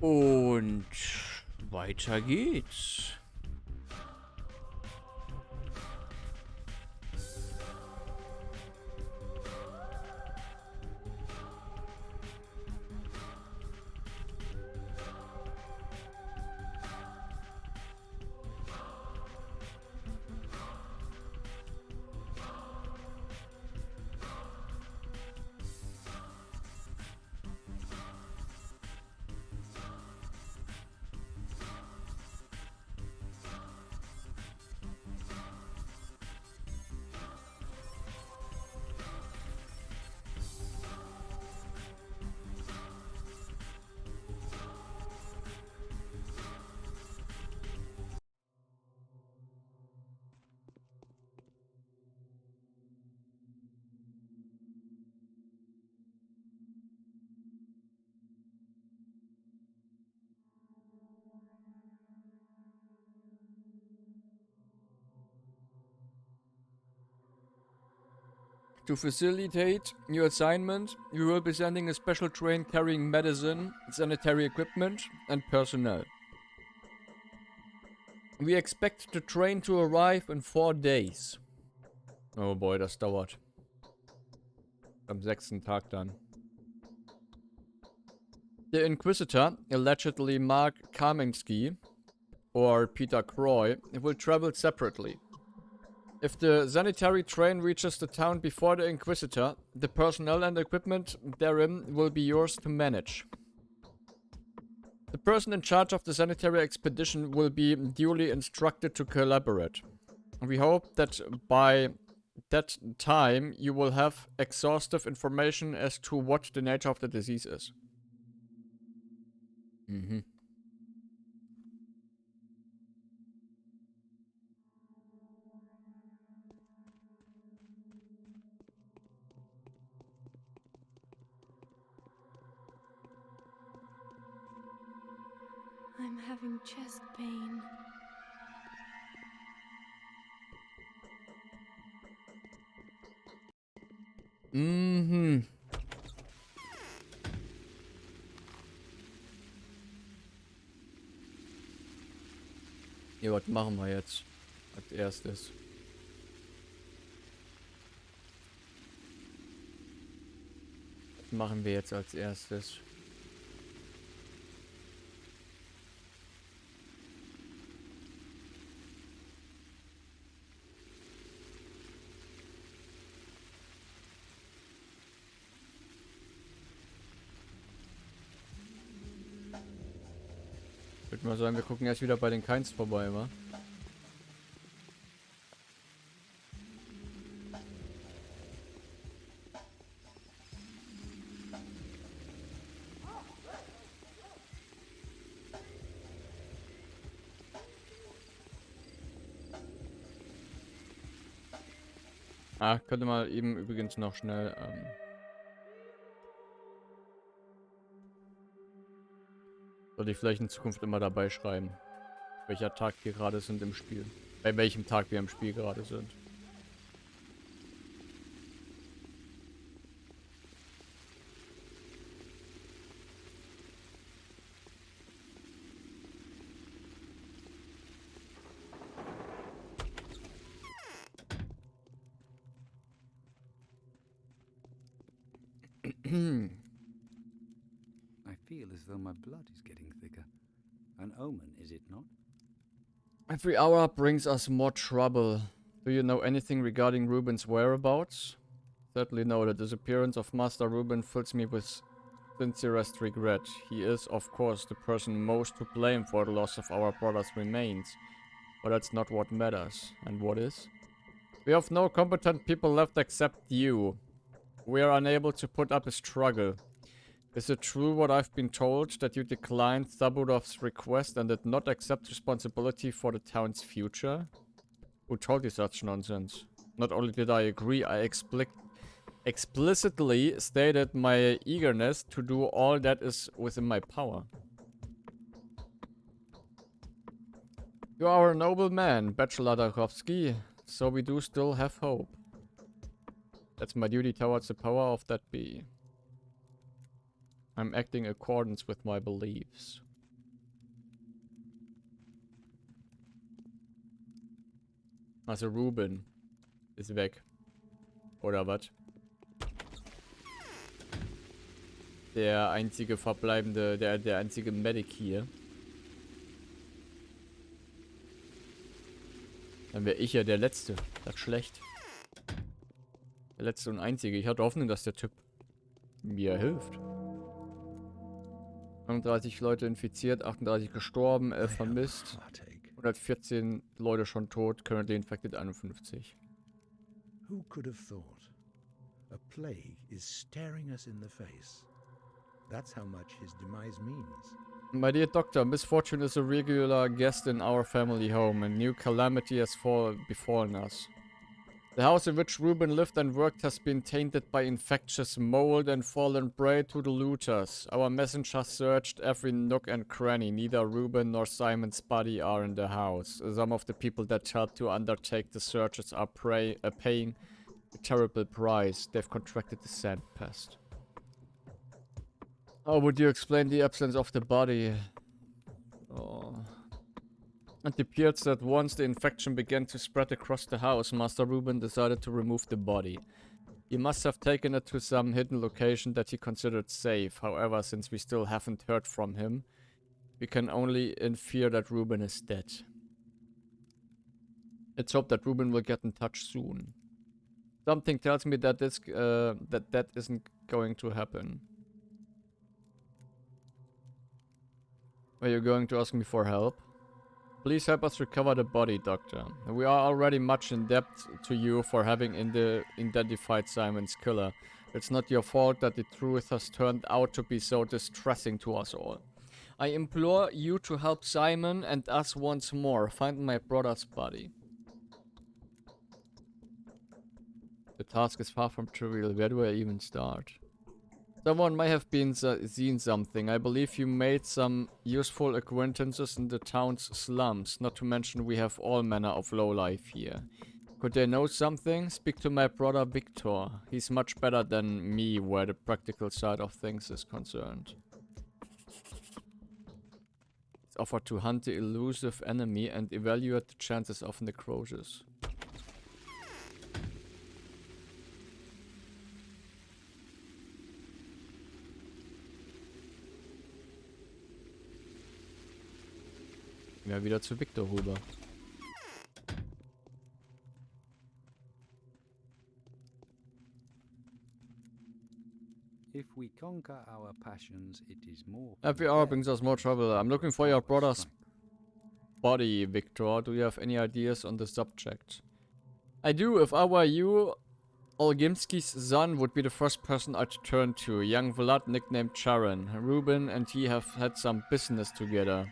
Und weiter geht's. To facilitate your assignment, we will be sending a special train carrying medicine, sanitary equipment, and personnel. We expect the train to arrive in 4 days. Oh boy, das dauert. Am 6. Tag dann. The Inquisitor, allegedly Mark Kaminsky, or Peter Croy, will travel separately. If the sanitary train reaches the town before the Inquisitor, the personnel and equipment therein will be yours to manage. The person in charge of the sanitary expedition will be duly instructed to collaborate. We hope that by that time you will have exhaustive information as to what the nature of the disease is. Mhm. I'm having chest pain. Mhm. Ja, was machen wir jetzt als erstes? Was machen wir jetzt als erstes? Ich würde mal sagen, wir gucken erst wieder bei den Keins vorbei, wa? Ah, könnte mal eben übrigens noch schnell, sollte ich vielleicht in Zukunft immer dabei schreiben, welcher Tag wir gerade sind im Spiel. Bei welchem Tag wir im Spiel gerade sind. I feel as though my blood is getting thicker. An omen, is it not? Every hour brings us more trouble. Do you know anything regarding Ruben's whereabouts? Certainly no. The disappearance of Master Ruben fills me with sincerest regret. He is, of course, the person most to blame for the loss of our brother's remains. But that's not what matters. And what is? We have no competent people left except you. We are unable to put up a struggle. Is it true what I've been told, that you declined Saburov's request and did not accept responsibility for the town's future? Who told you such nonsense? Not only did I agree, I explicitly stated my eagerness to do all that is within my power. You are a noble man, Bachelor Darkovsky, so we do still have hope. That's my duty towards the power of that be. I'm acting in accordance with my beliefs. Also Ruben ist weg. Oder was? Der einzige verbleibende, der einzige Medic hier. Dann wäre ich ja der Letzte. Das ist schlecht. Der Letzte und Einzige. Ich hatte Hoffnung, dass der Typ mir hilft. 39 Leute infiziert, 38 gestorben, 11 vermisst. 114 Leute schon tot, currently infected 51. Who could have thought? A plague is staring us in the face. That's how much his demise means. My dear doctor, misfortune is a regular guest in our family home. A new calamity has befallen us. The house in which Ruben lived and worked has been tainted by infectious mold and fallen prey to the looters. Our messengers searched every nook and cranny. Neither Ruben nor Simon's body are in the house. Some of the people that helped to undertake the searches are paying a terrible price. They've contracted the sand pest. How would you explain the absence of the body? Oh. It appears that once the infection began to spread across the house, Master Ruben decided to remove the body. He must have taken it to some hidden location that he considered safe. However, since we still haven't heard from him, we can only infer that Ruben is dead. Let's hope that Ruben will get in touch soon. Something tells me that that isn't going to happen. Are you going to ask me for help? Please help us recover the body, Doctor. We are already much in debt to you for having identified Simon's killer. It's not your fault that the truth has turned out to be so distressing to us all. I implore you to help Simon and us once more. Find my brother's body. The task is far from trivial. Where do I even start? Someone may have been seen something. I believe you made some useful acquaintances in the town's slums. Not to mention we have all manner of lowlife here. Could they know something? Speak to my brother Victor. He's much better than me where the practical side of things is concerned. It's offered to hunt the elusive enemy and evaluate the chances of necrosis. Ja, wieder zu Victor rüber. If we conquer our passions, it is more. Every hour brings us more trouble. I'm looking for your brother's body, Victor. Do you have any ideas on the subject? I do. If I were you, Olgimski's son would be the first person I'd turn to. Young Vlad, nicknamed Charon. Ruben and he have had some business together.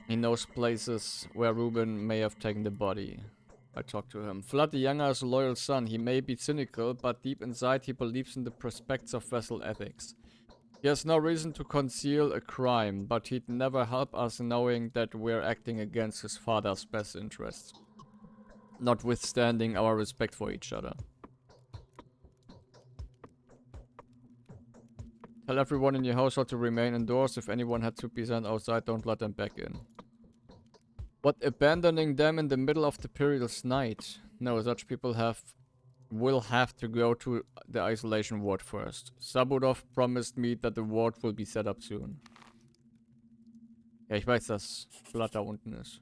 He knows places where Ruben may have taken the body. I talked to him. Vlad the Younger is a loyal son. He may be cynical, but deep inside he believes in the prospects of vessel ethics. He has no reason to conceal a crime, but he'd never help us knowing that we're acting against his father's best interests. Notwithstanding our respect for each other. Tell everyone in your household to remain indoors. If anyone had to be sent outside, don't let them back in. But abandoning them in the middle of the perilous night? No, such people will have to go to the isolation ward first. Sabudov promised me that the ward will be set up soon. Ja, ich weiß, dass Blatt da unten ist.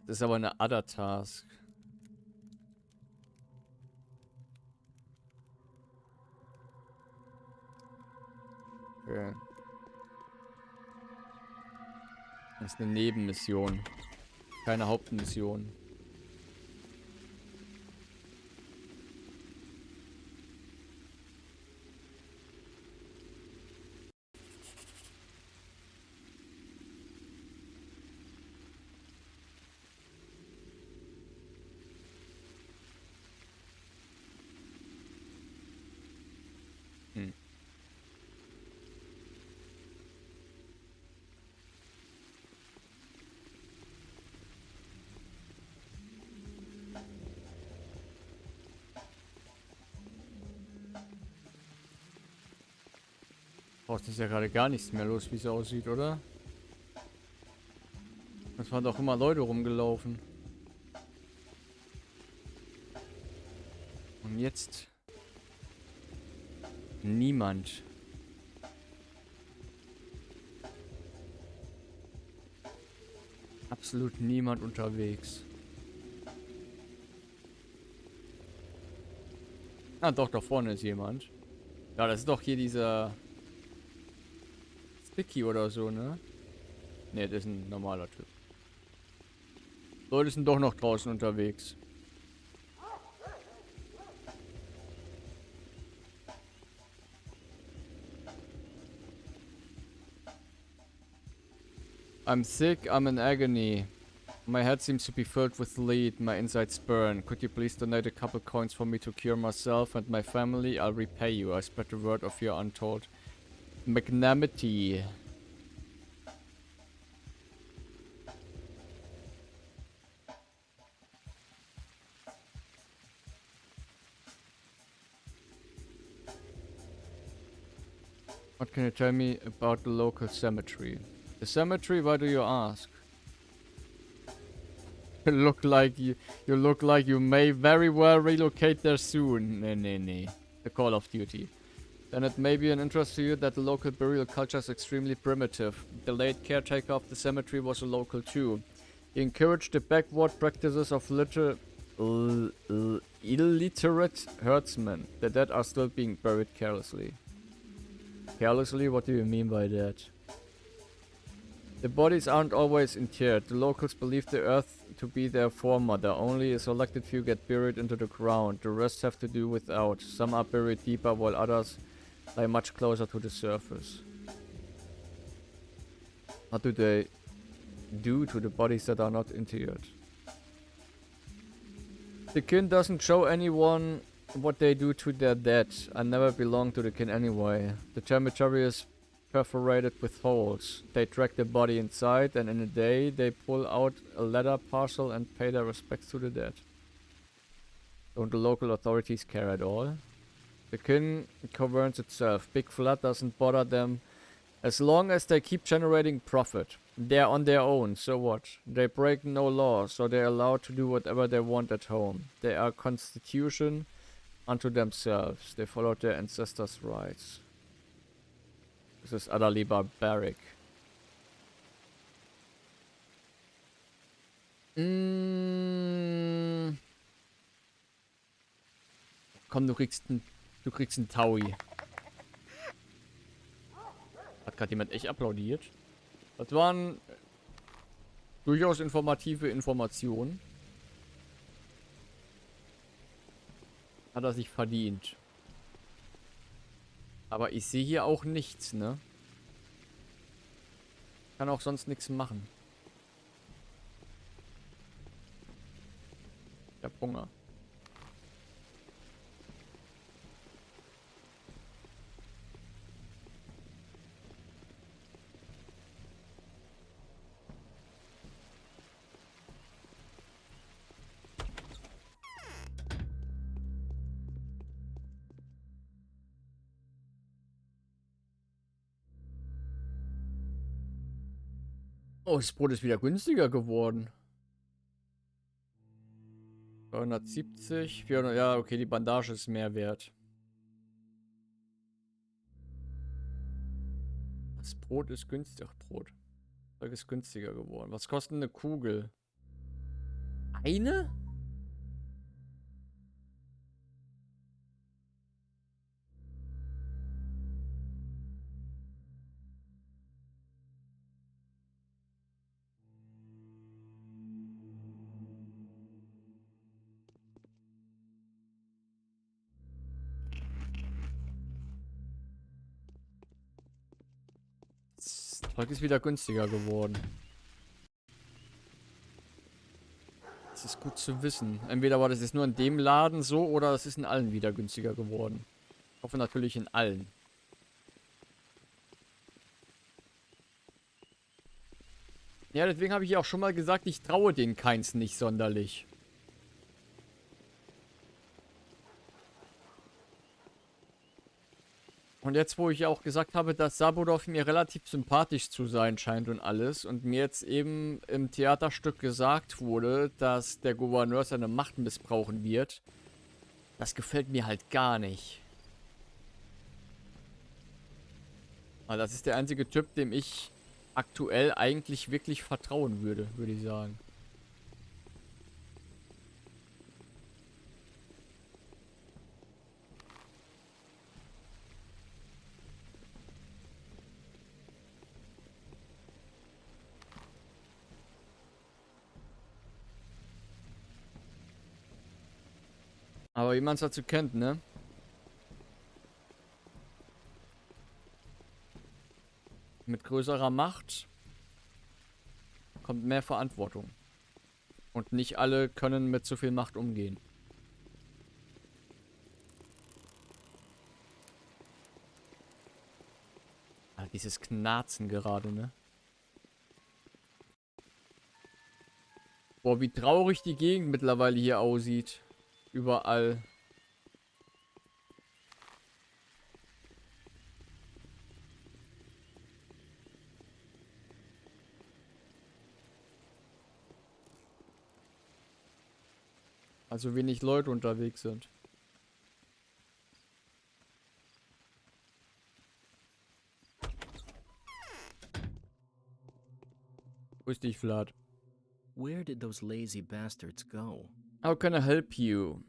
Das ist aber eine Other Task. Okay. Das ist eine Nebenmission. Keine Hauptmission. Draußen ist ja gerade gar nichts mehr los, wie es aussieht, oder? Es waren doch immer Leute rumgelaufen. Und jetzt niemand. Absolut niemand unterwegs. Ah, doch, da vorne ist jemand. Ja, das ist doch hier dieser Sticky oder so, ne? Ne, das ist ein normaler Typ. Leute sind doch noch draußen unterwegs. I'm sick, I'm in agony. My head seems to be filled with lead, my insides burn. Could you please donate a couple coins for me to cure myself and my family? I'll repay you. I spread the word of your untold magnanimity. What can you tell me about the local cemetery? The cemetery? Why do you ask? You look like you may very well relocate there soon. Nee. The Call of Duty. Then it may be an interest to you that the local burial culture is extremely primitive. The late caretaker of the cemetery was a local too. He encouraged the backward practices of illiterate herdsmen. The dead are still being buried carelessly. Carelessly? What do you mean by that? The bodies aren't always interred. The locals believe the earth to be their foremother. Only a selected few get buried into the ground. The rest have to do without. Some are buried deeper while others lie much closer to the surface. What do they do to the bodies that are not interred? The kin doesn't show anyone what they do to their dead. I never belonged to the kin anyway. The cemetery is perforated with holes. They drag the body inside and in a day they pull out a leather parcel and pay their respects to the dead. Don't the local authorities care at all? The kin governs itself. Big flood doesn't bother them as long as they keep generating profit. They're on their own, so what? They break no law, so they're allowed to do whatever they want at home. They are constitution unto themselves. They follow their ancestors' rights. This is utterly barbaric. Komm, du kriegst einen Taui. Hat gerade jemand echt applaudiert? Das waren durchaus informative Informationen. Hat er sich verdient. Aber ich sehe hier auch nichts, ne? Kann auch sonst nichts machen. Ich hab Hunger. Oh, das Brot ist wieder günstiger geworden. 370, 400, ja, okay, die Bandage ist mehr wert. Das Brot ist günstiger. Ach, Brot. Zeug ist günstiger geworden. Was kostet eine Kugel? Eine? Das Zeug ist wieder günstiger geworden. Das ist gut zu wissen. Entweder war das jetzt nur in dem Laden so oder es ist in allen wieder günstiger geworden. Ich hoffe natürlich in allen. Ja, deswegen habe ich ja auch schon mal gesagt, ich traue den Keins nicht sonderlich. Und jetzt, wo ich ja auch gesagt habe, dass Sabudov mir relativ sympathisch zu sein scheint und alles und mir jetzt eben im Theaterstück gesagt wurde, dass der Gouverneur seine Macht missbrauchen wird, das gefällt mir halt gar nicht. Aber das ist der einzige Typ, dem ich aktuell eigentlich wirklich vertrauen würde, würde ich sagen. Aber wie man es dazu kennt, ne? Mit größerer Macht kommt mehr Verantwortung. Und nicht alle können mit so viel Macht umgehen. Ah, dieses Knarzen gerade, ne? Boah, wie traurig die Gegend mittlerweile hier aussieht. Überall. Also wenig Leute unterwegs sind. Grüß dich, Vlad. Where did those lazy bastards go? How can I help you?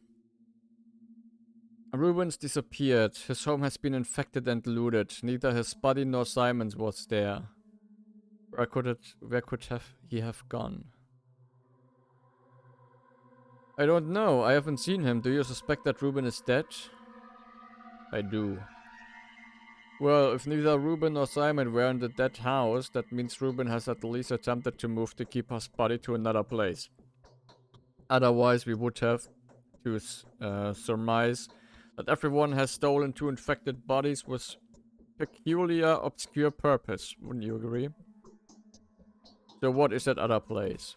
Ruben's disappeared. His home has been infected and looted. Neither his body nor Simon's was there. Where could he have gone? I don't know. I haven't seen him. Do you suspect that Ruben is dead? I do. Well, if neither Ruben nor Simon were in the dead house, that means Ruben has at least attempted to move the keeper's body to another place. Otherwise, we would have to surmise that everyone has stolen two infected bodies with peculiar, obscure purpose. Wouldn't you agree? So what is that other place?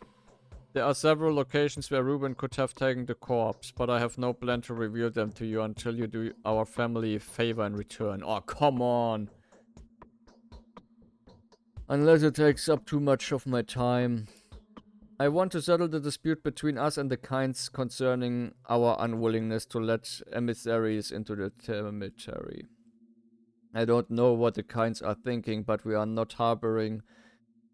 There are several locations where Ruben could have taken the corpse, but I have no plan to reveal them to you until you do our family a favor in return. Oh, come on! Unless it takes up too much of my time. I want to settle the dispute between us and the Kinds concerning our unwillingness to let emissaries into the cemetery. I don't know what the Kinds are thinking, but we are not harboring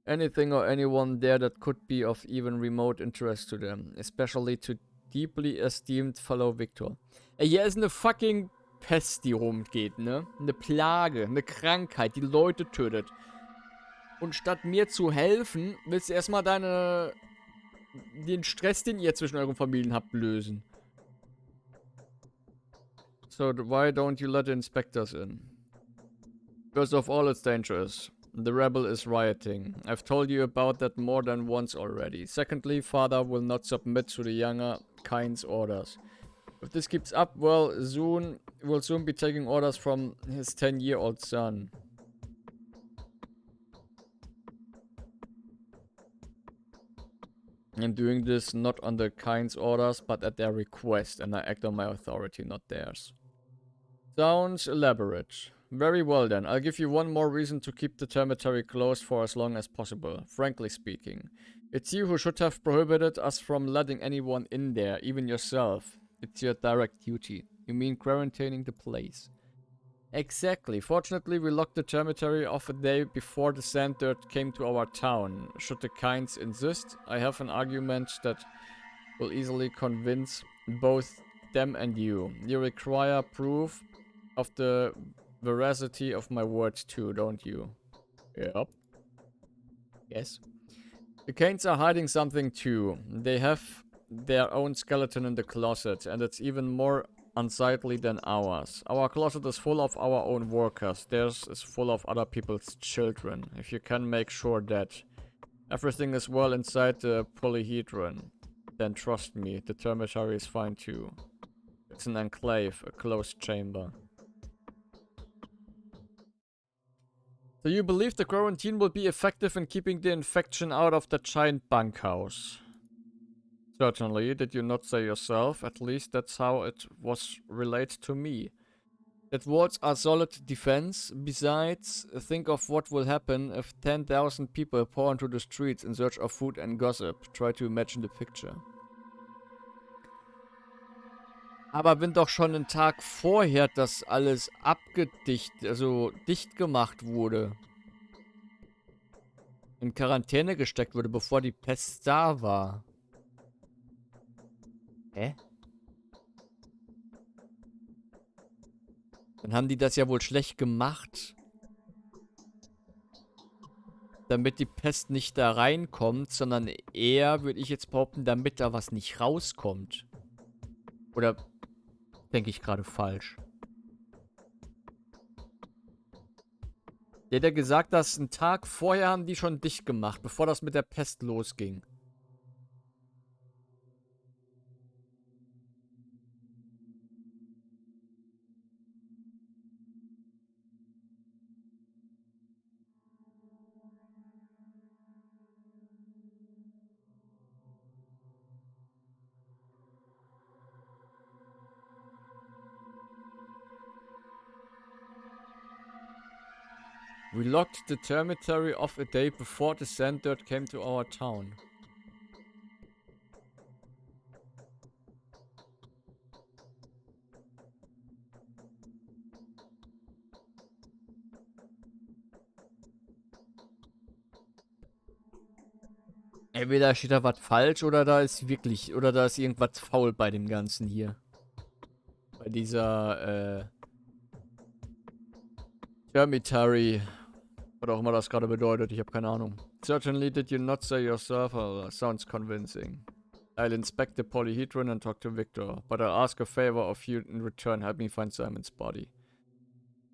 anything or anyone there that could be of even remote interest to them, especially to deeply esteemed fellow Victor. Ey, hier ist eine fucking Pest, die rumgeht, ne? Eine Plage, eine Krankheit, die Leute tötet. Und statt mir zu helfen, willst du erstmal den Stress, den ihr zwischen euren Familien habt, lösen. So, why don't you let the inspectors in? First of all, it's dangerous. The rebel is rioting. I've told you about that more than once already. Secondly, father will not submit to the younger kind's orders. If this keeps up, well, we'll soon be taking orders from his 10-year-old son. I'm doing this not on the kind's orders, but at their request, and I act on my authority, not theirs. Sounds elaborate. Very well then, I'll give you one more reason to keep the cemetery closed for as long as possible, frankly speaking. It's you who should have prohibited us from letting anyone in there, even yourself. It's your direct duty. You mean quarantining the place? Exactly. Fortunately, we locked the cemetery off a day before the sand dirt came to our town. Should the Kinds insist, I have an argument that will easily convince both them and you. You require proof of the veracity of my words too, don't you? Yep. Yes. The Canes are hiding something too. They have their own skeleton in the closet, and it's even more unsightly than ours. Our closet is full of our own workers. Theirs is full of other people's children. If you can make sure that everything is well inside the polyhedron, then trust me, the cemetery is fine too. It's an enclave, a closed chamber. So you believe the quarantine will be effective in keeping the infection out of the giant bunkhouse? Certainly, did you not say yourself? At least that's how it was relayed to me. That walls are solid defense. Besides, think of what will happen if 10,000 people pour into the streets in search of food and gossip. Try to imagine the picture. Aber wenn doch schon einen Tag vorher das alles also dicht gemacht wurde, in Quarantäne gesteckt wurde, bevor die Pest da war. Hä? Dann haben die das ja wohl schlecht gemacht, damit die Pest nicht da reinkommt, sondern eher, würde ich jetzt behaupten, damit da was nicht rauskommt. Oder denke ich gerade falsch? Der hat ja gesagt, dass einen Tag vorher haben die schon dicht gemacht, bevor das mit der Pest losging. We locked the termitary off a day before the sand dirt came to our town. Entweder steht da was falsch oder da ist irgendwas faul bei dem Ganzen hier. Bei dieser, Termitary. Was auch immer das gerade bedeutet, ich habe keine Ahnung. Certainly did you not say yourself, sounds convincing. I'll inspect the polyhedron and talk to Victor, but I'll ask a favor of you in return, help me find Simon's body.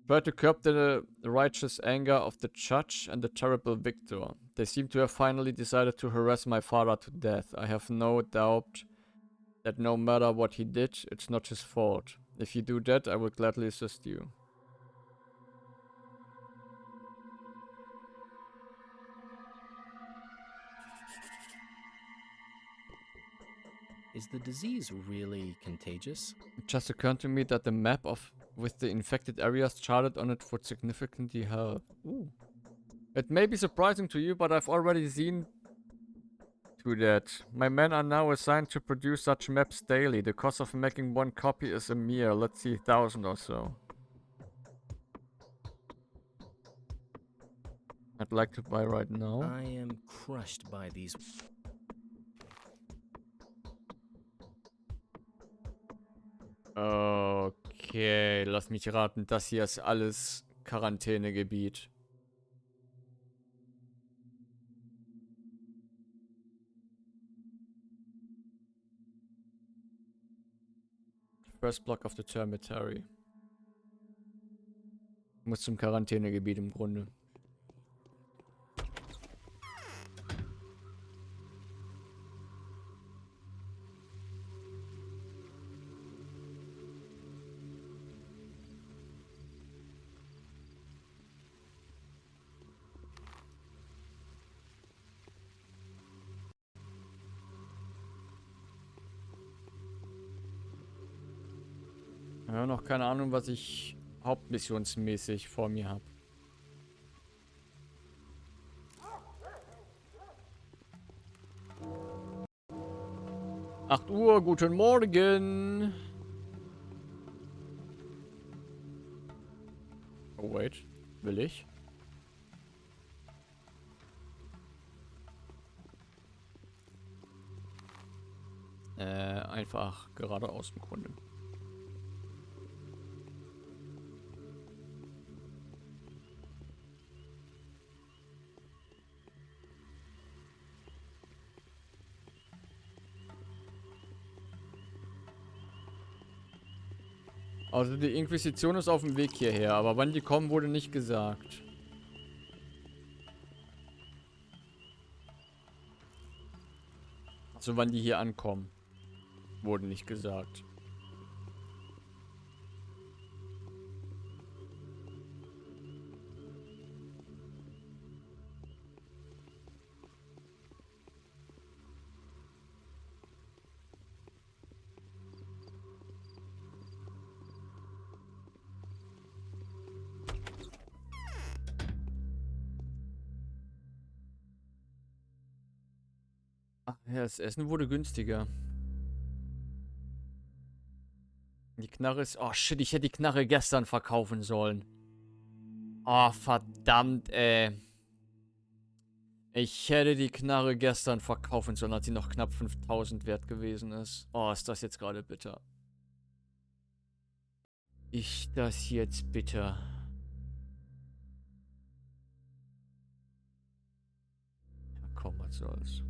Try to curb the righteous anger of the judge and the terrible Victor. They seem to have finally decided to harass my father to death. I have no doubt that no matter what he did, it's not his fault. If you do that, I will gladly assist you. Is the disease really contagious? It just occurred to me that the map with the infected areas charted on it would significantly help. Ooh. It may be surprising to you, but I've already seen to that. My men are now assigned to produce such maps daily. The cost of making one copy is a mere, let's see, 1,000 or so. I'd like to buy right now. I am crushed by these. Okay, lass mich raten. Das hier ist alles Quarantänegebiet. First block of the termitary. Muss zum Quarantänegebiet im Grunde. Ja, noch keine Ahnung, was ich hauptmissionsmäßig vor mir habe. Uhr, guten Morgen. Oh, wait. Will ich? Einfach geradeaus im Grunde. Also die Inquisition ist auf dem Weg hierher, aber wann die kommen, wurde nicht gesagt. Also wann die hier ankommen, wurde nicht gesagt. Ja, das Essen wurde günstiger. Die Knarre ist... Oh shit, ich hätte die Knarre gestern verkaufen sollen. Oh, verdammt, ey. Ich hätte die Knarre gestern verkaufen sollen, als sie noch knapp 5000 wert gewesen ist. Oh, ist das jetzt gerade bitter. Ist das jetzt bitter. Ja, komm, was soll's.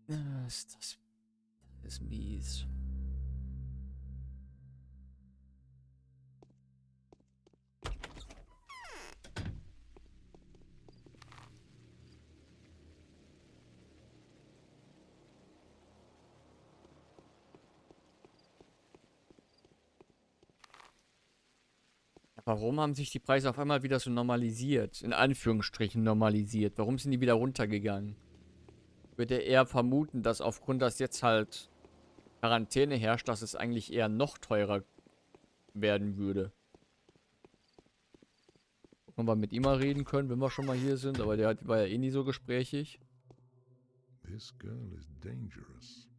Das ist mies. Warum haben sich die Preise auf einmal wieder so normalisiert? In Anführungsstrichen normalisiert. Warum sind die wieder runtergegangen? Ich würde eher vermuten, dass aufgrund, dass jetzt halt Quarantäne herrscht, dass es eigentlich eher noch teurer werden würde. Ob wir mit ihm mal reden können, wenn wir schon mal hier sind, aber der war ja eh nie so gesprächig. This girl is dangerous.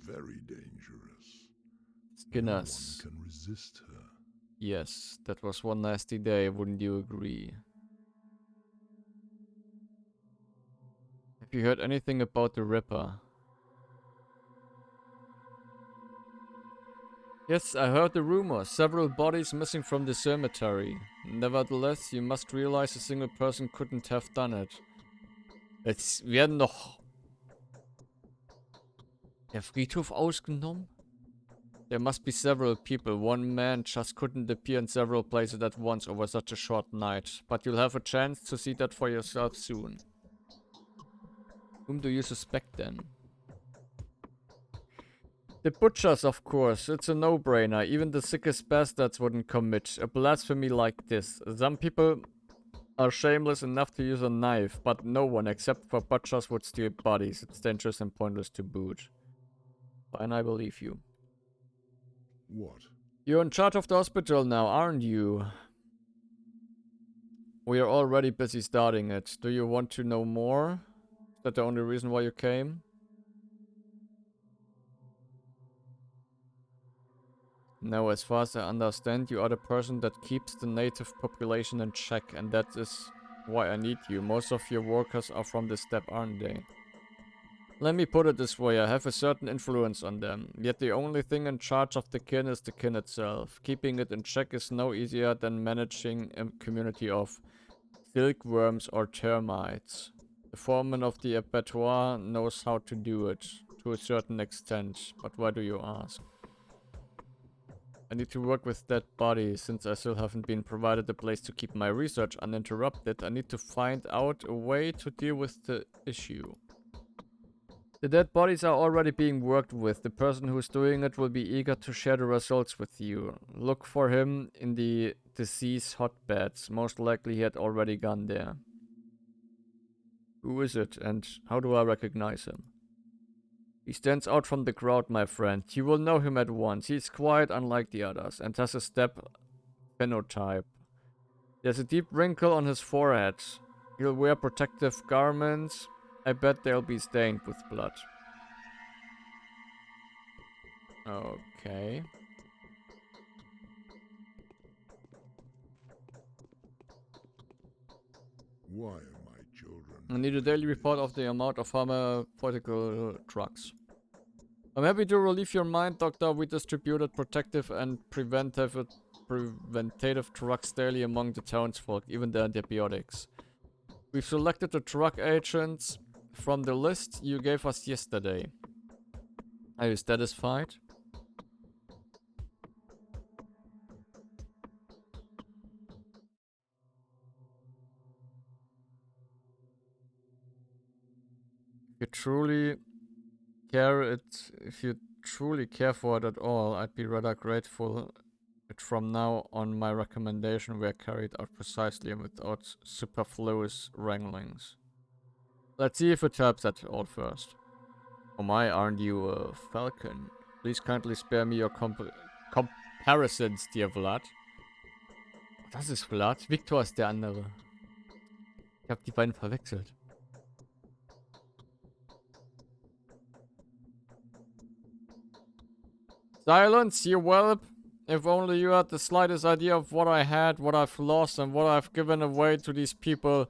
Very dangerous. Skinners. No one can resist her. Yes, that was one nasty day, wouldn't you agree? Have you heard anything about the Ripper? Yes, I heard the rumor. Several bodies missing from the cemetery. Nevertheless, you must realize a single person couldn't have done it. Jetzt werden noch der Friedhof ausgenommen? There must be several people. One man just couldn't appear in several places at once over such a short night. But you'll have a chance to see that for yourself soon. Whom do you suspect then? The butchers, of course. It's a no-brainer. Even the sickest bastards wouldn't commit a blasphemy like this. Some people are shameless enough to use a knife, but no one except for butchers would steal bodies. It's dangerous and pointless to boot. Fine, I believe you. What? You're in charge of the hospital now, aren't you? We are already busy starting it. Do you want to know more? Is that the only reason why you came? No, as far as I understand, you are the person that keeps the native population in check, and that is why I need you. Most of your workers are from the steppe, aren't they? Let me put it this way, I have a certain influence on them, yet the only thing in charge of the kin is the kin itself. Keeping it in check is no easier than managing a community of silkworms or termites. The foreman of the abattoir knows how to do it, to a certain extent, but why do you ask? I need to work with dead bodies, since I still haven't been provided a place to keep my research uninterrupted. I need to find out a way to deal with the issue. The dead bodies are already being worked with. The person who's doing it will be eager to share the results with you. Look for him in the disease hotbeds. Most likely he had already gone there. Who is it, and how do I recognize him? He stands out from the crowd, my friend. You will know him at once. He's quiet, unlike the others, and has a steppe phenotype. There's a deep wrinkle on his forehead. He'll wear protective garments. I bet they'll be stained with blood. Okay. Why are my children? I need a daily report of the amount of pharmaceutical drugs. I'm happy to relieve your mind, Doctor. We distributed protective and preventative drugs daily among the townsfolk, even the antibiotics. We've selected the drug agents from the list you gave us yesterday. Are you satisfied? If you truly care for it at all, I'd be rather grateful if from now on my recommendation were carried out precisely and without superfluous wranglings. Let's see if it helps at all first. Oh my, aren't you a falcon? Please kindly spare me your Harrison's dir, Vlad. Das ist Vlad. Victor ist der andere. Ich habe die beiden verwechselt. Silence, you whelp. If only you had the slightest idea of what I had, what I've lost, and what I've given away to these people.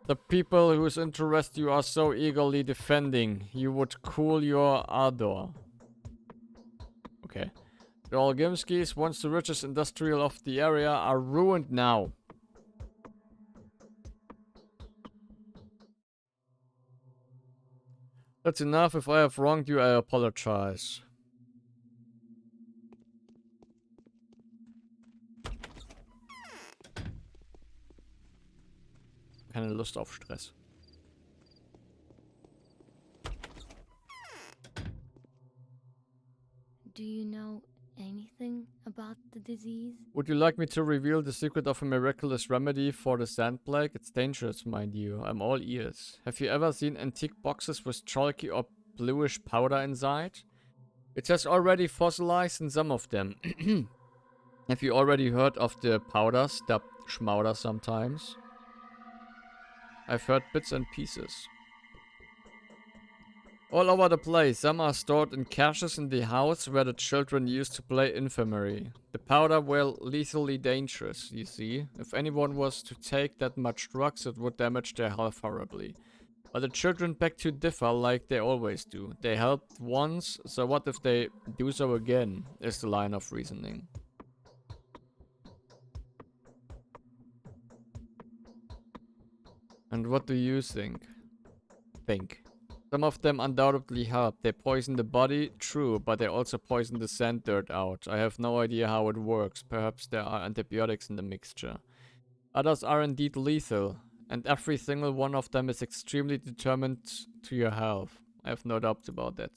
The people whose interest you are so eagerly defending. You would cool your ardor. Okay. The Olgimskis, once the richest industrial of the area, are ruined now. That's enough. If I have wronged you, I apologize. Keine Lust auf Stress. Do you know anything about the disease? Would you like me to reveal the secret of a miraculous remedy for the sand plague? It's dangerous, mind you. I'm all ears. Have you ever seen antique boxes with chalky or bluish powder inside? It has already fossilized in some of them. Have you already heard of the powders dubbed Schmauder sometimes? I've heard bits and pieces. All over the place, some are stored in caches in the house where the children used to play infirmary. The powder were lethally dangerous, you see. If anyone was to take that much drugs, it would damage their health horribly. But the children beg to differ like they always do. They helped once, so what if they do so again, is the line of reasoning. And what do you think? Some of them undoubtedly help. They poison the body, true, but they also poison the sand dirt out. I have no idea how it works. Perhaps there are antibiotics in the mixture. Others are indeed lethal, and every single one of them is extremely determined to your health. I have no doubts about that.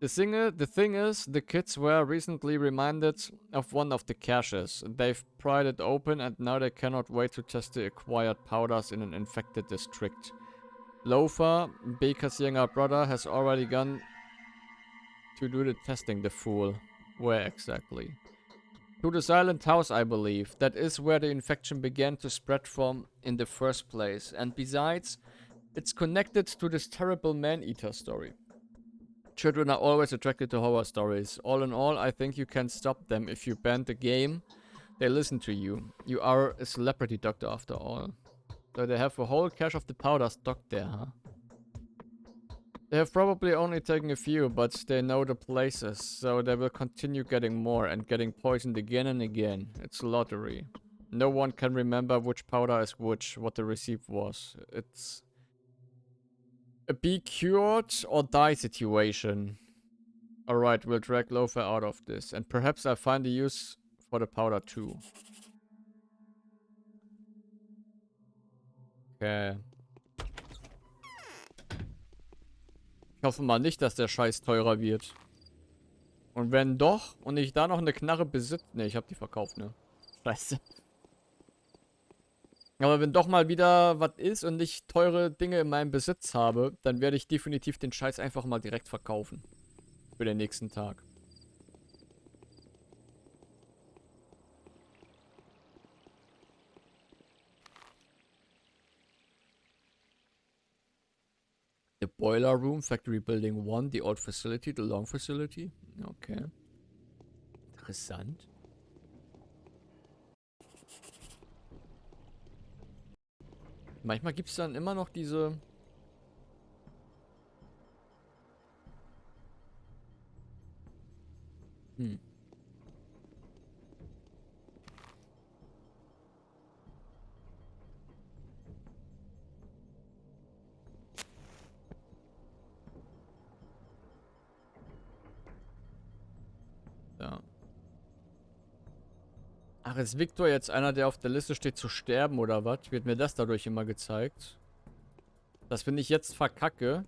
The thing is, the kids were recently reminded of one of the caches. They've pried it open and now they cannot wait to test the acquired powders in an infected district. Lofa, Baker's younger brother, has already gone to do the testing, the fool. Where exactly? To the Silent House, I believe. That is where the infection began to spread from in the first place. And besides, it's connected to this terrible man-eater story. Children are always attracted to horror stories. All in all, I think you can stop them. If you ban the game, they listen to you. You are a celebrity doctor after all. So they have a whole cache of the powder stocked there, huh? They have probably only taken a few, but they know the places, so they will continue getting more and getting poisoned again and again. It's a lottery. No one can remember which powder is which, what the receipt was. It's a be cured or die situation. Alright, we'll drag Lofa out of this, and perhaps I'll find a use for the powder too. Okay. Ich hoffe mal nicht, dass der Scheiß teurer wird. Und wenn doch, und ich da noch eine Knarre besitze... Ne, ich habe die verkauft, ne? Scheiße. Aber wenn doch mal wieder was ist und ich teure Dinge in meinem Besitz habe, dann werde ich definitiv den Scheiß einfach mal direkt verkaufen. Für den nächsten Tag. The Boiler Room, Factory Building 1, the Old Facility, the Long Facility. Okay. Interessant. Manchmal gibt es dann immer noch diese... Ja. Ach, ist Victor jetzt einer, der auf der Liste steht zu sterben oder was? Wird mir das dadurch immer gezeigt? Dass wenn ich jetzt verkacke,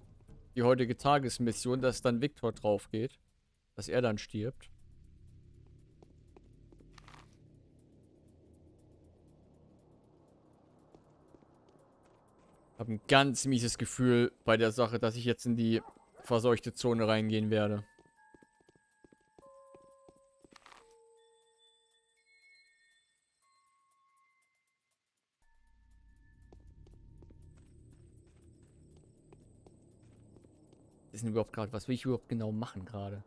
die heutige Tagesmission, dass dann Victor drauf geht. Dass er dann stirbt. Ich habe ein ganz mieses Gefühl bei der Sache, dass ich jetzt in die verseuchte Zone reingehen werde. ist denn überhaupt gerade? Was will ich überhaupt genau machen gerade?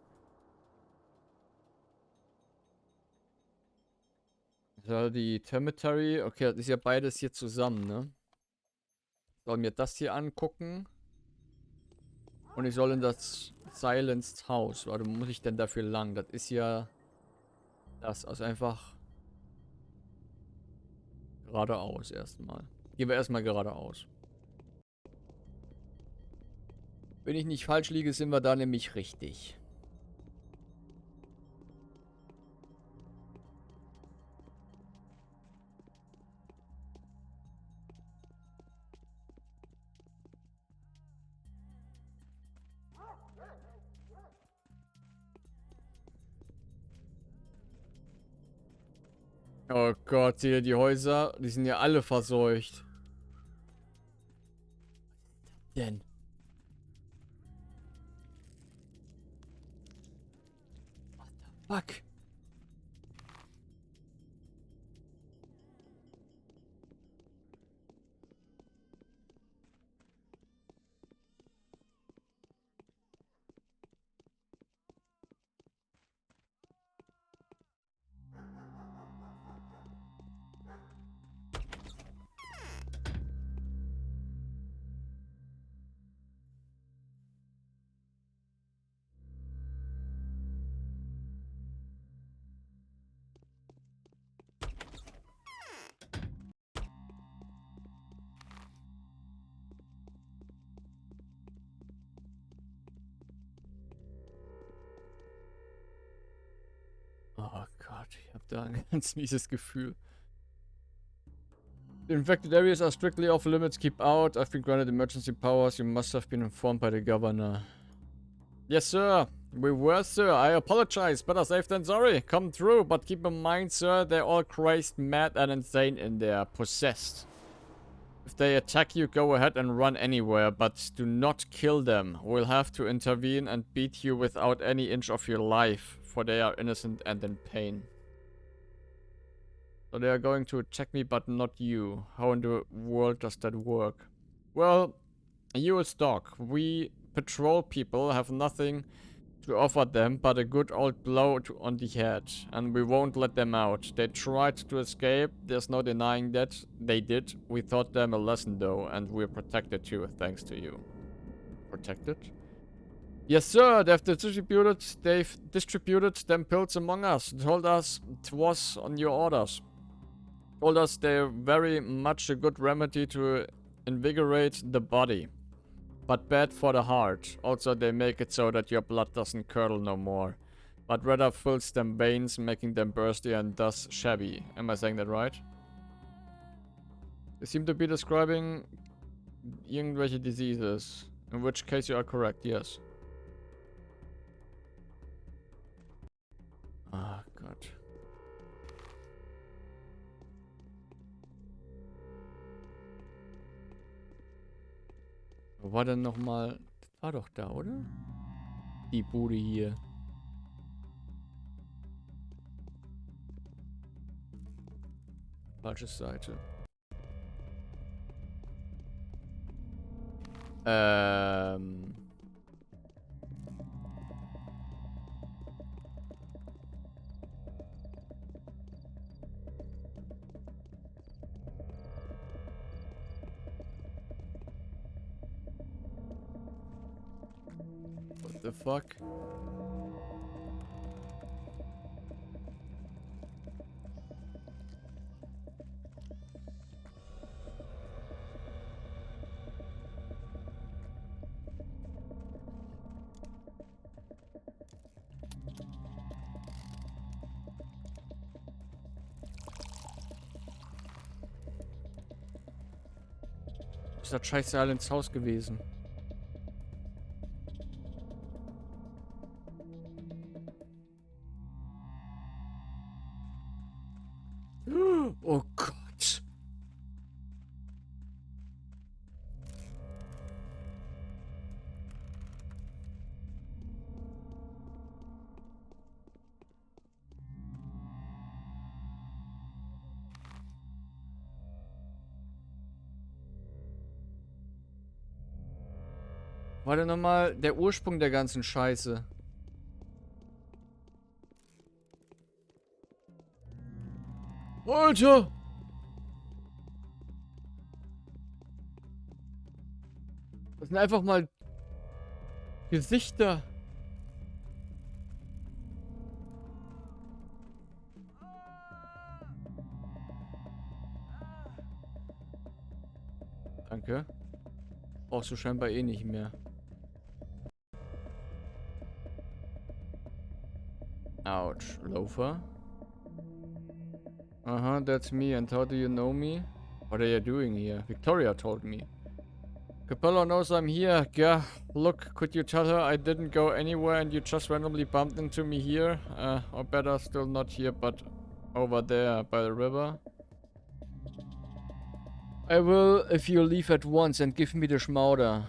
So, die Cemetery. Okay, das ist ja beides hier zusammen, ne? Ich soll mir das hier angucken. Und ich soll in das Silenced House. Warte, wo muss ich denn dafür lang? Das ist ja das. Also einfach geradeaus erstmal. Gehen wir erstmal geradeaus. Wenn ich nicht falsch liege, sind wir da nämlich richtig. Oh Gott, hier die Häuser, die sind ja alle verseucht. Denn. Fuck. Oh Gott, ich habe da ein ganz mieses Gefühl. The infected areas are strictly off limits. Keep out. I've been granted emergency powers. You must have been informed by the governor. Yes, sir. We were, sir. I apologize. Better safe than sorry. Come through, but keep in mind, sir, they're all crazed, mad, and insane in there. Possessed. If they attack you, go ahead and run anywhere, but do not kill them. We'll have to intervene and beat you without any inch of your life, for they are innocent and in pain. So they are going to attack me, but not you. How in the world does that work? Well, you a stock. We patrol people have nothing to offer them but a good old blow on the head. And we won't let them out. They tried to escape. There's no denying that. They did. We taught them a lesson though. And we're protected too, thanks to you. Protected? Yes, sir. They've distributed them pills among us. Told us it was on your orders. Told us they're very much a good remedy to invigorate the body. But bad for the heart. Also, they make it so that your blood doesn't curdle no more. But rather fills them veins, making them bursty and thus shabby. Am I saying that right? They seem to be describing irgendwelche diseases. In which case you are correct, yes. Ah, Gott. Wo war denn nochmal? Das war doch da, oder? Die Bude hier. Falsche Seite. What the fuck? Ist das scheiße alle ins Haus gewesen? Oh Gott. War denn nochmal der Ursprung der ganzen Scheiße? Alter! Das sind einfach mal Gesichter. Danke. Brauchst du scheinbar eh nicht mehr. Ouch. Loafer. That's me. And how do you know me? What are you doing here? Victoria told me. Capella knows I'm here. Yeah, look, could you tell her I didn't go anywhere and you just randomly bumped into me here? Or better still not here, but over there by the river. I will if you leave at once and give me the schmauder.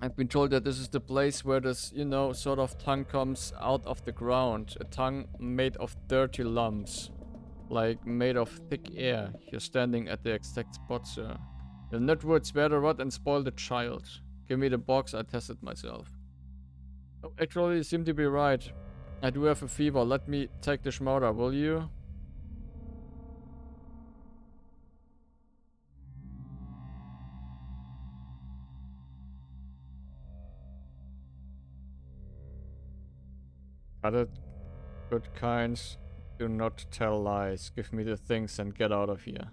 I've been told that this is the place where this, you know, sort of tongue comes out of the ground. A tongue made of dirty lumps. Like made of thick air. You're standing at the exact spot, sir. You'll not would spare the rod and spoil the child. Give me the box, I tested myself. Oh, actually, you seem to be right. I do have a fever. Let me take the schmauder, will you? Got it. Good kinds. Do not tell lies. Give me the things and get out of here.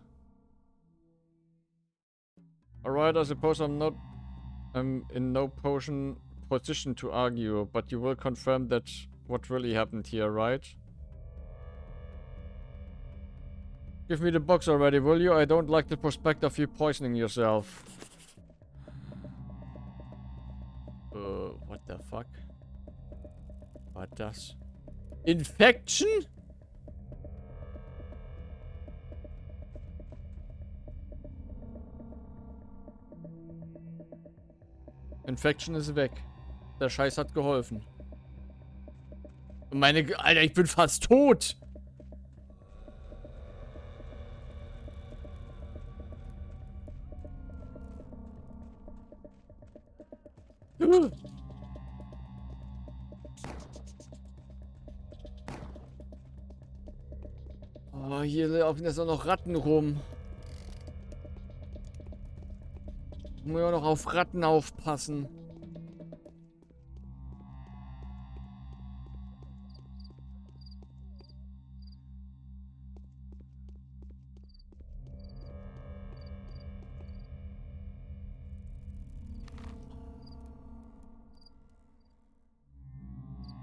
Alright, I suppose I'm in no position to argue, but you will confirm that what really happened here, right? Give me the box already, will you? I don't like the prospect of you poisoning yourself. What the fuck? What does? Infection? Infection ist weg. Der Scheiß hat geholfen. Alter, ich bin fast tot. Oh, hier laufen jetzt auch noch Ratten rum. Muss ja noch auf Ratten aufpassen.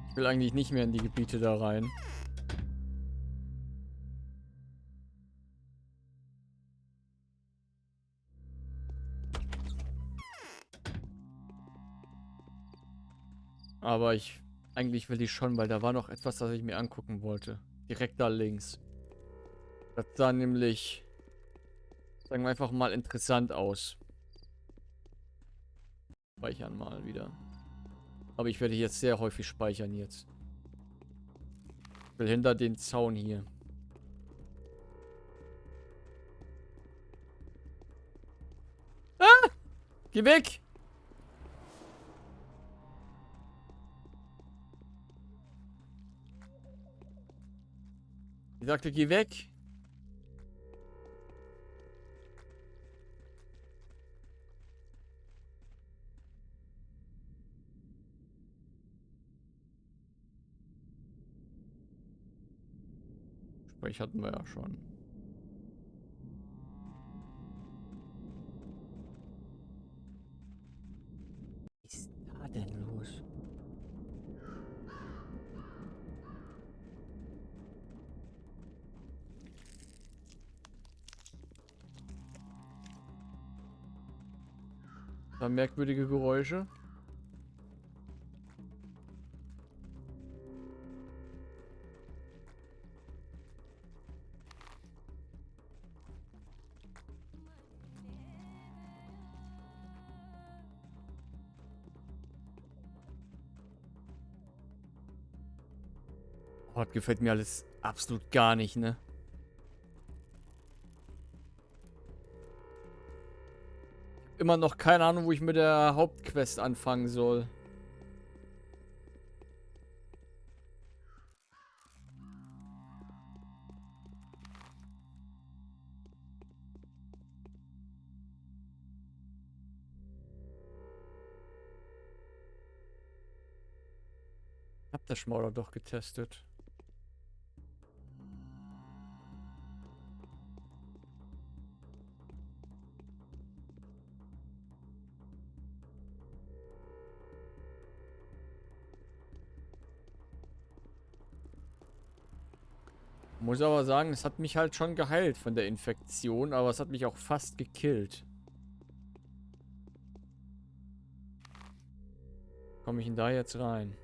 Ich will eigentlich nicht mehr in die Gebiete da rein. Aber eigentlich will ich schon, weil da war noch etwas, das ich mir angucken wollte. Direkt da links. Das sah nämlich, sagen wir einfach mal, interessant aus. Speichern mal wieder. Aber ich werde jetzt sehr häufig speichern jetzt. Ich will hinter den Zaun hier. Ah! Geh weg! Ich sagte, geh weg. Sprich hatten wir ja schon. Was ist da denn los? Da merkwürdige Geräusche. Oh, das gefällt mir alles absolut gar nicht, ne? immer noch keine Ahnung, wo ich mit der Hauptquest anfangen soll. Hab das Schmauder doch getestet. Muss aber sagen, es hat mich halt schon geheilt von der Infektion, aber es hat mich auch fast gekillt. Komme ich denn da jetzt rein?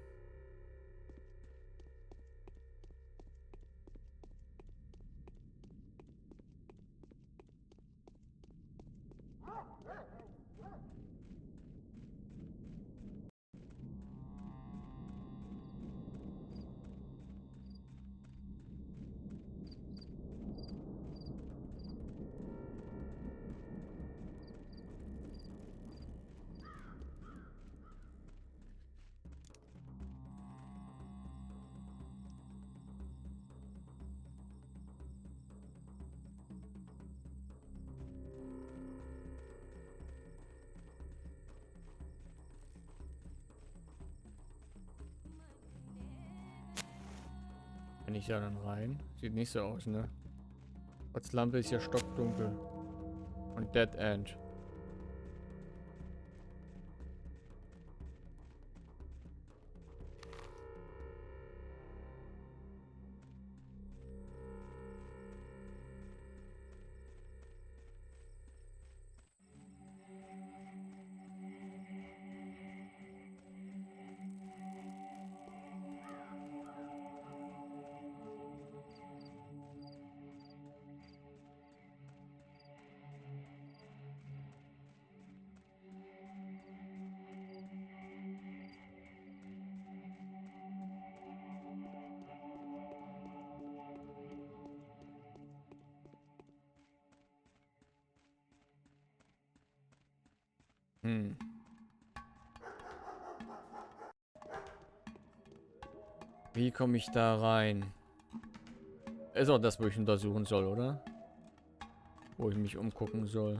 Kann ich da dann rein? Sieht nicht so aus, ne? Trotz Lampe ist ja stockdunkel. Und Dead End. Hm. Wie komme ich da rein? Ist auch das, wo ich untersuchen soll, oder? Wo ich mich umgucken soll.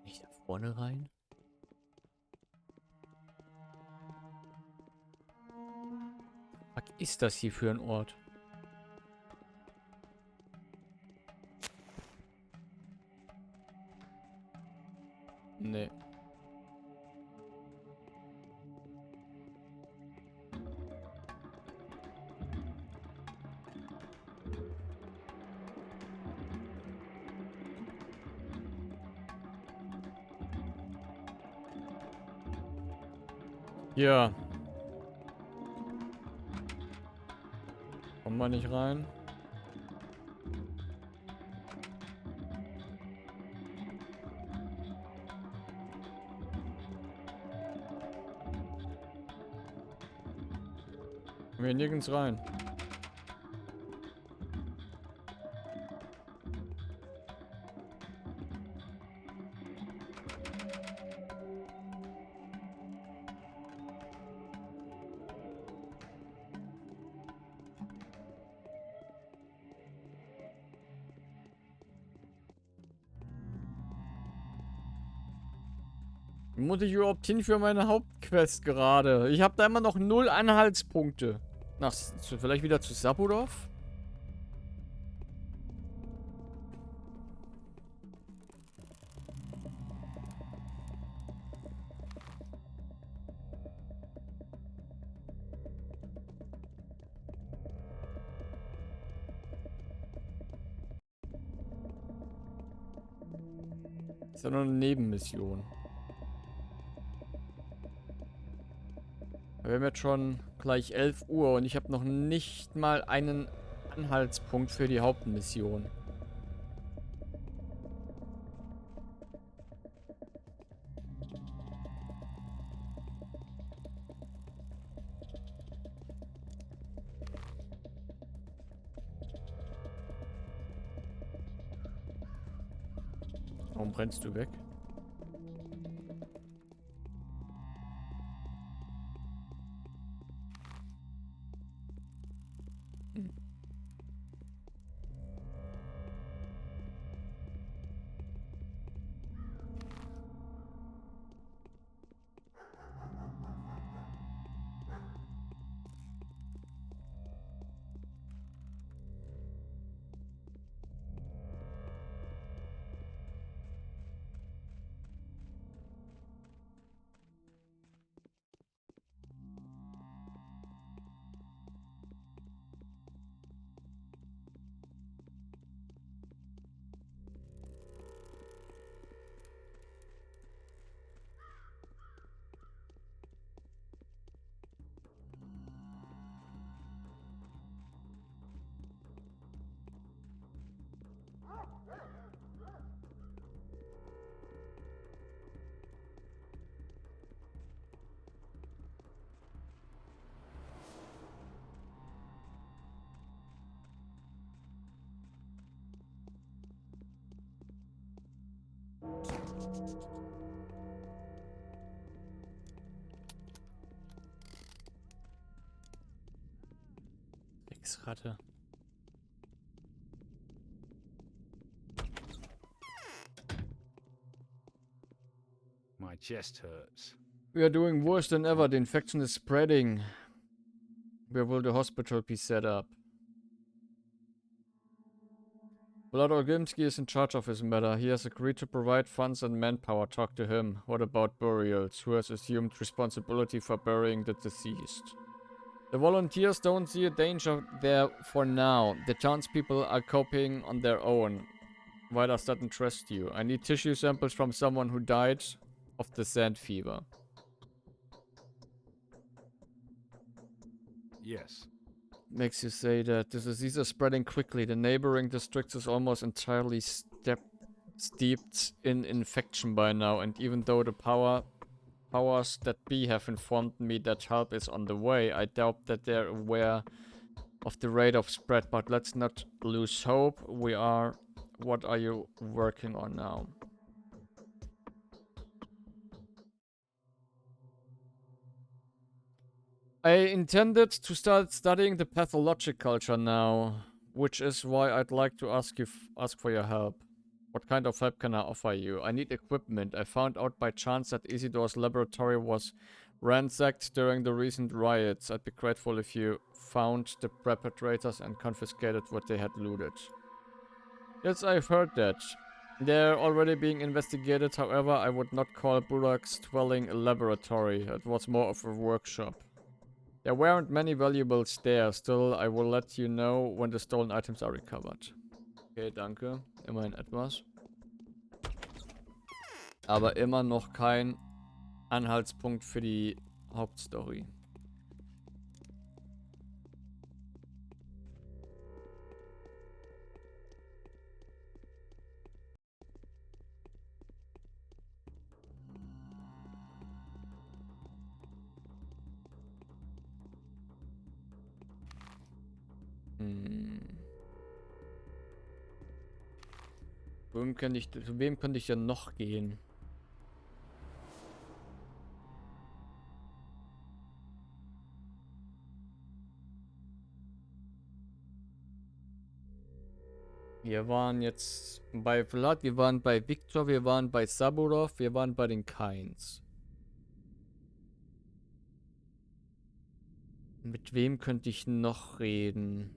Nicht da vorne rein? Was ist das hier für ein Ort? Nee. Ja. Kommen wir nicht rein? Kommen wir nirgends rein. Wo muss ich überhaupt hin für meine Hauptquest gerade? Ich habe da immer noch 0 Anhaltspunkte. Vielleicht wieder zu Sabudov? Ist ja nur eine Nebenmission. Wir haben jetzt schon gleich 11 Uhr und ich habe noch nicht mal einen Anhaltspunkt für die Hauptmission. Warum brennst du weg? Ex-Ratte. My chest hurts. We are doing worse than ever. The infection is spreading. Where will the hospital be set up? Vlad Orgimsky is in charge of his matter. He has agreed to provide funds and manpower. Talk to him. What about burials? Who has assumed responsibility for burying the deceased? The volunteers don't see a danger there for now. The townspeople are coping on their own. Why does that interest you? I need tissue samples from someone who died of the sand fever. Yes. Makes you say that the disease is spreading quickly. The neighboring districts is almost entirely steeped in infection by now, and even though the powers that be have informed me that help is on the way, I doubt that they're aware of the rate of spread. But let's not lose hope. What are you working on now? I intended to start studying the pathologic culture now, which is why I'd like to ask for your help. What kind of help can I offer you? I need equipment. I found out by chance that Isidore's laboratory was ransacked during the recent riots. I'd be grateful if you found the perpetrators and confiscated what they had looted. Yes, I've heard that. They're already being investigated. However, I would not call Burak's dwelling a laboratory. It was more of a workshop. There weren't many valuables there. Still, I will let you know when the stolen items are recovered. Okay, danke. Immerhin etwas. Aber immer noch kein Anhaltspunkt für die Hauptstory. Zu wem könnte ich denn noch gehen? Wir waren jetzt bei Vlad, wir waren bei Viktor, wir waren bei Saburov, wir waren bei den Kains. Mit wem könnte ich noch reden?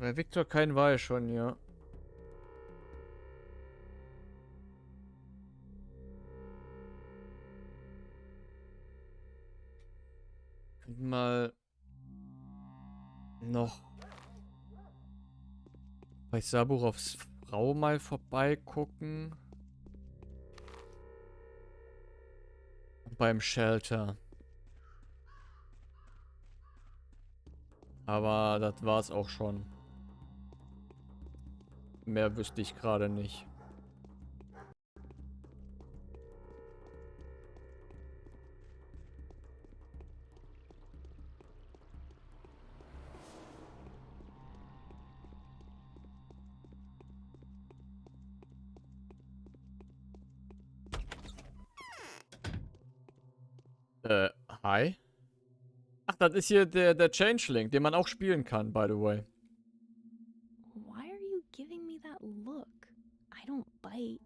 Bei Victor kein war ja schon, ja. Könnten mal noch bei Saburovs Frau mal vorbeigucken. Und beim Shelter. Aber das war's auch schon. Mehr wüsste ich gerade nicht. Hi? Ach, das ist hier der Changeling, den man auch spielen kann, by the way. Why are you giving me that look? I don't bite.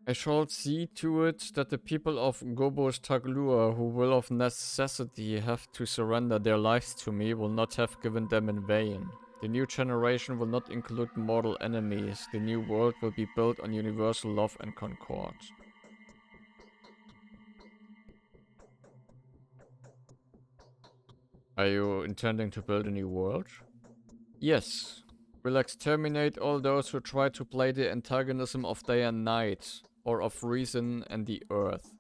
I shall see to it that the people of Gobos Taglua, who will of necessity have to surrender their lives to me, will not have given them in vain. The new generation will not include mortal enemies. The new world will be built on universal love and concord. Are you intending to build a new world? Yes. We'll exterminate all those who try to play the antagonism of day and night, or of reason and the earth,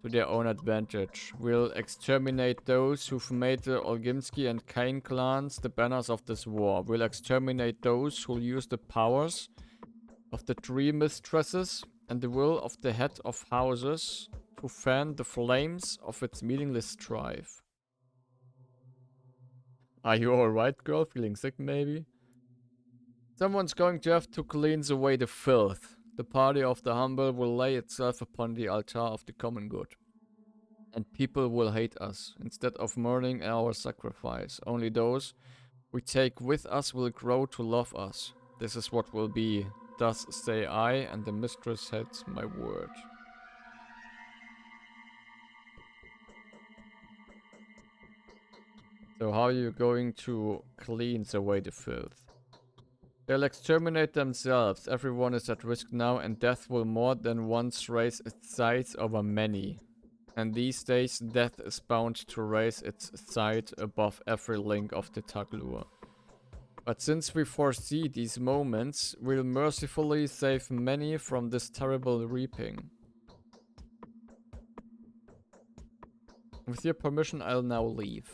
to their own advantage. We'll exterminate those who've made the Olgimsky and Kain clans the banners of this war. We'll exterminate those who'll use the powers of the tree mistresses and the will of the head of houses to fan the flames of its meaningless strife. Are you alright, girl? Feeling sick, maybe? Someone's going to have to cleanse away the filth. The party of the humble will lay itself upon the altar of the common good. And people will hate us, instead of mourning our sacrifice. Only those we take with us will grow to love us. This is what will be. Thus say I, and the mistress had my word. So how are you going to cleanse away the filth? They'll exterminate themselves. Everyone is at risk now, and death will more than once raise its sights over many. And these days, death is bound to raise its sight above every link of the Taglua. But since we foresee these moments, we'll mercifully save many from this terrible reaping. With your permission, I'll now leave.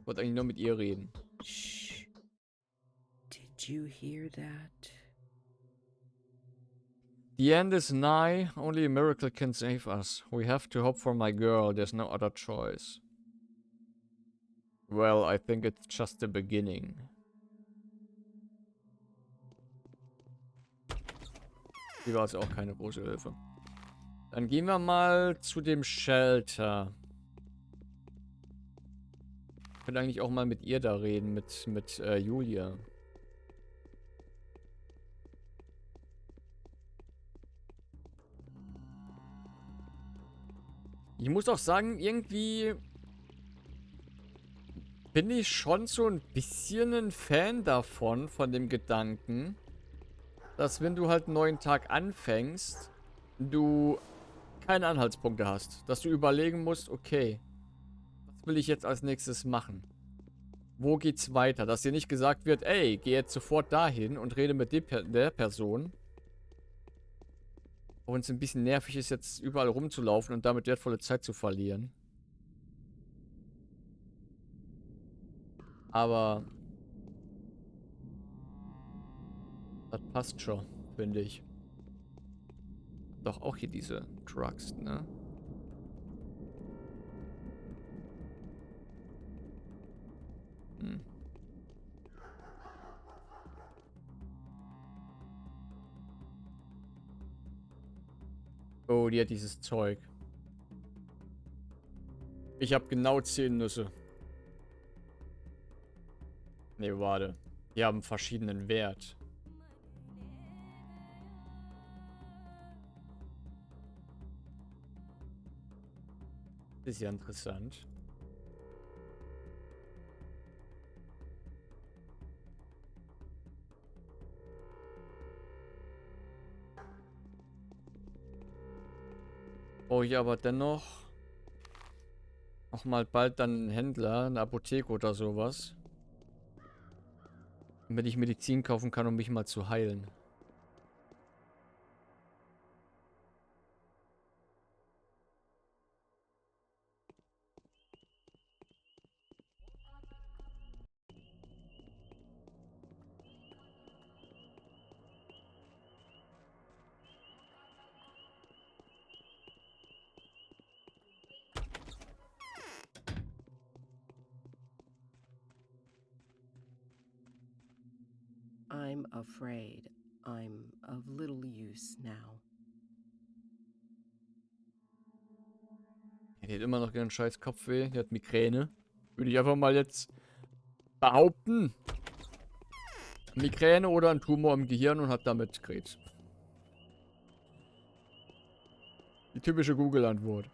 Wollte eigentlich nur mit ihr reden. Shh. Did you hear that? The end is nigh. Only a miracle can save us. We have to hope for my girl. There's no other choice. Well, I think it's just the beginning. Die war also auch keine große Hilfe. Dann gehen wir mal zu dem Shelter. Ich könnte eigentlich auch mal mit ihr da reden, mit Julia. Ich muss auch sagen, irgendwie bin ich schon so ein bisschen ein Fan davon, von dem Gedanken, dass wenn du halt einen neuen Tag anfängst, du keine Anhaltspunkte hast. Dass du überlegen musst, okay, was will ich jetzt als nächstes machen? Wo geht's weiter? Dass dir nicht gesagt wird, ey, geh jetzt sofort dahin und rede mit der Person. Auch wenn es ein bisschen nervig ist, jetzt überall rumzulaufen und damit wertvolle Zeit zu verlieren. Aber das passt schon, finde ich. Doch auch hier diese Trucks, ne? Hm. Oh, die hat dieses Zeug. Ich habe genau 10 Nüsse. Ne, warte. Die haben verschiedenen Wert. Das ist ja interessant. Brauche ich aber dennoch auch mal bald dann einen Händler, eine Apotheke oder sowas. Damit ich Medizin kaufen kann, um mich mal zu heilen. I'm afraid I'm of little use now. Die hat immer noch ihren scheiß Kopfweh. Die hat Migräne. Würde ich einfach mal jetzt behaupten. Migräne oder ein Tumor im Gehirn und hat damit Krebs. Die typische Google-Antwort.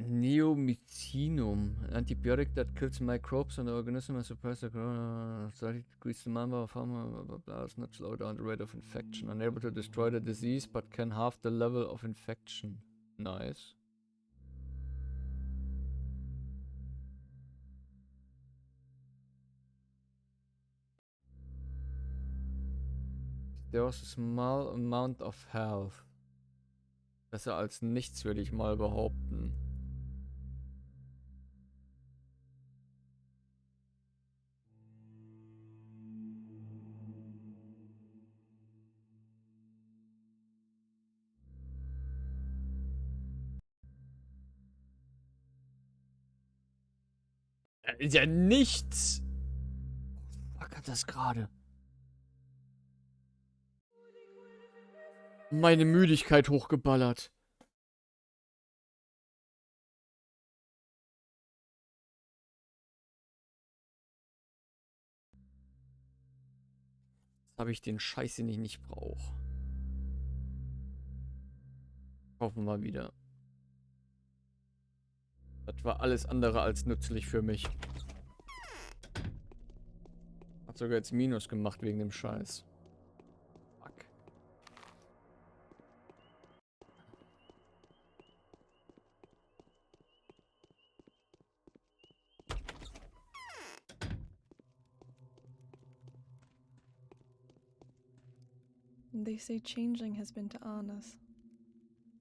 Neomycinum, an antibiotic that kills microbes on the organism and suppresses the corona. Study decrease the number of pharma, blah, blah, blah, does not slow down the rate of infection. Unable to destroy the disease, but can halve the level of infection. Nice. There was a small amount of health. Besser als nichts, würde ich mal behaupten. Ist ja nichts. Was hat das gerade? Meine Müdigkeit hochgeballert. Jetzt habe ich den Scheiß, den ich nicht brauche. Kaufen wir mal wieder. Das war alles andere als nützlich für mich. Hat sogar jetzt Minus gemacht wegen dem Scheiß. Fuck. They say changeling has been to Arnas.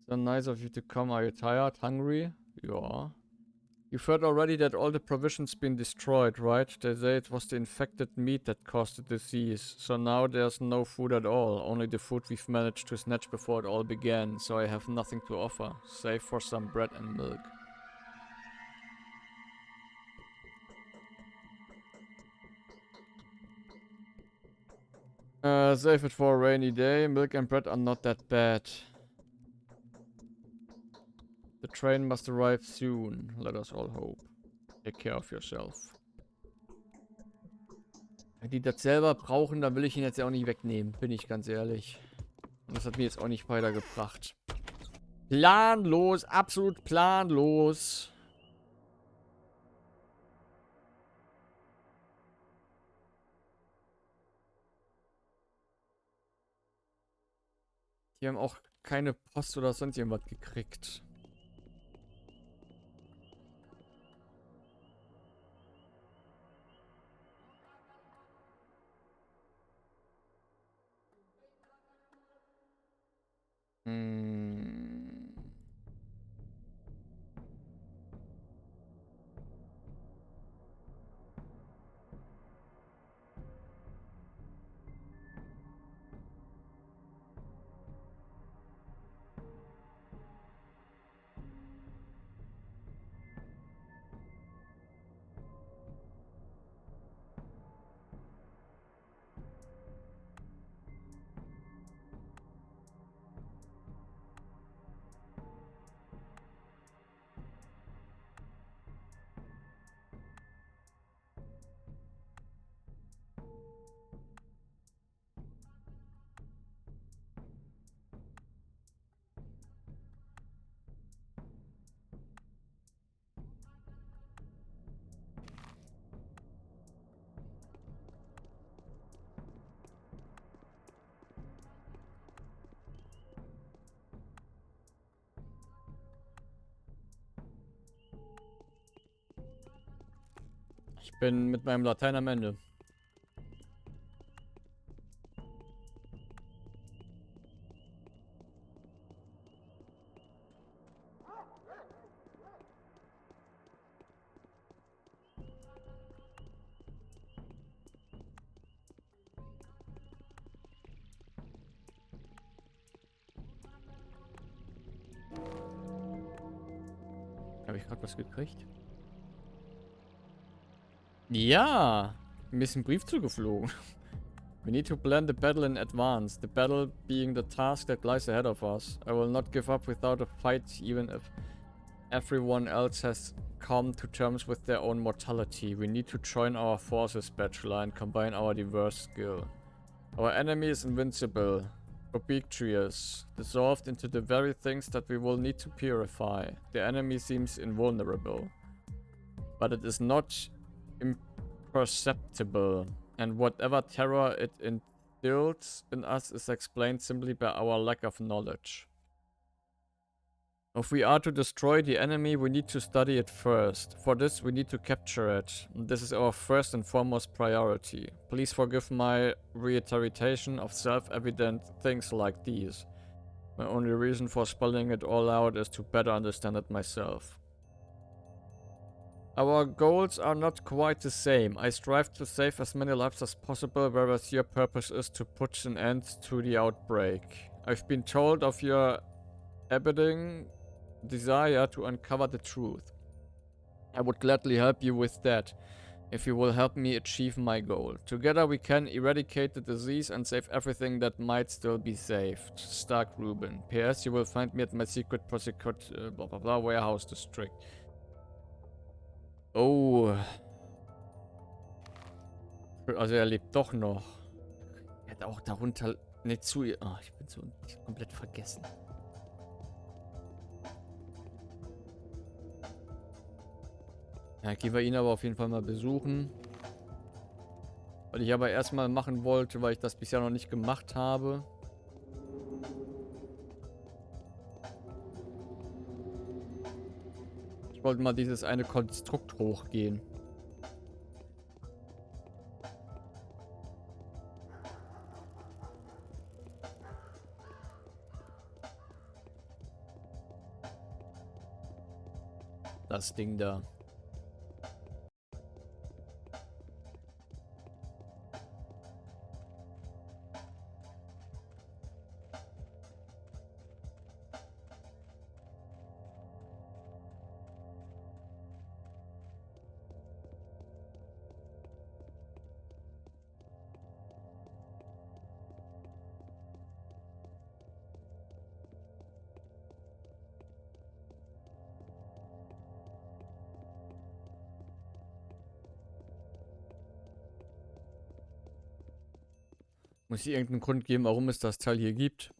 So nice of you to come. Are you tired? Hungry? Yeah. You've heard already that all the provisions been destroyed, right? They say it was the infected meat that caused the disease. So now there's no food at all. Only the food we've managed to snatch before it all began. So I have nothing to offer, save for some bread and milk. Save it for a rainy day. Milk and bread are not that bad. The train must arrive soon. Let us all hope. Take care of yourself. Wenn die das selber brauchen, dann will ich ihn jetzt ja auch nicht wegnehmen. Bin ich ganz ehrlich. Und das hat mir jetzt auch nicht weitergebracht. Planlos. Absolut planlos. Die haben auch keine Post oder sonst irgendwas gekriegt. Hm. Bin mit meinem Latein am Ende. Habe ich gerade was gekriegt? Ja! Mir ist ein Brief zugeflogen. We need to plan the battle in advance. The battle being the task that lies ahead of us. I will not give up without a fight, even if everyone else has come to terms with their own mortality. We need to join our forces, Bachelor, and combine our diverse skill. Our enemy is invincible, ubiquitous, dissolved into the very things that we will need to purify. The enemy seems invulnerable, but it is not imperceptible, and whatever terror it instills in us is explained simply by our lack of knowledge. If we are to destroy the enemy, we need to study it first. For this, we need to capture it. This is our first and foremost priority. Please forgive my reiteration of self-evident things like these. My only reason for spelling it all out is to better understand it myself. Our goals are not quite the same. I strive to save as many lives as possible, whereas your purpose is to put an end to the outbreak. I've been told of your abiding desire to uncover the truth. I would gladly help you with that, if you will help me achieve my goal. Together we can eradicate the disease and save everything that might still be saved. Stark Ruben. P.S. You will find me at my secret blah blah blah warehouse district. Oh. Also er lebt doch noch. Er hat auch darunter nicht zu ihr. Oh, ich bin so komplett vergessen. Ja, gehen wir ihn aber auf jeden Fall mal besuchen. Weil ich aber erstmal machen wollte, weil ich das bisher noch nicht gemacht habe. Ich wollte mal dieses eine Konstrukt hochgehen. Das Ding da. Muss hier irgendeinen Grund geben, warum es das Teil hier gibt.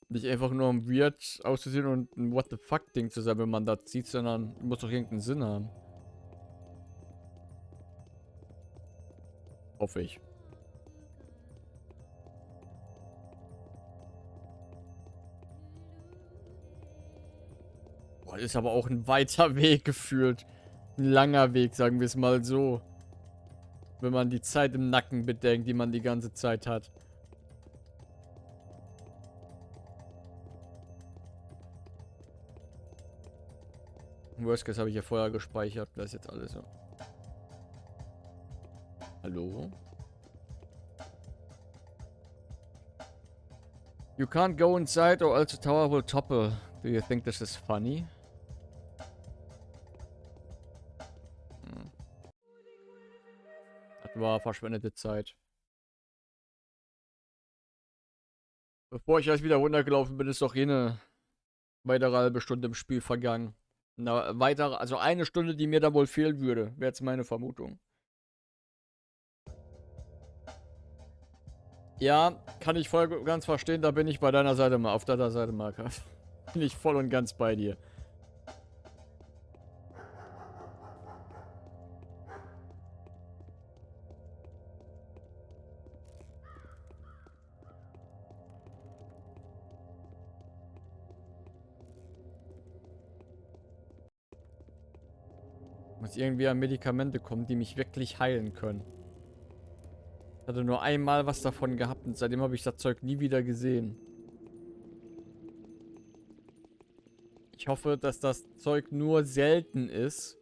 Nicht einfach nur um weird auszusehen und ein What the fuck Ding zu sein, wenn man das sieht, sondern muss doch irgendeinen Sinn haben. Hoffe ich. Boah, ist aber auch ein weiter Weg gefühlt. Ein langer Weg, sagen wir es mal so. Wenn man die Zeit im Nacken bedenkt, die man die ganze Zeit hat. Worst Case habe ich ja vorher gespeichert. Das ist jetzt alles so. Hallo? You can't go inside or else the tower will topple. Do you think this is funny? Das war verschwendete Zeit. Bevor ich erst wieder runtergelaufen bin, ist doch eine weitere halbe Stunde im Spiel vergangen. Na, weitere, also eine Stunde, die mir da wohl fehlen würde, wäre jetzt meine Vermutung. Ja, kann ich voll ganz verstehen, da bin ich bei deiner Seite mal, auf deiner Seite, Marker. Bin ich voll und ganz bei dir. Muss jetzt irgendwie an Medikamente komme, die mich wirklich heilen können. Ich hatte nur einmal was davon gehabt und seitdem habe ich das Zeug nie wieder gesehen. Ich hoffe, dass das Zeug nur selten ist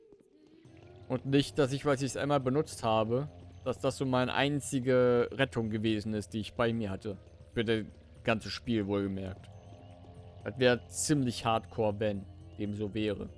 und nicht, dass ich, weil ich es einmal benutzt habe, dass das so meine einzige Rettung gewesen ist, die ich bei mir hatte. Für das ganze Spiel wohlgemerkt. Das wäre ziemlich hardcore, wenn dem so wäre.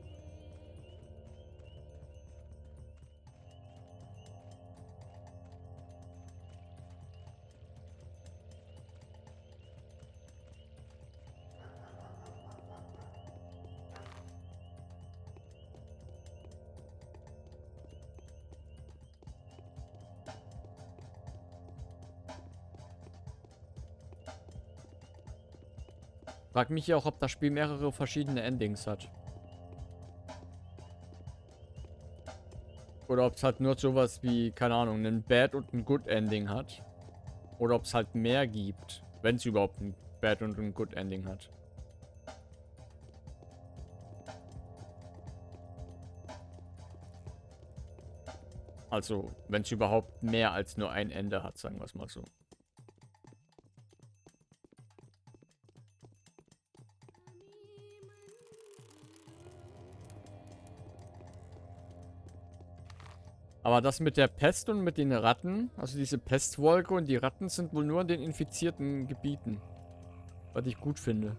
Frag mich ja auch, ob das Spiel mehrere verschiedene Endings hat. Oder ob es halt nur sowas wie, keine Ahnung, einen Bad und ein Good Ending hat. Oder ob es halt mehr gibt, wenn es überhaupt ein Bad und ein Good Ending hat. Also, wenn es überhaupt mehr als nur ein Ende hat, sagen wir es mal so. Aber das mit der Pest und mit den Ratten, also diese Pestwolke und die Ratten sind wohl nur in den infizierten Gebieten. Was ich gut finde.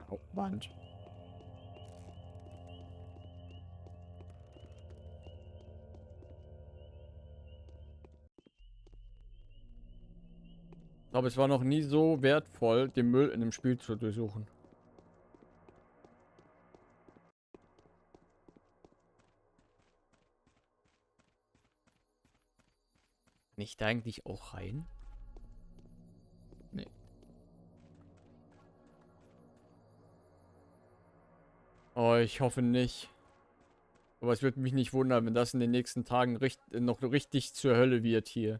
Oh, Wand. Ich glaube, es war noch nie so wertvoll, den Müll in dem Spiel zu durchsuchen. Kann ich da eigentlich auch rein? Nee. Oh, ich hoffe nicht. Aber es würde mich nicht wundern, wenn das in den nächsten Tagen noch richtig zur Hölle wird hier.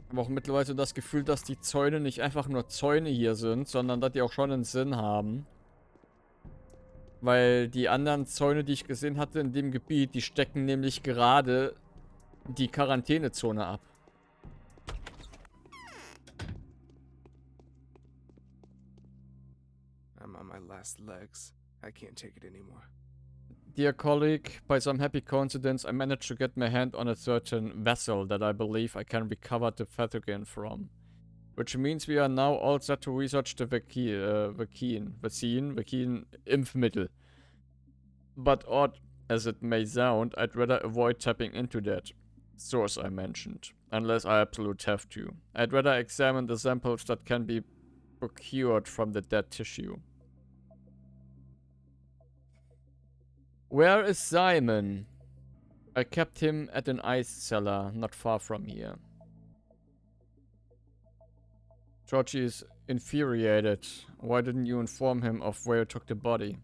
Ich habe auch mittlerweile so das Gefühl, dass die Zäune nicht einfach nur Zäune hier sind, sondern dass die auch schon einen Sinn haben. Weil die anderen Zäune, die ich gesehen hatte in dem Gebiet, die stecken nämlich gerade die Quarantänezone ab. I'm on my last legs. I can't take it anymore. Dear colleague, by some happy coincidence, I managed to get my hand on a certain vessel that I believe I can recover the pathogen from. Which means we are now all set to research the vaccine Impfmittel. But odd as it may sound, I'd rather avoid tapping into that source I mentioned, unless I absolutely have to. I'd rather examine the samples that can be procured from the dead tissue. Where is Simon? I kept him at an ice cellar not far from here. Georgie is infuriated. Why didn't you inform him of where you took the body?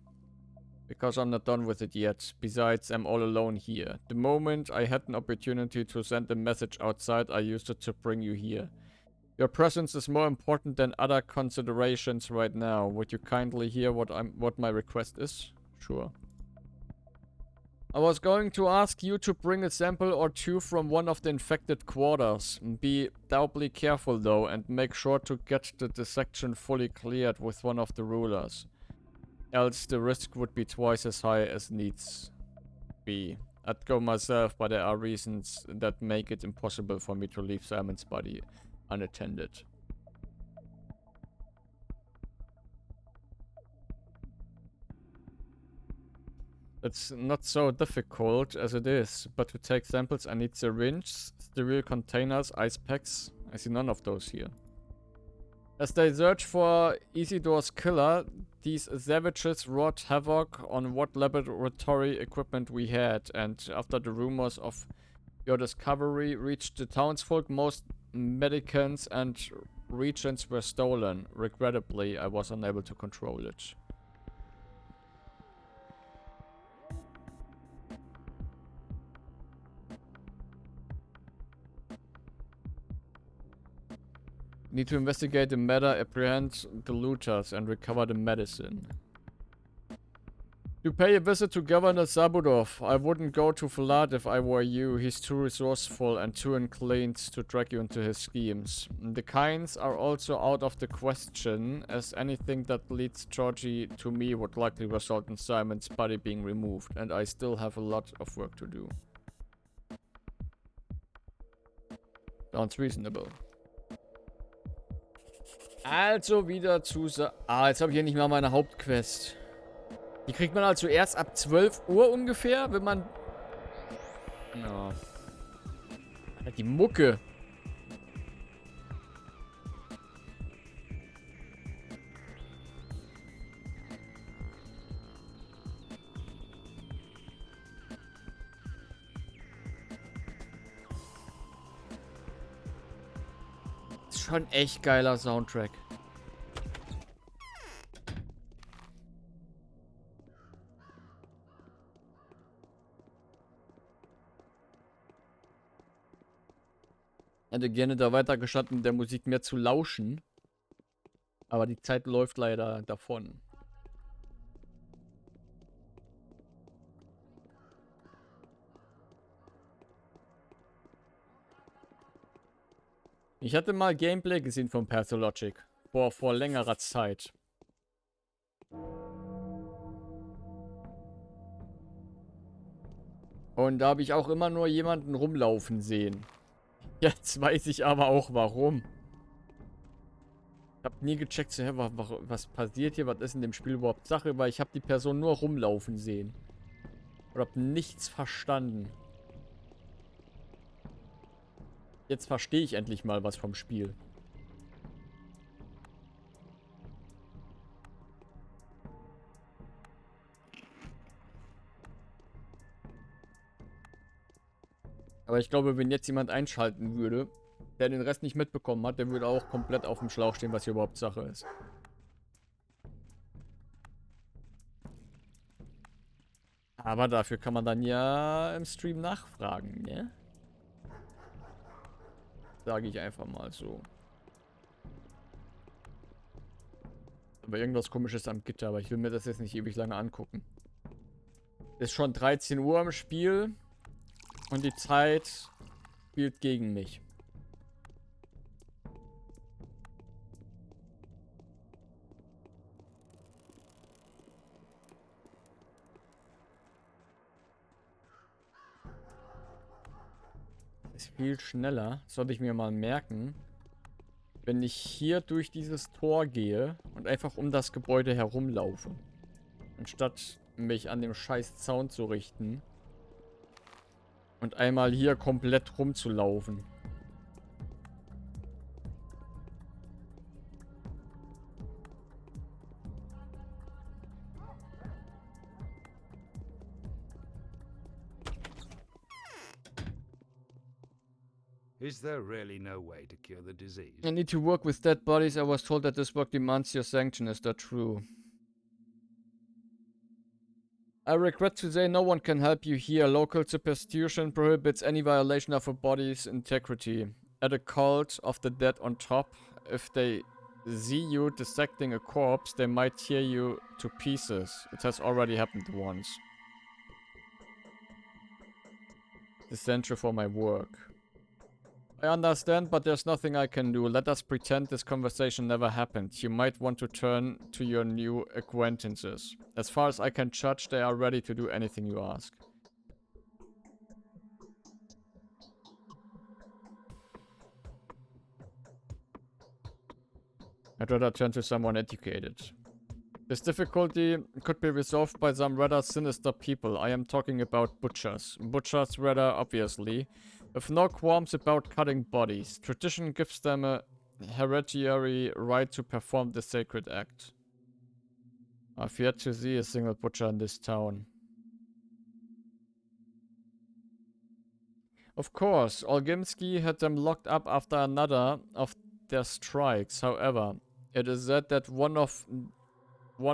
Because I'm not done with it yet. Besides, I'm all alone here. The moment I had an opportunity to send a message outside, I used it to bring you here. Your presence is more important than other considerations right now. Would you kindly hear what my request is? Sure. I was going to ask you to bring a sample or two from one of the infected quarters. Be doubly careful though, and make sure to get the dissection fully cleared with one of the rulers. Else the risk would be twice as high as needs be. I'd go myself, but there are reasons that make it impossible for me to leave Simon's body unattended. It's not so difficult as it is, but to take samples I need syringes, sterile containers, ice packs. I see none of those here. As they search for Isidore's killer, these savages wrought havoc on what laboratory equipment we had, and after the rumors of your discovery reached the townsfolk, most medicants and reagents were stolen. Regrettably, I was unable to control it. Need to investigate the matter, apprehend the looters, and recover the medicine. You pay a visit to Governor Zabudov. I wouldn't go to Vlad if I were you. He's too resourceful and too inclined to drag you into his schemes. The Kynes are also out of the question, as anything that leads Georgie to me would likely result in Simon's body being removed, and I still have a lot of work to do. Sounds reasonable. Also wieder zu... jetzt habe ich hier nicht mal meine Hauptquest. Die kriegt man also erst ab 12 Uhr ungefähr, wenn man... Ja. Die Mucke. Ist schon echt geiler Soundtrack. Hätte gerne da weiter gestanden, mit der Musik mehr zu lauschen. Aber die Zeit läuft leider davon. Ich hatte mal Gameplay gesehen von Pathologic. Vor längerer Zeit. Und da habe ich auch immer nur jemanden rumlaufen sehen. Jetzt weiß ich aber auch warum. Ich habe nie gecheckt, so, hä, was passiert hier, was ist in dem Spiel überhaupt Sache, weil ich habe die Person nur rumlaufen sehen. Und habe nichts verstanden. Jetzt verstehe ich endlich mal was vom Spiel. Aber ich glaube, wenn jetzt jemand einschalten würde, der den Rest nicht mitbekommen hat, der würde auch komplett auf dem Schlauch stehen, was hier überhaupt Sache ist. Aber dafür kann man dann ja im Stream nachfragen, ne? Sage ich einfach mal so. Aber irgendwas Komisches am Gitter, aber ich will mir das jetzt nicht ewig lange angucken. Ist schon 13 Uhr im Spiel und die Zeit spielt gegen mich. Ist viel schneller, sollte ich mir mal merken, wenn ich hier durch dieses Tor gehe und einfach um das Gebäude herumlaufe. Anstatt mich an dem scheiß Zaun zu richten und einmal hier komplett rumzulaufen. Is there really no way to cure the disease? I need to work with dead bodies. I was told that this work demands your sanction. Is that true? I regret to say no one can help you here. Local superstition prohibits any violation of a body's integrity. Add a cult of the dead on top. If they see you dissecting a corpse, they might tear you to pieces. It has already happened once. Essential for my work. I understand, but there's nothing I can do. Let us pretend this conversation never happened. You might want to turn to your new acquaintances. As far as I can judge, they are ready to do anything you ask. I'd rather turn to someone educated. This difficulty could be resolved by some rather sinister people. I am talking about butchers. Butchers rather obviously, with no qualms about cutting bodies. Tradition gives them a hereditary right to perform the sacred act. I've yet to see a single butcher in this town. Of course, Olgimsky had them locked up after another of their strikes. However, it is said that one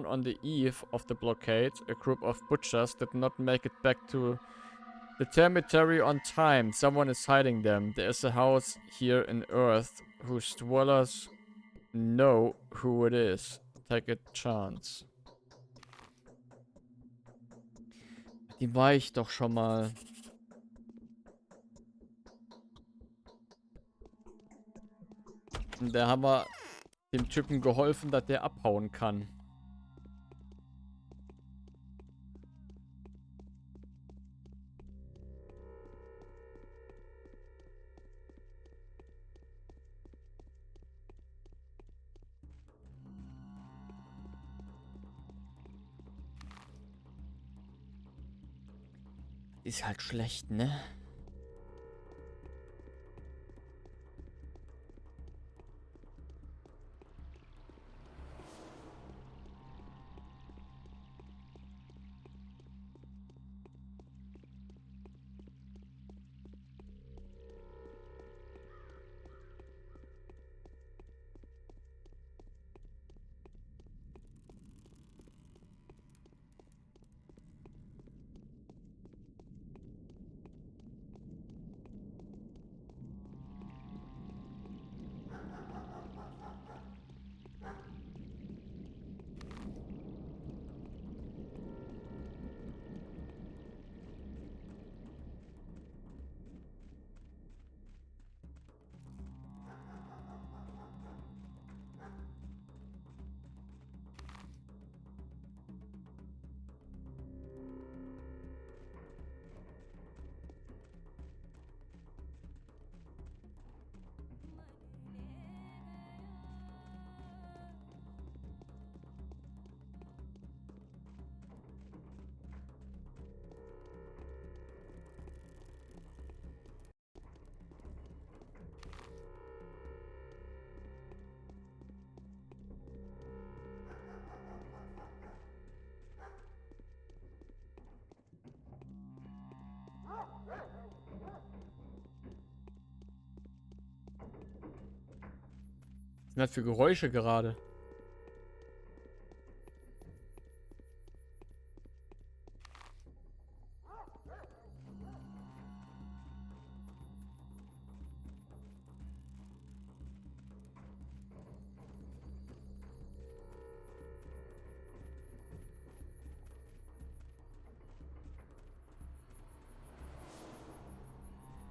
on the eve of the blockade, a group of butchers did not make it back to the cemetery on time. Someone is hiding them. There is a house here in Earth whose dwellers know who it is. Take a chance. Die war ich doch schon mal. Und da haben wir dem Typen geholfen, dass der abhauen kann. Ist halt schlecht, ne? Was sind das für Geräusche gerade?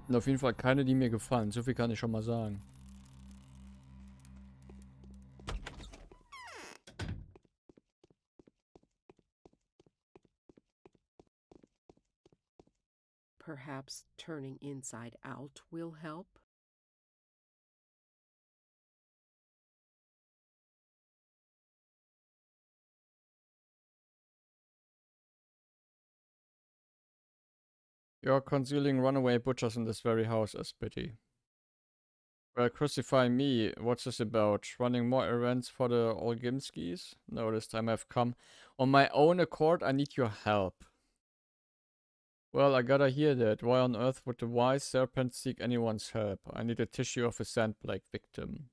Und auf jeden Fall keine, die mir gefallen. So viel kann ich schon mal sagen. Perhaps turning inside out will help? You're concealing runaway butchers in this very house, Espity. Well, crucify me. What's this about? Running more errands for the Olgimskis? No, this time I've come on my own accord. I need your help. Well, I gotta hear that. Why on earth would the wise serpent seek anyone's help? I need a tissue of a sandplague victim.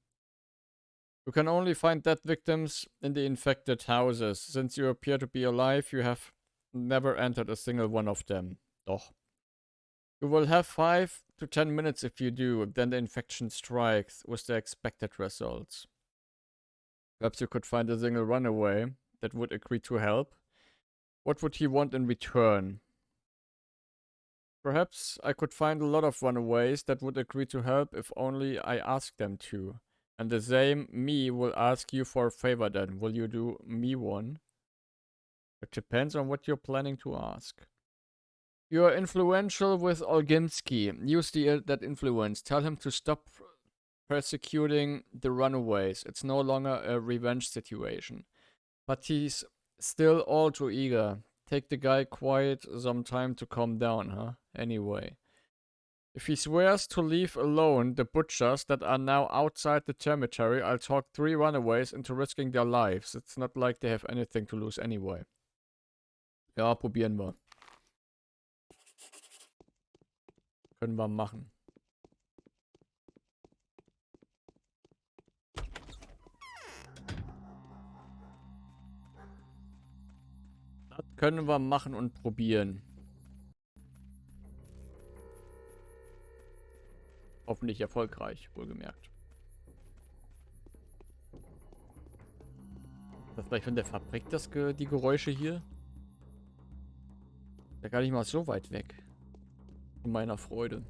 You can only find dead victims in the infected houses. Since you appear to be alive, you have never entered a single one of them. Doch. You will have 5 to 10 minutes if you do, then the infection strikes with the expected results. Perhaps you could find a single runaway that would agree to help. What would he want in return? Perhaps I could find a lot of runaways that would agree to help if only I asked them to. And the same me will ask you for a favor then. Will you do me one? It depends on what you're planning to ask. You are influential with Olgimsky. Use that influence. Tell him to stop persecuting the runaways. It's no longer a revenge situation. But he's still all too eager. Take the guy quite some time to calm down, huh? Anyway. If he swears to leave alone the butchers that are now outside the cemetery, I'll talk 3 runaways into risking their lives. It's not like they have anything to lose anyway. Ja, probieren wir. Können wir machen. Das können wir machen und probieren. Hoffentlich erfolgreich, wohlgemerkt. Ist das vielleicht von der Fabrik die Geräusche hier? Ist ja gar nicht mal so weit weg. Von meiner Freude.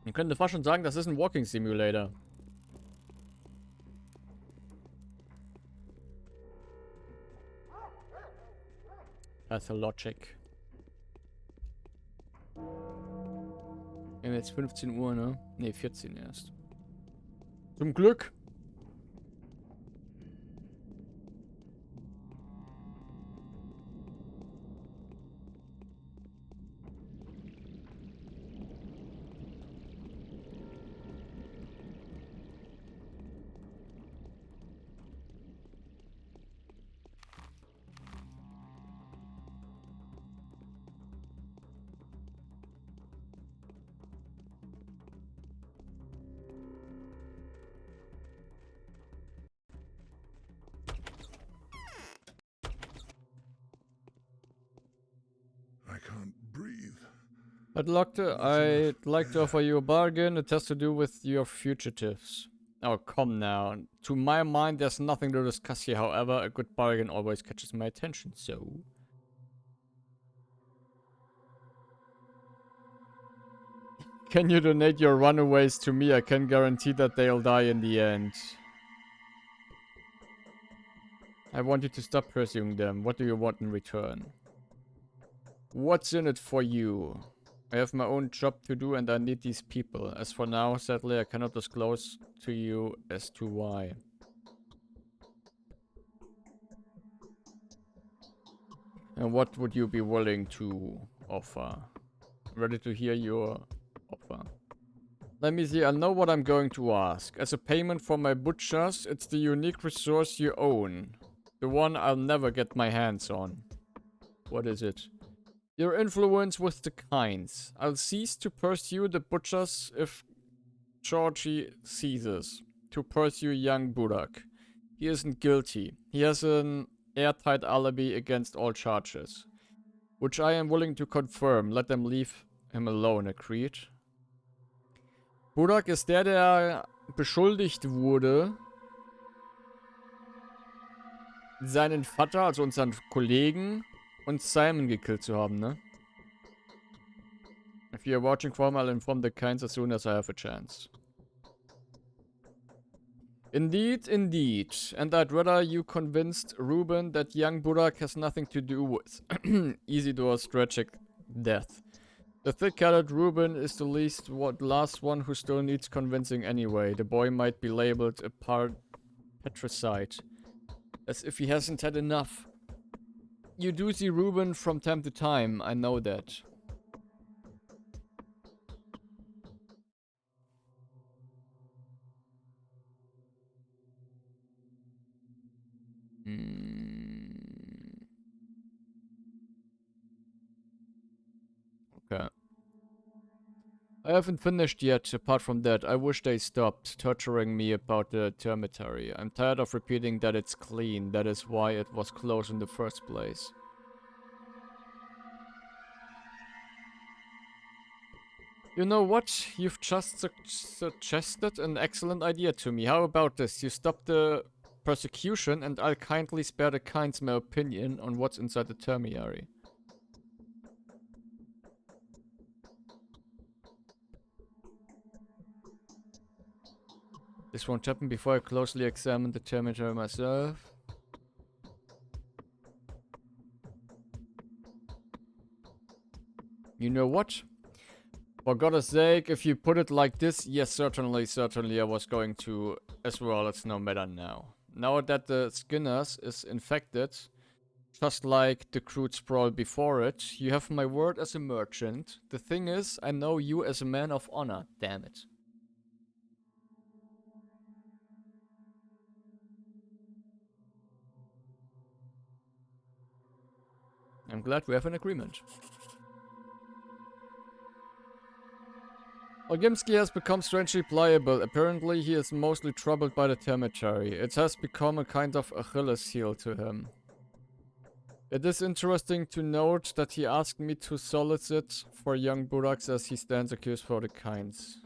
Man könnte fast schon sagen, das ist ein Walking Simulator. Pathologic. Wir haben jetzt 15 Uhr, ne? Ne, 14 erst. Zum Glück. I can't breathe. I'd like to offer you a bargain. It has to do with your fugitives. Oh, come now. To my mind, there's nothing to discuss here. However, a good bargain always catches my attention, so... Can you donate your runaways to me? I can guarantee that they'll die in the end. I want you to stop pursuing them. What do you want in return? What's in it for you? I have my own job to do and I need these people. As for now, sadly, I cannot disclose to you as to why. And what would you be willing to offer? Ready to hear your offer. Let me see, I know what I'm going to ask. As a payment for my butchers, it's the unique resource you own. The one I'll never get my hands on. What is it? Your influence with the kinds. I'll cease to pursue the butchers if Georgie ceases to pursue young Burak. He isn't guilty. He has an airtight alibi against all charges, which I am willing to confirm. Let them leave him alone, agreed? Burak ist der beschuldigt wurde, seinen Vater, also unseren Kollegen, und Simon gekillt zu haben, ne? If you're watching from, I'll inform the kinds as soon as I have a chance. Indeed, indeed. And I'd rather you convinced Ruben that young Burak has nothing to do with Isidore's tragic death. The thick-headed Ruben is the last one who still needs convincing anyway. The boy might be labeled a patricide. As if he hasn't had enough. You do see Ruben from time to time, I know that. Okay. I haven't finished yet, apart from that. I wish they stopped torturing me about the cemetery. I'm tired of repeating that it's clean. That is why it was closed in the first place. You know what? You've just suggested an excellent idea to me. How about this? You stop the persecution and I'll kindly spare the kinds my opinion on what's inside the termiary. This won't happen before I closely examine the termiary myself. You know what? For God's sake, if you put it like this, yes, certainly I was going to as well. It's no matter now. Now that the Skinners is infected, just like the crude sprawl before it, you have my word as a merchant. The thing is, I know you as a man of honor, damn it. I'm glad we have an agreement. Olgimsky has become strangely pliable. Apparently, he is mostly troubled by the cemetery. It has become a kind of Achilles heel to him. It is interesting to note that he asked me to solicit for young Buraks as he stands accused for the kinds.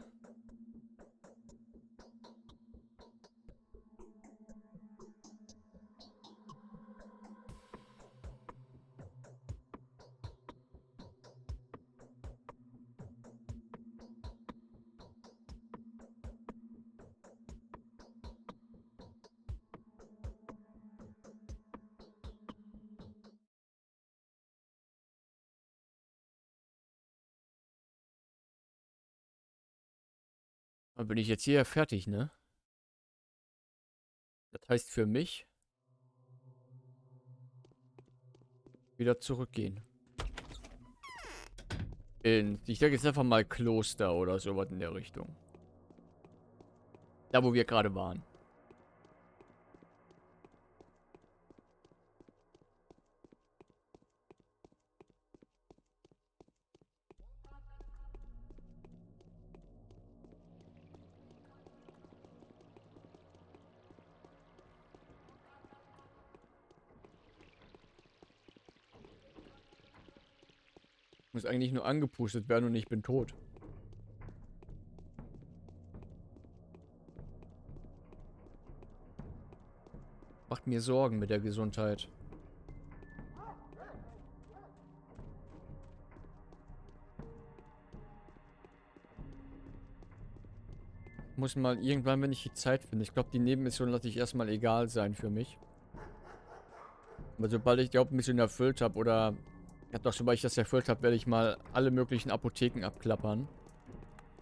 Dann bin ich jetzt hier fertig, ne? Das heißt für mich wieder zurückgehen. Ich denke jetzt einfach mal Kloster oder sowas in der Richtung. Da, wo wir gerade waren. Muss eigentlich nur angepustet werden und ich bin tot. Macht mir Sorgen mit der Gesundheit. Muss mal irgendwann, wenn ich die Zeit finde. Ich glaube, die Nebenmission lasse ich erstmal egal sein für mich. Aber sobald ich die Hauptmission erfüllt habe oder... Ja doch, sobald ich das erfüllt habe, werde ich mal alle möglichen Apotheken abklappern.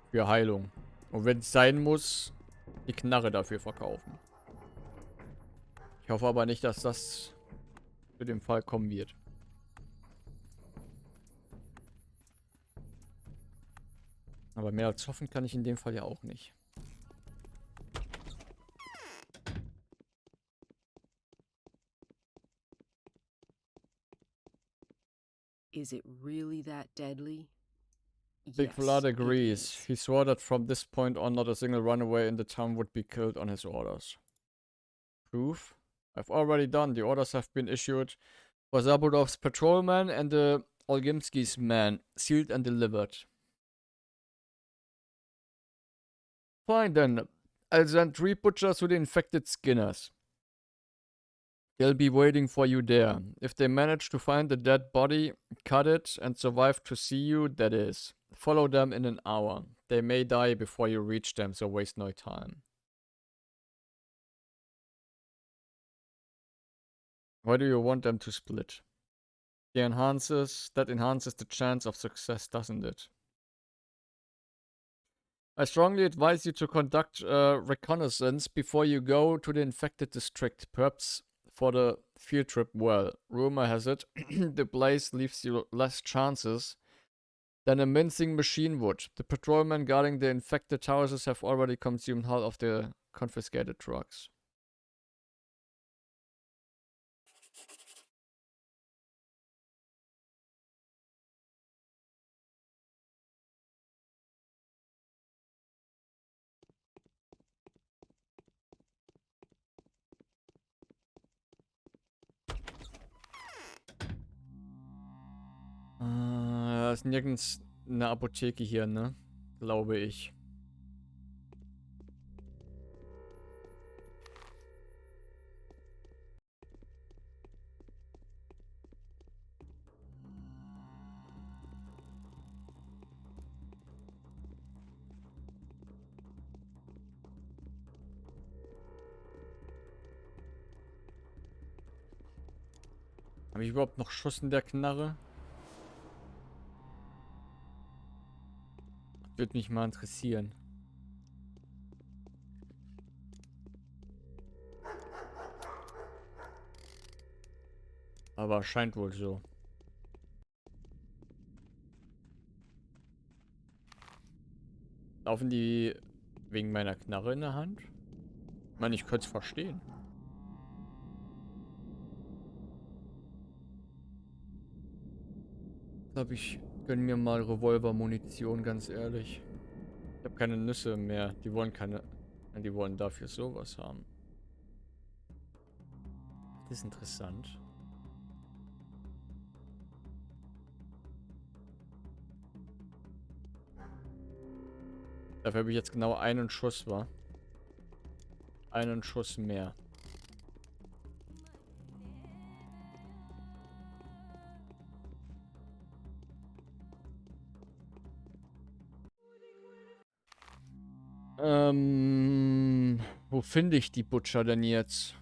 Für Heilung. Und wenn es sein muss, die Knarre dafür verkaufen. Ich hoffe aber nicht, dass das für den Fall kommen wird. Aber mehr als hoffen kann ich in dem Fall ja auch nicht. Is it really that deadly? Big Yes, Vlad it agrees. is. He swore that from this point on not a single runaway in the town would be killed on his orders. Proof? I've already done. The orders have been issued for Zabudov's patrolman and the Olgimsky's man, sealed and delivered. Fine then. I'll send 3 butchers to the infected Skinners. They'll be waiting for you there. If they manage to find the dead body, cut it and survive to see you, that is. Follow them in an hour. They may die before you reach them, so waste no time. Why do you want them to split? That enhances the chance of success, doesn't it? I strongly advise you to conduct reconnaissance before you go to the infected district, perhaps for the field trip well. Rumor has it, the place leaves you less chances than a mincing machine would. The patrolmen guarding the infected houses have already consumed half of the confiscated drugs. Da ist nirgends eine Apotheke hier, ne? Glaube ich. Habe ich überhaupt noch Schuss in der Knarre? Würde mich mal interessieren. Aber scheint wohl so. Laufen die wegen meiner Knarre in der Hand? Ich meine, ich könnte es verstehen. Ich glaube, ich gönne mir mal Revolver-Munition, ganz ehrlich. Ich habe keine Nüsse mehr. Die wollen keine... Die wollen dafür sowas haben. Das ist interessant. Dafür habe ich jetzt genau einen Schuss, war. Einen Schuss mehr. Wo finde ich die Butcher denn jetzt?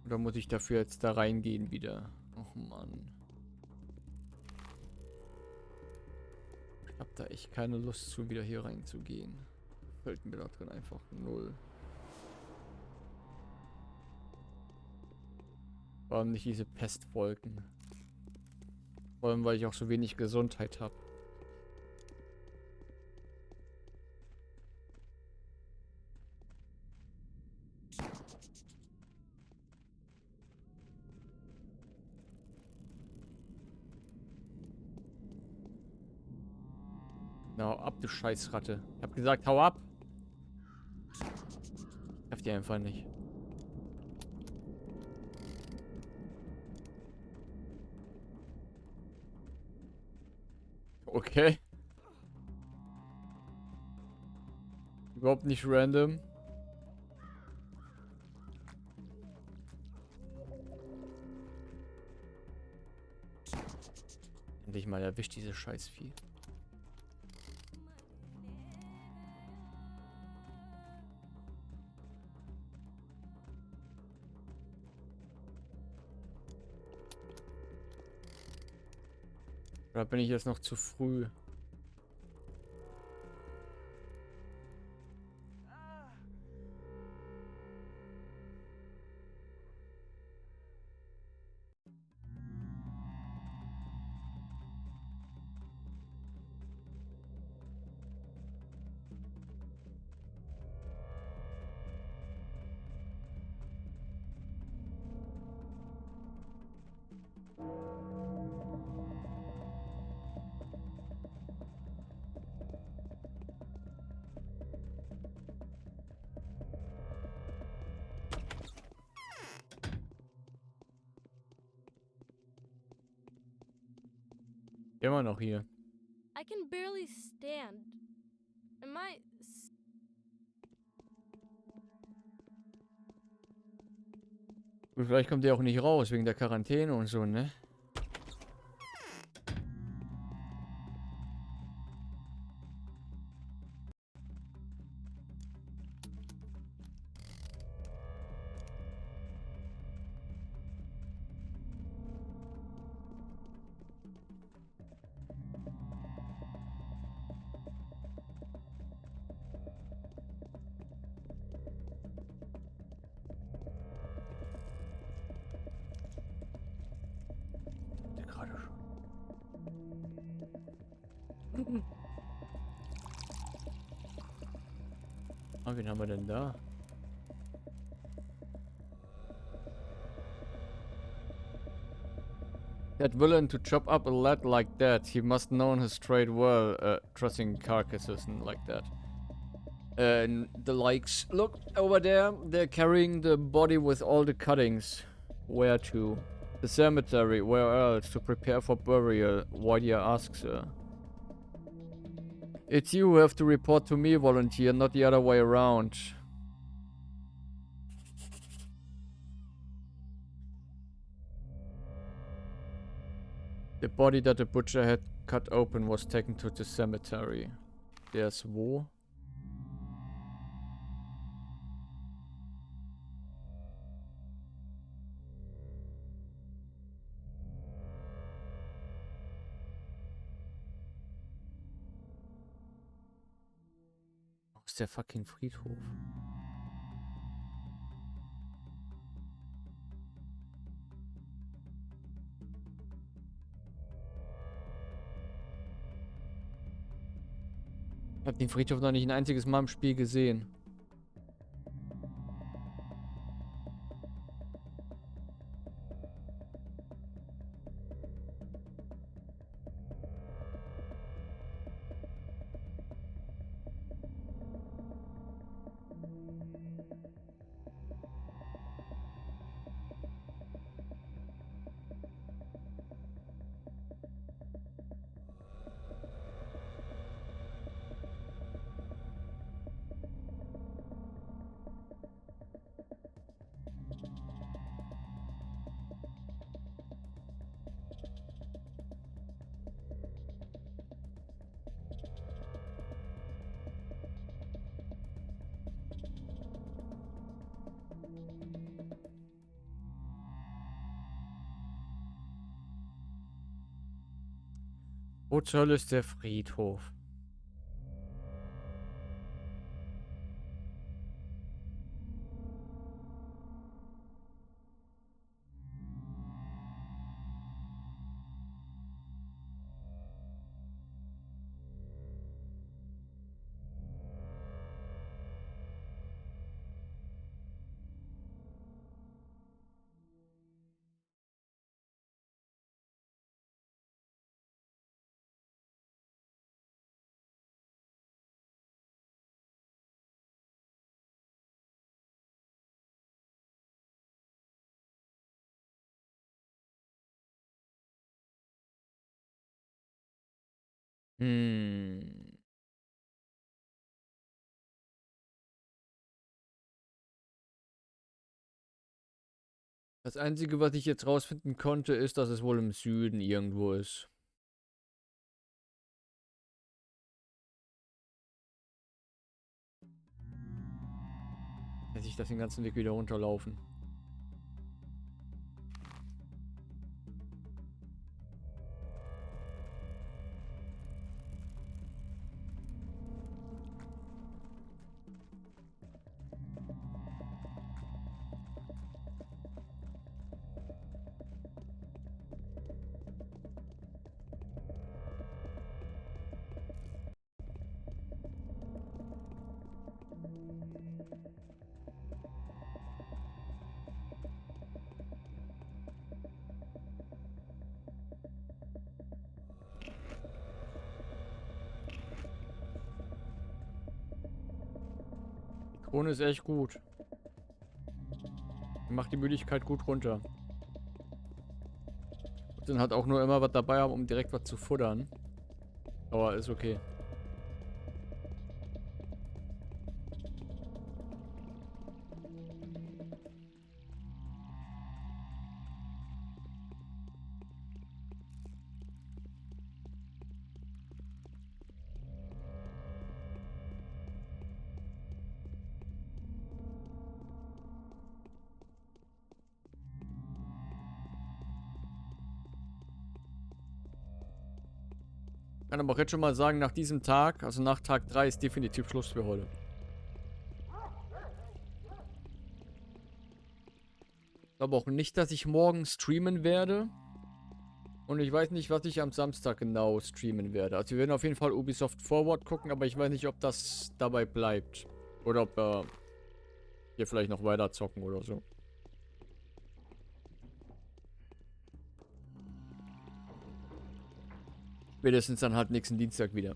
Oder muss ich dafür jetzt da reingehen wieder? Och Mann. Ich hab da echt keine Lust zu, wieder hier reinzugehen. Fällt mir da drin einfach null. Vor allem nicht diese Pestwolken. Vor allem, weil ich auch so wenig Gesundheit habe. Na, hau ab, du Scheißratte. Ich hab gesagt, hau ab. Ich darf die einfach nicht. Okay. Überhaupt nicht random. Endlich mal erwischt diese Scheißvieh. Oder bin ich jetzt noch zu früh? Immer noch hier. I can barely stand. Am I Gut, vielleicht kommt der auch nicht raus wegen der Quarantäne und so, ne? Der gerade schon. Ah, wen haben wir denn da? That villain to chop up a lad like that. He must know his trade well, trussing carcasses and like that. And the likes. Look over there. They're carrying the body with all the cuttings. Where to? The cemetery. Where else? To prepare for burial. Why do you ask, sir? It's you who have to report to me, volunteer, not the other way around. The body that the butcher had cut open was taken to the cemetery. There's wo? Wo ist der fucking Friedhof? Ich habe den Friedhof noch nicht ein einziges Mal im Spiel gesehen. Wo zur Hölle ist der Friedhof? Hm. Das Einzige, was ich jetzt rausfinden konnte, ist, dass es wohl im Süden irgendwo ist. Hätte ich das den ganzen Weg wieder runterlaufen. Die Krone ist echt gut. Macht die Müdigkeit gut runter. Und dann halt auch nur immer was dabei haben, um direkt was zu futtern. Aber ist okay. Kann aber auch jetzt schon mal sagen, nach diesem Tag, also nach Tag 3, ist definitiv Schluss für heute. Ich glaube auch nicht, dass ich morgen streamen werde. Und ich weiß nicht, was ich am Samstag genau streamen werde. Also wir werden auf jeden Fall Ubisoft Forward gucken, aber ich weiß nicht, ob das dabei bleibt. Oder ob wir hier vielleicht noch weiter zocken oder so. Spätestens dann halt nächsten Dienstag wieder.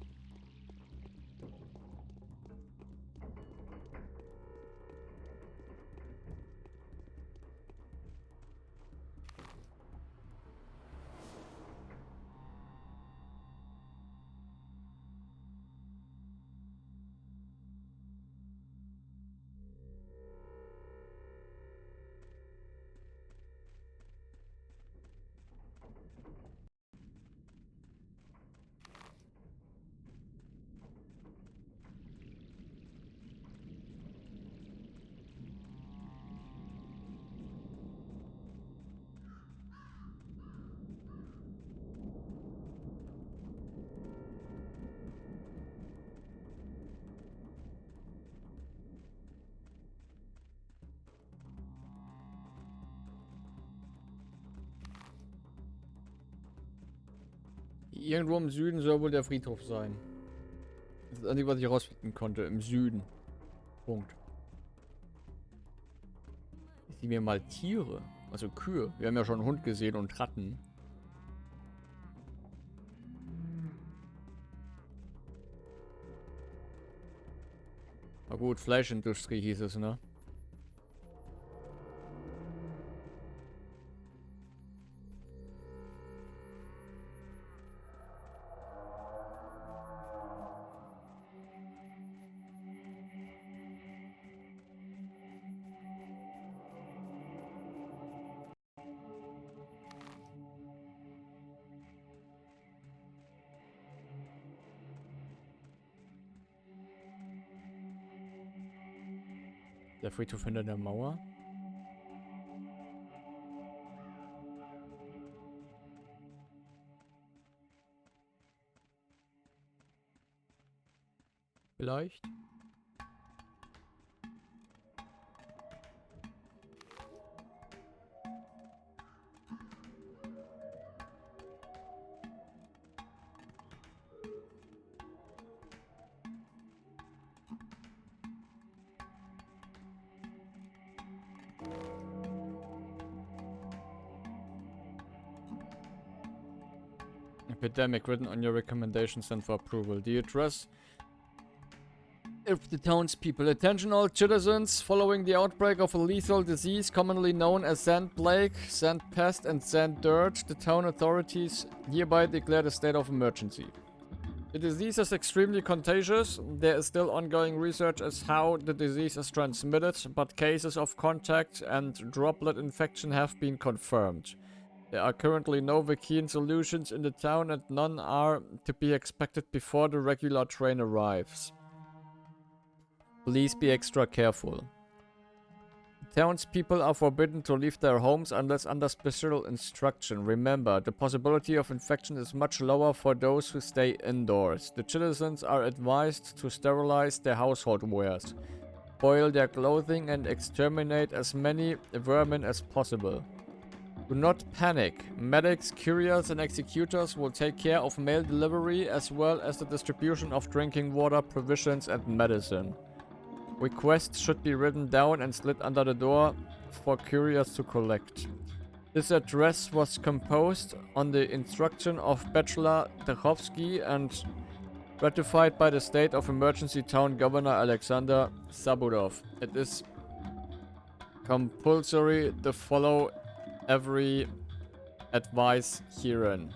Irgendwo im Süden soll wohl der Friedhof sein. Das ist das Einzige, was ich herausfinden konnte. Im Süden. Punkt. Ich sehe mir mal Tiere. Also Kühe. Wir haben ja schon einen Hund gesehen und Ratten. Na gut, Fleischindustrie hieß es, ne? Der Friedhof hinter der Mauer. Vielleicht. Epidemic written on your recommendation sent for approval. The address of the townspeople. Attention all citizens, following the outbreak of a lethal disease commonly known as sand plague, sand pest and sand dirt, the town authorities hereby declared a state of emergency. The disease is extremely contagious. There is still ongoing research as how the disease is transmitted, but cases of contact and droplet infection have been confirmed. There are currently no vaccine solutions in the town and none are to be expected before the regular train arrives. Please be extra careful. Townspeople are forbidden to leave their homes unless under special instruction. Remember, the possibility of infection is much lower for those who stay indoors. The citizens are advised to sterilize their household wares, boil their clothing and exterminate as many vermin as possible. Do not panic. Medics, couriers and executors will take care of mail delivery as well as the distribution of drinking water, provisions and medicine. Requests should be written down and slid under the door for couriers to collect. This address was composed on the instruction of Bachelor Techovsky and ratified by the State of Emergency Town Governor Alexander Sabudov. It is compulsory to follow every advice herein.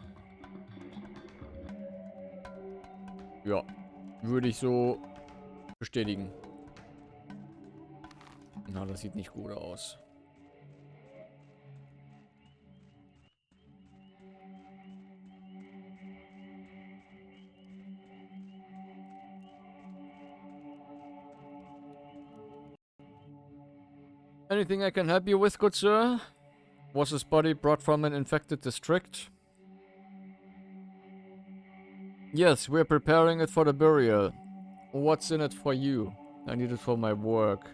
Ja, würde ich so bestätigen. Na, das sieht nicht gut aus. Anything I can help you with, good sir? Was his body brought from an infected district? Yes, we're preparing it for the burial. What's in it for you? I need it for my work.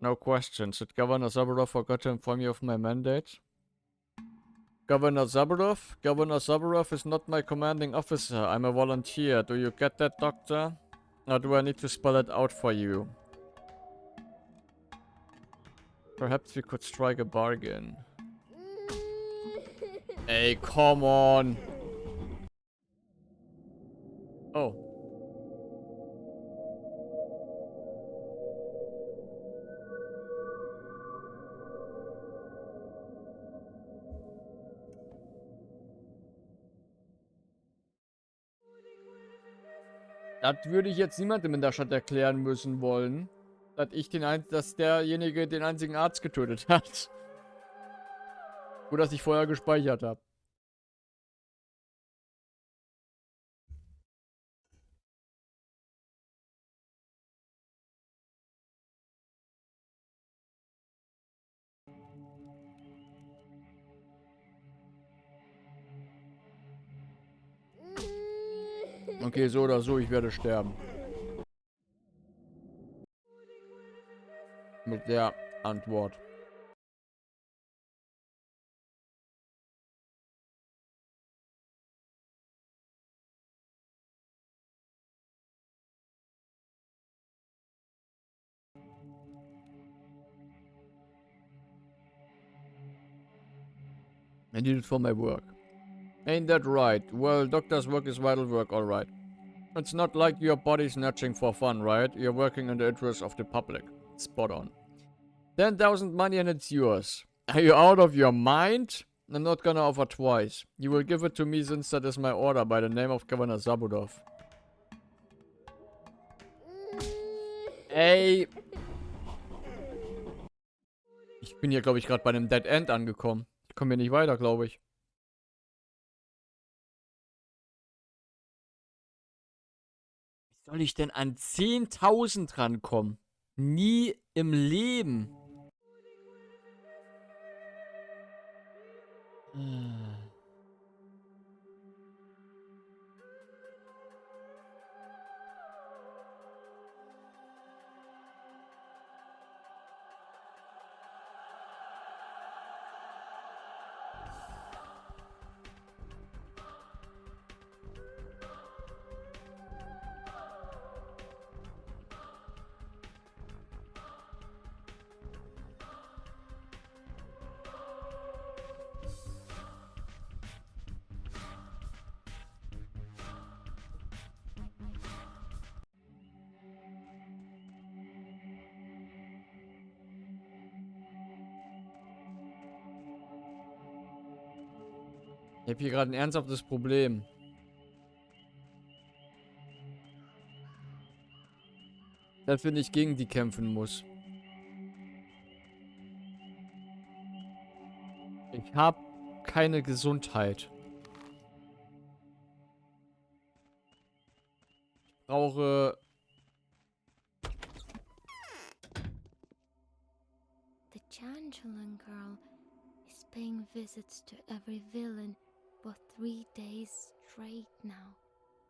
No questions. Did Governor Zabudov forgot to inform you of my mandate? Governor Zabudov? Governor Zabudov is not my commanding officer. I'm a volunteer. Do you get that, Doctor? Or do I need to spell it out for you? Perhaps we could strike a bargain. Ey, come on. Oh. Das würde ich jetzt niemandem in der Stadt erklären müssen wollen, dass derjenige den einzigen Arzt getötet hat. Gut, dass ich vorher gespeichert habe. Okay, so oder so, ich werde sterben. Mit der Antwort. I need it for my work. Ain't that right? Well, doctor's work is vital work, alright. It's not like your body's nudging for fun, right? You're working in the interest of the public. Spot on. 10,000 money and it's yours. Are you out of your mind? I'm not gonna offer twice. You will give it to me since that is my order by the name of Governor Zabudov. Ey. Ich bin hier, glaube ich, gerade bei einem Dead End angekommen. Ich komme hier nicht weiter, glaube ich. Wie soll ich denn an 10.000 rankommen? Nie im Leben. Ich habe hier gerade ein ernsthaftes Problem. Dass ich nicht gegen die kämpfen muss. Ich habe keine Gesundheit. Ich brauche... The Changeling girl is paying visits to every villain for 3 days straight now.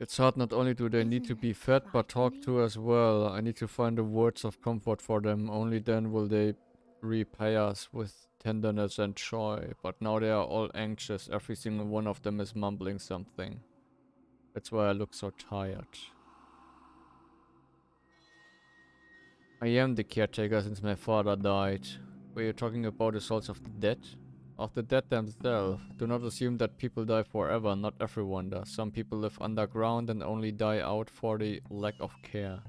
It's hard, not only do they need to be fed, but talked to as well. I need to find the words of comfort for them. Only then will they repay us with tenderness and joy. But now they are all anxious. Every single one of them is mumbling something. That's why I look so tired. I am the caretaker since my father died. Were you talking about the souls of the dead? Of the dead themselves. Do not assume that people die forever. Not everyone does. Some people live underground and only die out for the lack of care.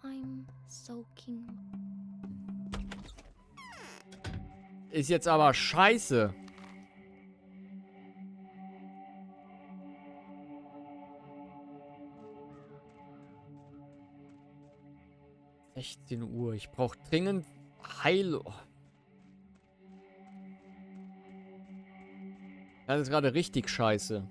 I'm soaking. Ist jetzt aber scheiße. Uhr. Ich brauche dringend Heil. Oh. Das ist gerade richtig scheiße.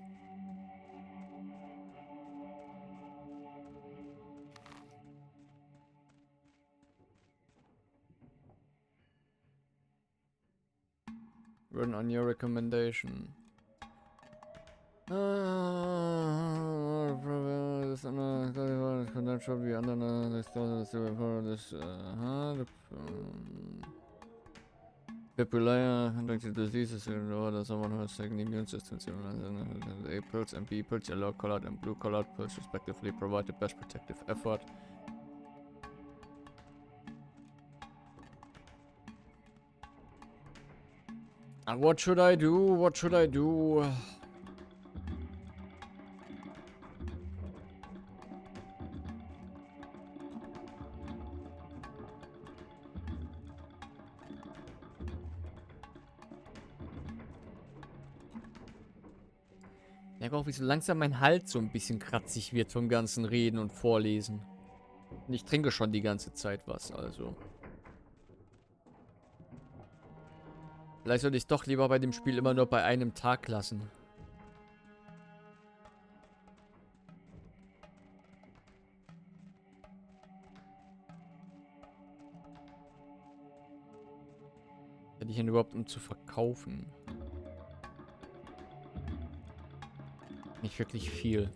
Run on your recommendation. Papillaya conducted diseases in order someone who has taken immune system. A pills and B pills, yellow colored and blue colored pills respectively provide the best protective effort. What should I do? What should I do? Ich merke auch, wie so langsam mein Hals so ein bisschen kratzig wird vom ganzen Reden und Vorlesen. Und ich trinke schon die ganze Zeit was, also. Vielleicht sollte ich es doch lieber bei dem Spiel immer nur bei einem Tag lassen. Hätte ich ihn überhaupt um zu verkaufen? Nicht wirklich viel.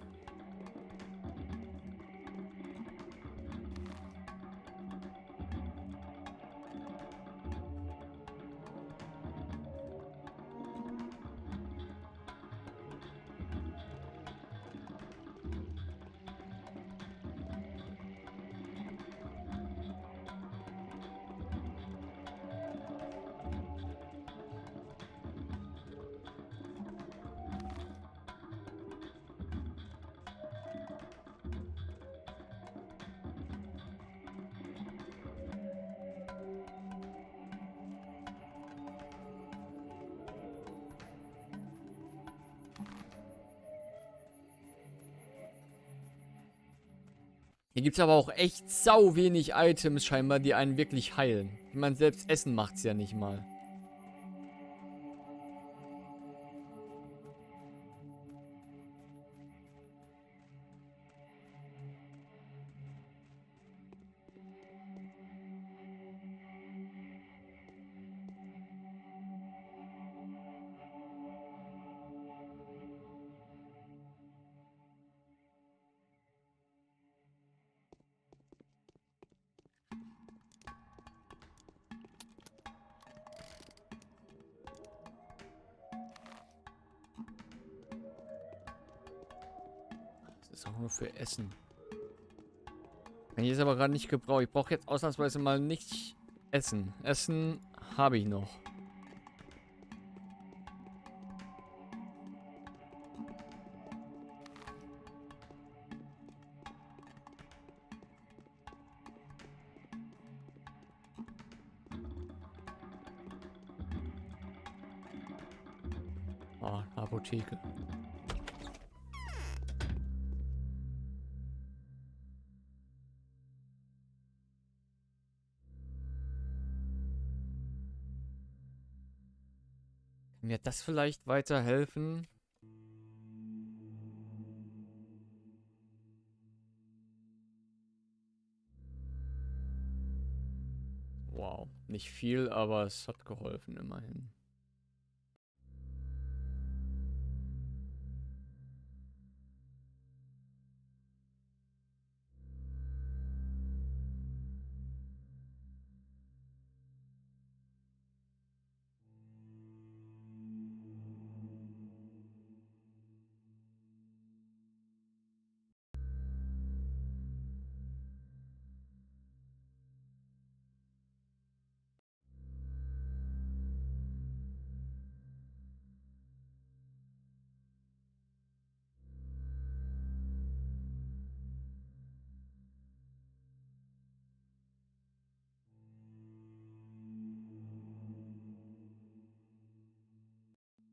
Hier gibt es aber auch echt sau wenig Items scheinbar, die einen wirklich heilen. Ich meine, selbst Essen macht's ja nicht mal. Das ist auch nur für Essen. Kann ich jetzt aber gerade nicht gebrauchen. Ich brauche jetzt ausnahmsweise mal nicht Essen. Essen habe ich noch. Ah, Apotheke. Kann mir das vielleicht weiterhelfen? Wow, nicht viel, aber es hat geholfen immerhin.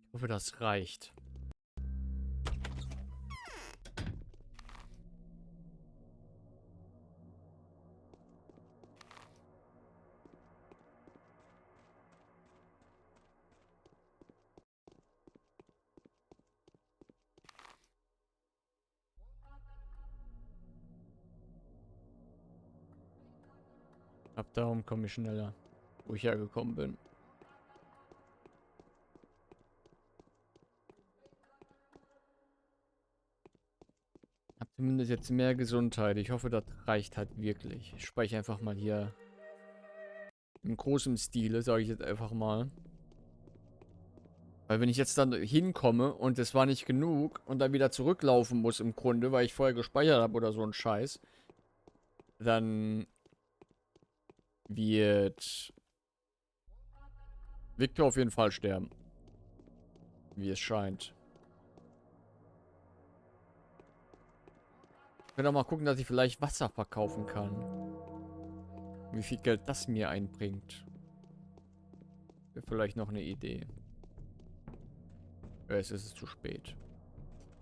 Ich hoffe, das reicht. Ab darum komme ich schneller, wo ich hergekommen bin. Hab zumindest jetzt mehr Gesundheit. Ich hoffe, das reicht halt wirklich. Ich speichere einfach mal hier im großen Stile, sage ich jetzt einfach mal. Weil wenn ich jetzt dann hinkomme und es war nicht genug und dann wieder zurücklaufen muss im Grunde, weil ich vorher gespeichert habe oder so ein Scheiß, dann wird Victor auf jeden Fall sterben. Wie es scheint. Ich will auch mal gucken, dass ich vielleicht Wasser verkaufen kann. Wie viel Geld das mir einbringt. Wäre vielleicht noch eine Idee. Jetzt ist es zu spät.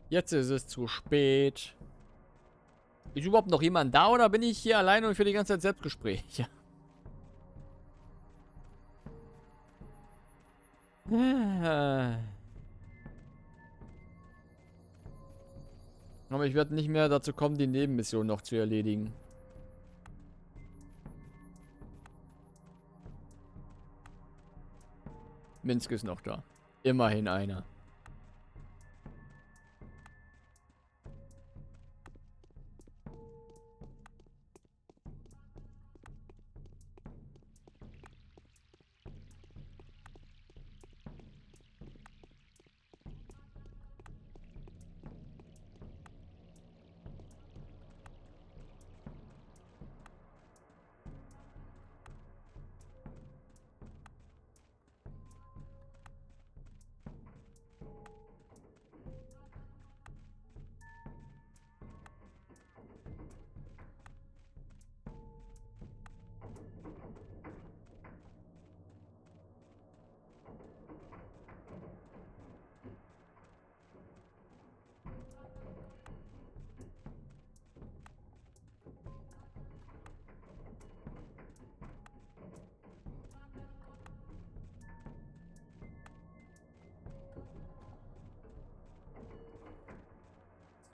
Jetzt ist es zu spät. Ist überhaupt noch jemand da oder bin ich hier alleine und für die ganze Zeit Selbstgespräche? Aber ich werde nicht mehr dazu kommen, die Nebenmission noch zu erledigen. Minsk ist noch da. Immerhin einer.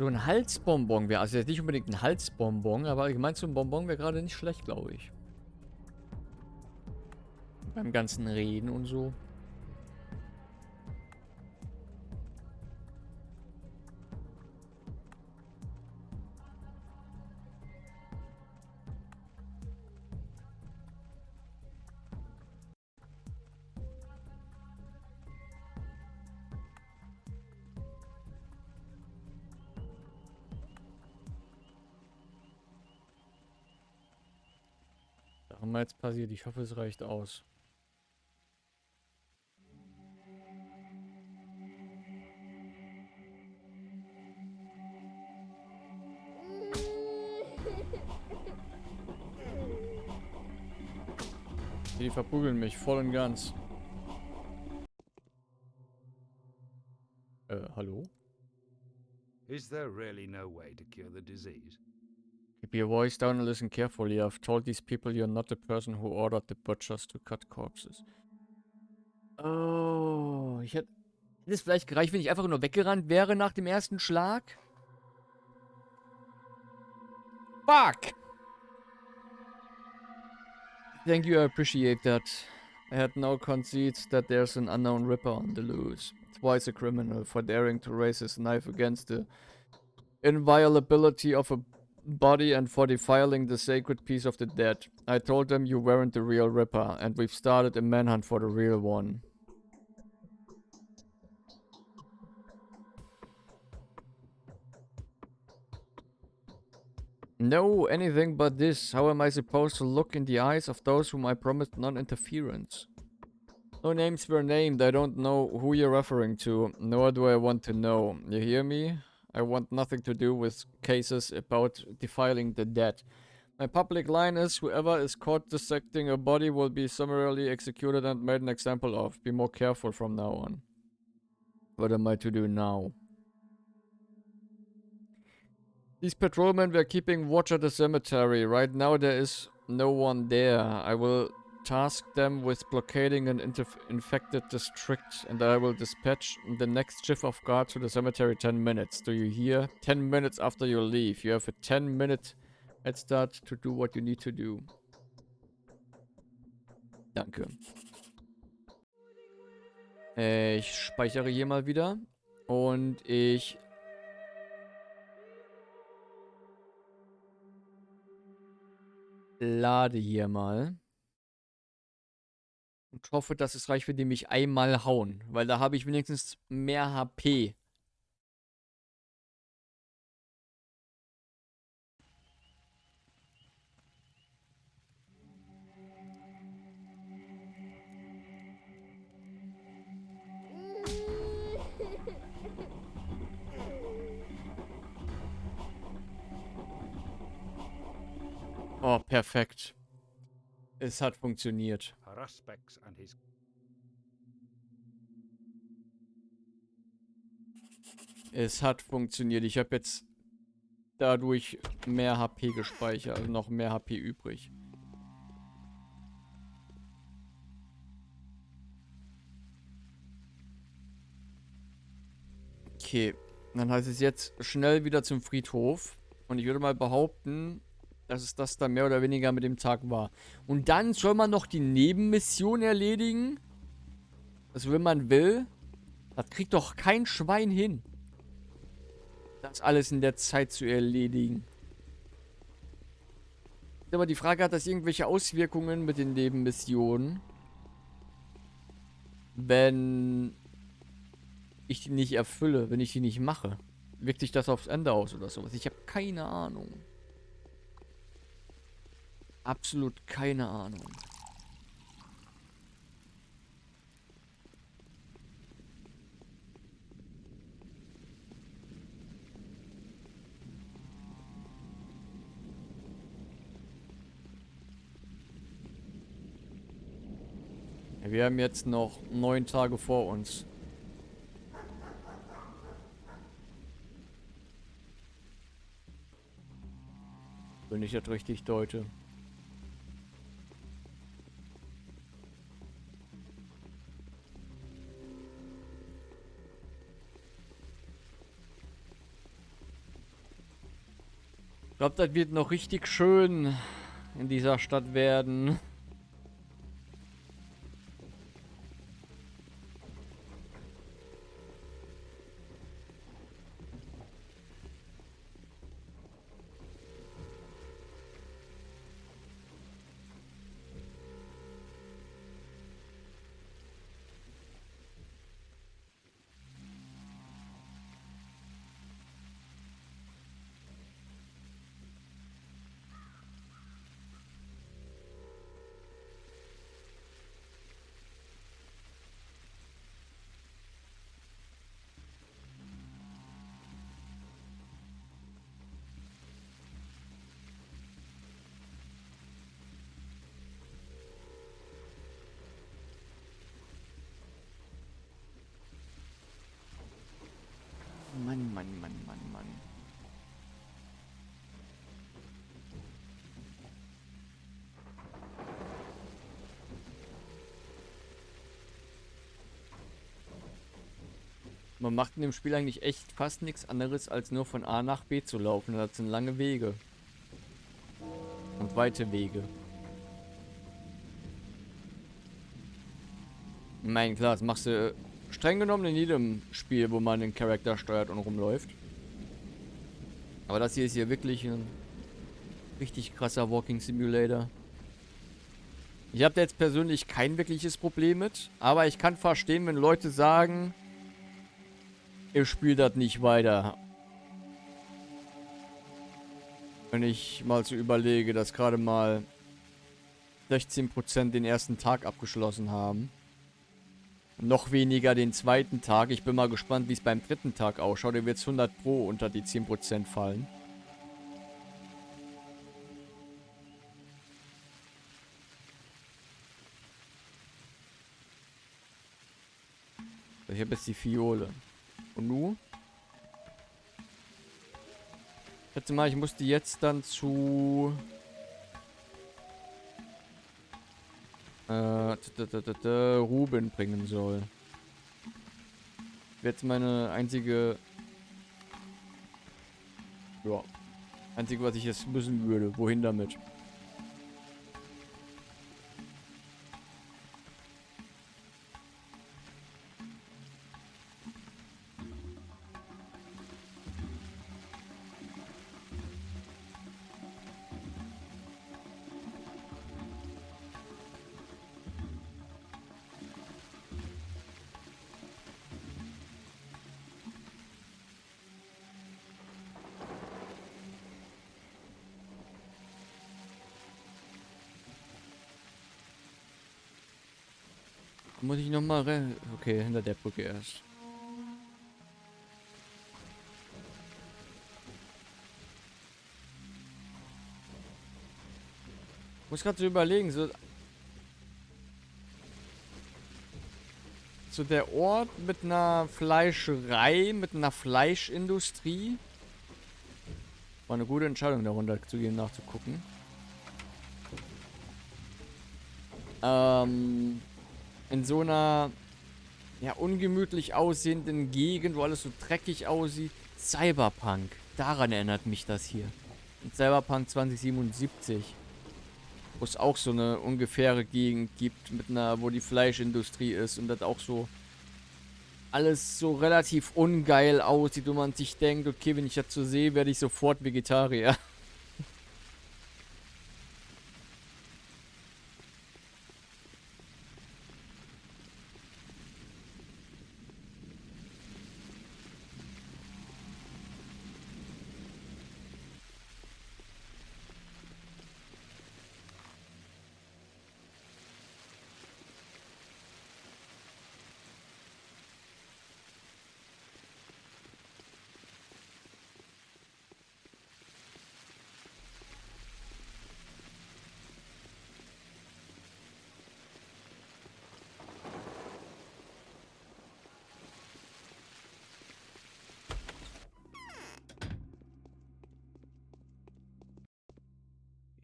So ein Halsbonbon wäre, also jetzt nicht unbedingt ein Halsbonbon, aber allgemein so ein Bonbon wäre gerade nicht schlecht, glaube ich. Beim ganzen Reden und so. Was haben wir jetzt passiert? Ich hoffe, es reicht aus. Die verprügeln mich voll und ganz. Hallo? Is there really no way to cure the disease? Keep your voice down and listen carefully. I've told these people you're not the person who ordered the butchers to cut corpses. Oh, hätte es vielleicht gereicht, wenn ich einfach nur weggerannt wäre nach dem ersten Schlag? Fuck! Thank you, I appreciate that. I had no conceit that there's an unknown ripper on the loose. Twice a criminal for daring to raise his knife against the inviolability of a body and for defiling the sacred peace of the dead. I told them you weren't the real ripper, and we've started a manhunt for the real one. No, anything but this. How am I supposed to look in the eyes of those whom I promised non-interference? No names were named. I don't know who you're referring to, nor do I want to know. You hear me? I want nothing to do with cases about defiling the dead. My public line is whoever is caught dissecting a body will be summarily executed and made an example of. Be more careful from now on. What am I to do now? These patrolmen were keeping watch at the cemetery. Right now there is no one there. I will task them with blockading an infected district, and I will dispatch the next shift of guard to the cemetery 10 minutes. Do you hear? 10 minutes after you leave. You have a 10-minute head start to do what you need to do. Danke. Ich speichere hier mal wieder. Und ich lade hier mal. Und hoffe, dass es reicht, wenn die mich einmal hauen. Weil da habe ich wenigstens mehr HP. Oh, perfekt. Es hat funktioniert. Haruspex and his Es hat funktioniert. Ich habe jetzt dadurch mehr HP gespeichert. Also noch mehr HP übrig. Okay. Dann heißt es jetzt schnell wieder zum Friedhof. Und ich würde mal behaupten, dass es das dann mehr oder weniger mit dem Tag war. Und dann soll man noch die Nebenmission erledigen. Also wenn man will. Das kriegt doch kein Schwein hin. Das alles in der Zeit zu erledigen. Aber die Frage, hat das irgendwelche Auswirkungen mit den Nebenmissionen? Wenn ich die nicht erfülle, wenn ich die nicht mache. Wirkt sich das aufs Ende aus oder sowas? Ich habe keine Ahnung. Absolut keine Ahnung. Wir haben jetzt noch 9 Tage vor uns. Wenn ich das richtig deute. Ich glaube, das wird noch richtig schön in dieser Stadt werden. Mann, Mann, Mann, Mann, Mann. Man macht in dem Spiel eigentlich echt fast nichts anderes, als nur von A nach B zu laufen. Das sind lange Wege. Und weite Wege. Ich meine, klar, das machst du streng genommen in jedem Spiel, wo man den Charakter steuert und rumläuft. Aber das hier ist hier wirklich ein richtig krasser Walking Simulator. Ich habe da jetzt persönlich kein wirkliches Problem mit, aber ich kann verstehen, wenn Leute sagen, ich spiele das nicht weiter. Wenn ich mal so überlege, dass gerade mal 16% den ersten Tag abgeschlossen haben. Noch weniger den zweiten Tag. Ich bin mal gespannt, wie es beim dritten Tag ausschaut. Der wird 100 Pro unter die 10% fallen. Ich habe jetzt die Fiole. Und nu? Schätze mal, ich muss die jetzt dann zu... Ruben bringen soll. Wäre jetzt meine einzige... Ja. Einzige, was ich jetzt müssen würde. Wohin damit? Muss ich nochmal rein? Okay, hinter der Brücke erst. Muss gerade so überlegen, so der Ort mit einer Fleischerei, mit einer Fleischindustrie. War eine gute Entscheidung, da runter zu gehen, nachzugucken. In so einer ja ungemütlich aussehenden Gegend, wo alles so dreckig aussieht. Cyberpunk. Daran erinnert mich das hier. Und Cyberpunk 2077. Wo es auch so eine ungefähre Gegend gibt, mit einer, wo die Fleischindustrie ist und das auch so alles so relativ ungeil aussieht, wo man sich denkt, okay, wenn ich das so sehe, werde ich sofort Vegetarier.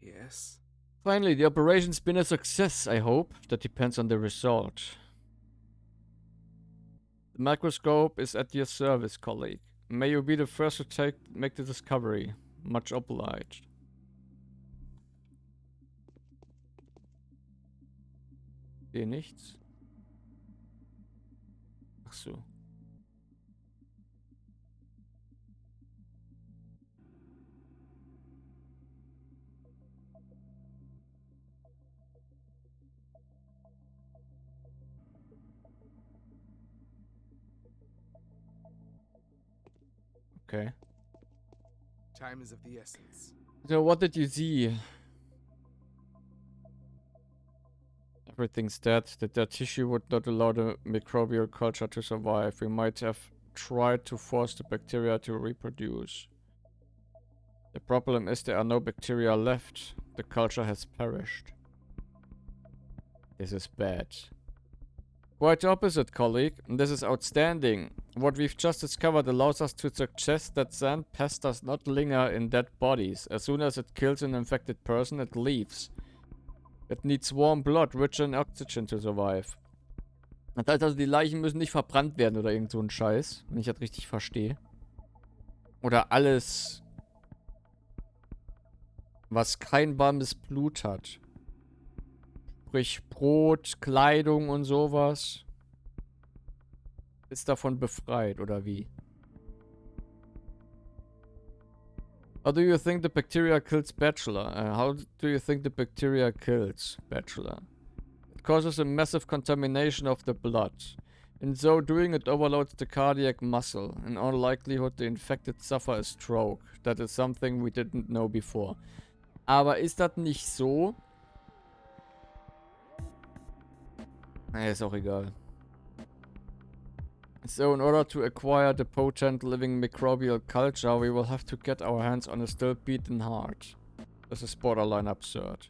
Yes. Finally, the operation's been a success, I hope. That depends on the result. The microscope is at your service, colleague. May you be the first to make the discovery. Much obliged. Sehe nichts. Ach so. Okay. Time is of the essence. So what did you see? Everything's dead. The dead tissue would not allow the microbial culture to survive. We might have tried to force the bacteria to reproduce. The problem is there are no bacteria left. The culture has perished. This is bad. Quite the opposite, colleague. This is outstanding. What we've just discovered allows us to suggest that sand pest does not linger in dead bodies. As soon as it kills an infected person, it leaves. It needs warm blood, rich in oxygen to survive. Das heißt also, die Leichen müssen nicht verbrannt werden oder irgend so ein Scheiß, wenn ich das richtig verstehe. Oder alles, was kein warmes Blut hat. Sprich Brot, Kleidung und sowas. Ist davon befreit, oder wie? How do you think the bacteria kills Bachelor? How do you think the bacteria kills Bachelor? It causes a massive contamination of the blood. In so doing, it overloads the cardiac muscle. In all likelihood, the infected suffer a stroke. That is something we didn't know before. Aber ist das nicht so? Ist auch egal. So, in order to acquire the potent living microbial culture, we will have to get our hands on a still beating heart. This is borderline absurd.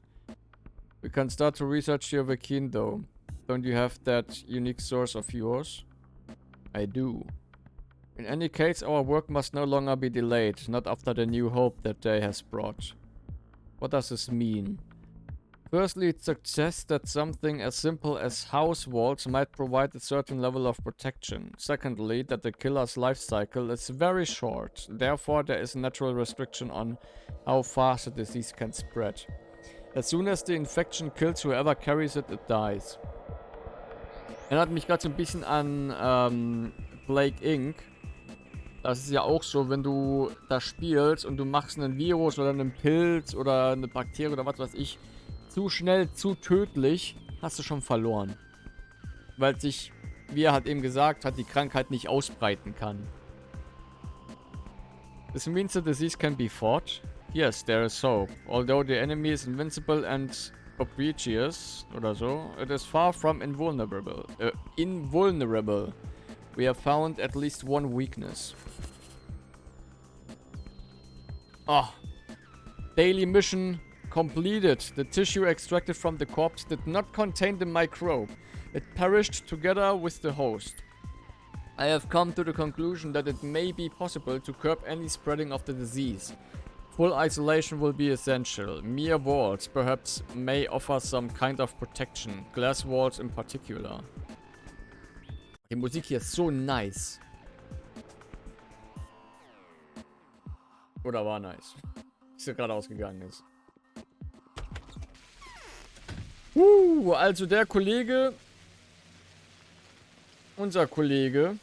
We can start to research your vaccine though. Don't you have that unique source of yours? I do. In any case, our work must no longer be delayed, not after the new hope that day has brought. What does this mean? Firstly, it suggests that something as simple as house walls might provide a certain level of protection. Secondly, that the killer's life cycle is very short. Therefore, there is a natural restriction on how fast the disease can spread. As soon as the infection kills whoever carries it, it dies. Erinnert mich gerade so ein bisschen an Plague Inc. Das ist ja auch so, wenn du da spielst und du machst einen Virus oder einen Pilz oder eine Bakterie oder was weiß ich, zu schnell, zu tödlich, hast du schon verloren. Weil sich, wie er hat eben gesagt hat, die Krankheit nicht ausbreiten kann. This means the disease can be fought? Yes, there is hope. Although the enemy is invincible and obsequious, oder so, it is far from invulnerable. Invulnerable. We have found at least one weakness. Ah. Daily mission completed. The tissue extracted from the corpse did not contain the microbe. It perished together with the host. I have come to the conclusion that it may be possible to curb any spreading of the disease. Full isolation will be essential. Mere walls perhaps may offer some kind of protection. Glass walls in particular. Die Musik hier ist so nice. Oder war nice. Ist ja gerade ausgegangen ist. Also der Kollege, unser Kollege,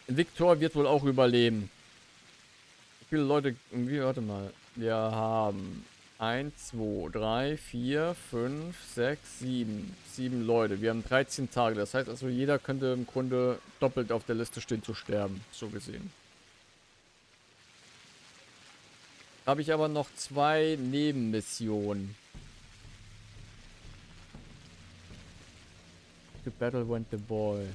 Victor wird wohl auch überleben. Wie viele Leute, warte mal, wir haben 1, 2, 3, 4, 5, 6, 7. 7 Leute. Wir haben 13 Tage. Das heißt also, jeder könnte im Grunde doppelt auf der Liste stehen zu sterben. So gesehen. Habe ich aber noch 2 Nebenmissionen. To battle went the boy.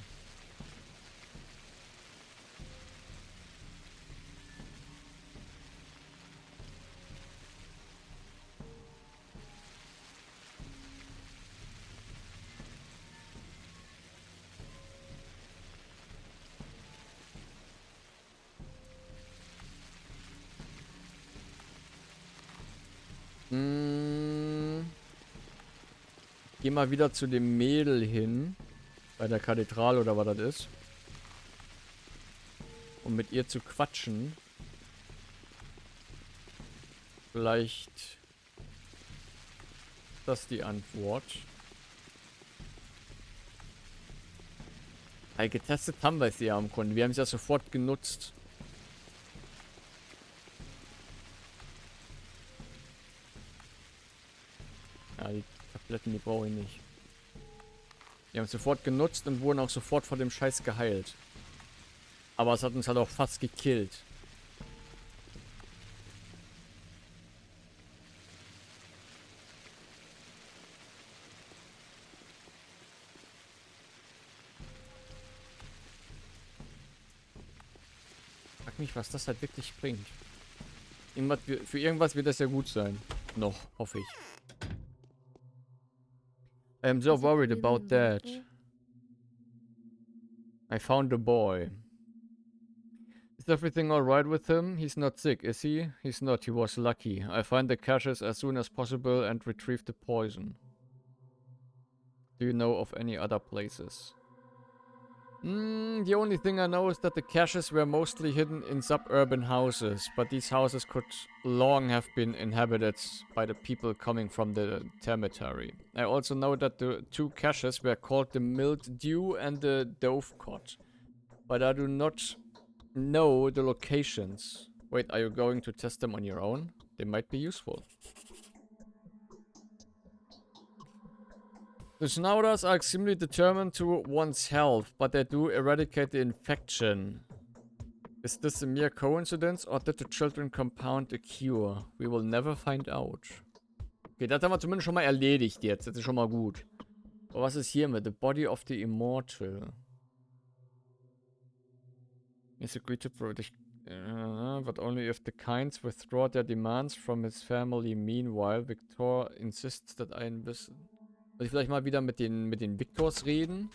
Geh mal wieder zu dem Mädel hin. Bei der Kathedrale oder was das ist. um mit ihr zu quatschen. Vielleicht ist das die Antwort. Hey, getestet haben wir es ja am Grunde. Wir haben es ja sofort genutzt. Ja, die Tabletten, die brauche ich nicht. Die haben es sofort genutzt und wurden auch sofort vor dem Scheiß geheilt. Aber es hat uns halt auch fast gekillt. Frag mich, was das halt wirklich bringt. Für irgendwas wird das ja gut sein. Noch, hoffe ich. I am so Is it worried really about that. local? I found a boy. Is everything alright with him? He's not sick, is he? He's not, he was lucky. I find the caches as soon as possible and retrieve the poison. Do you know of any other places? The only thing I know is that the caches were mostly hidden in suburban houses, but these houses could long have been inhabited by the people coming from the cemetery. I also know that the two caches were called the Mildew and the Dovecot, but I do not know the locations. Wait, are you going to test them on your own? They might be useful. The Schnauders are extremely determined to one's health, but they do eradicate the infection. Is this a mere coincidence or did the children compound a cure? We will never find out. Okay, das haben wir zumindest schon mal erledigt jetzt. Das ist schon mal gut. Aber was ist hier mit The Body of the Immortal? Is agreed to protect, but only if the Kinds withdraw their demands from his family. Meanwhile, Victor insists that I invest. Soll ich vielleicht mal wieder mit den Victors reden?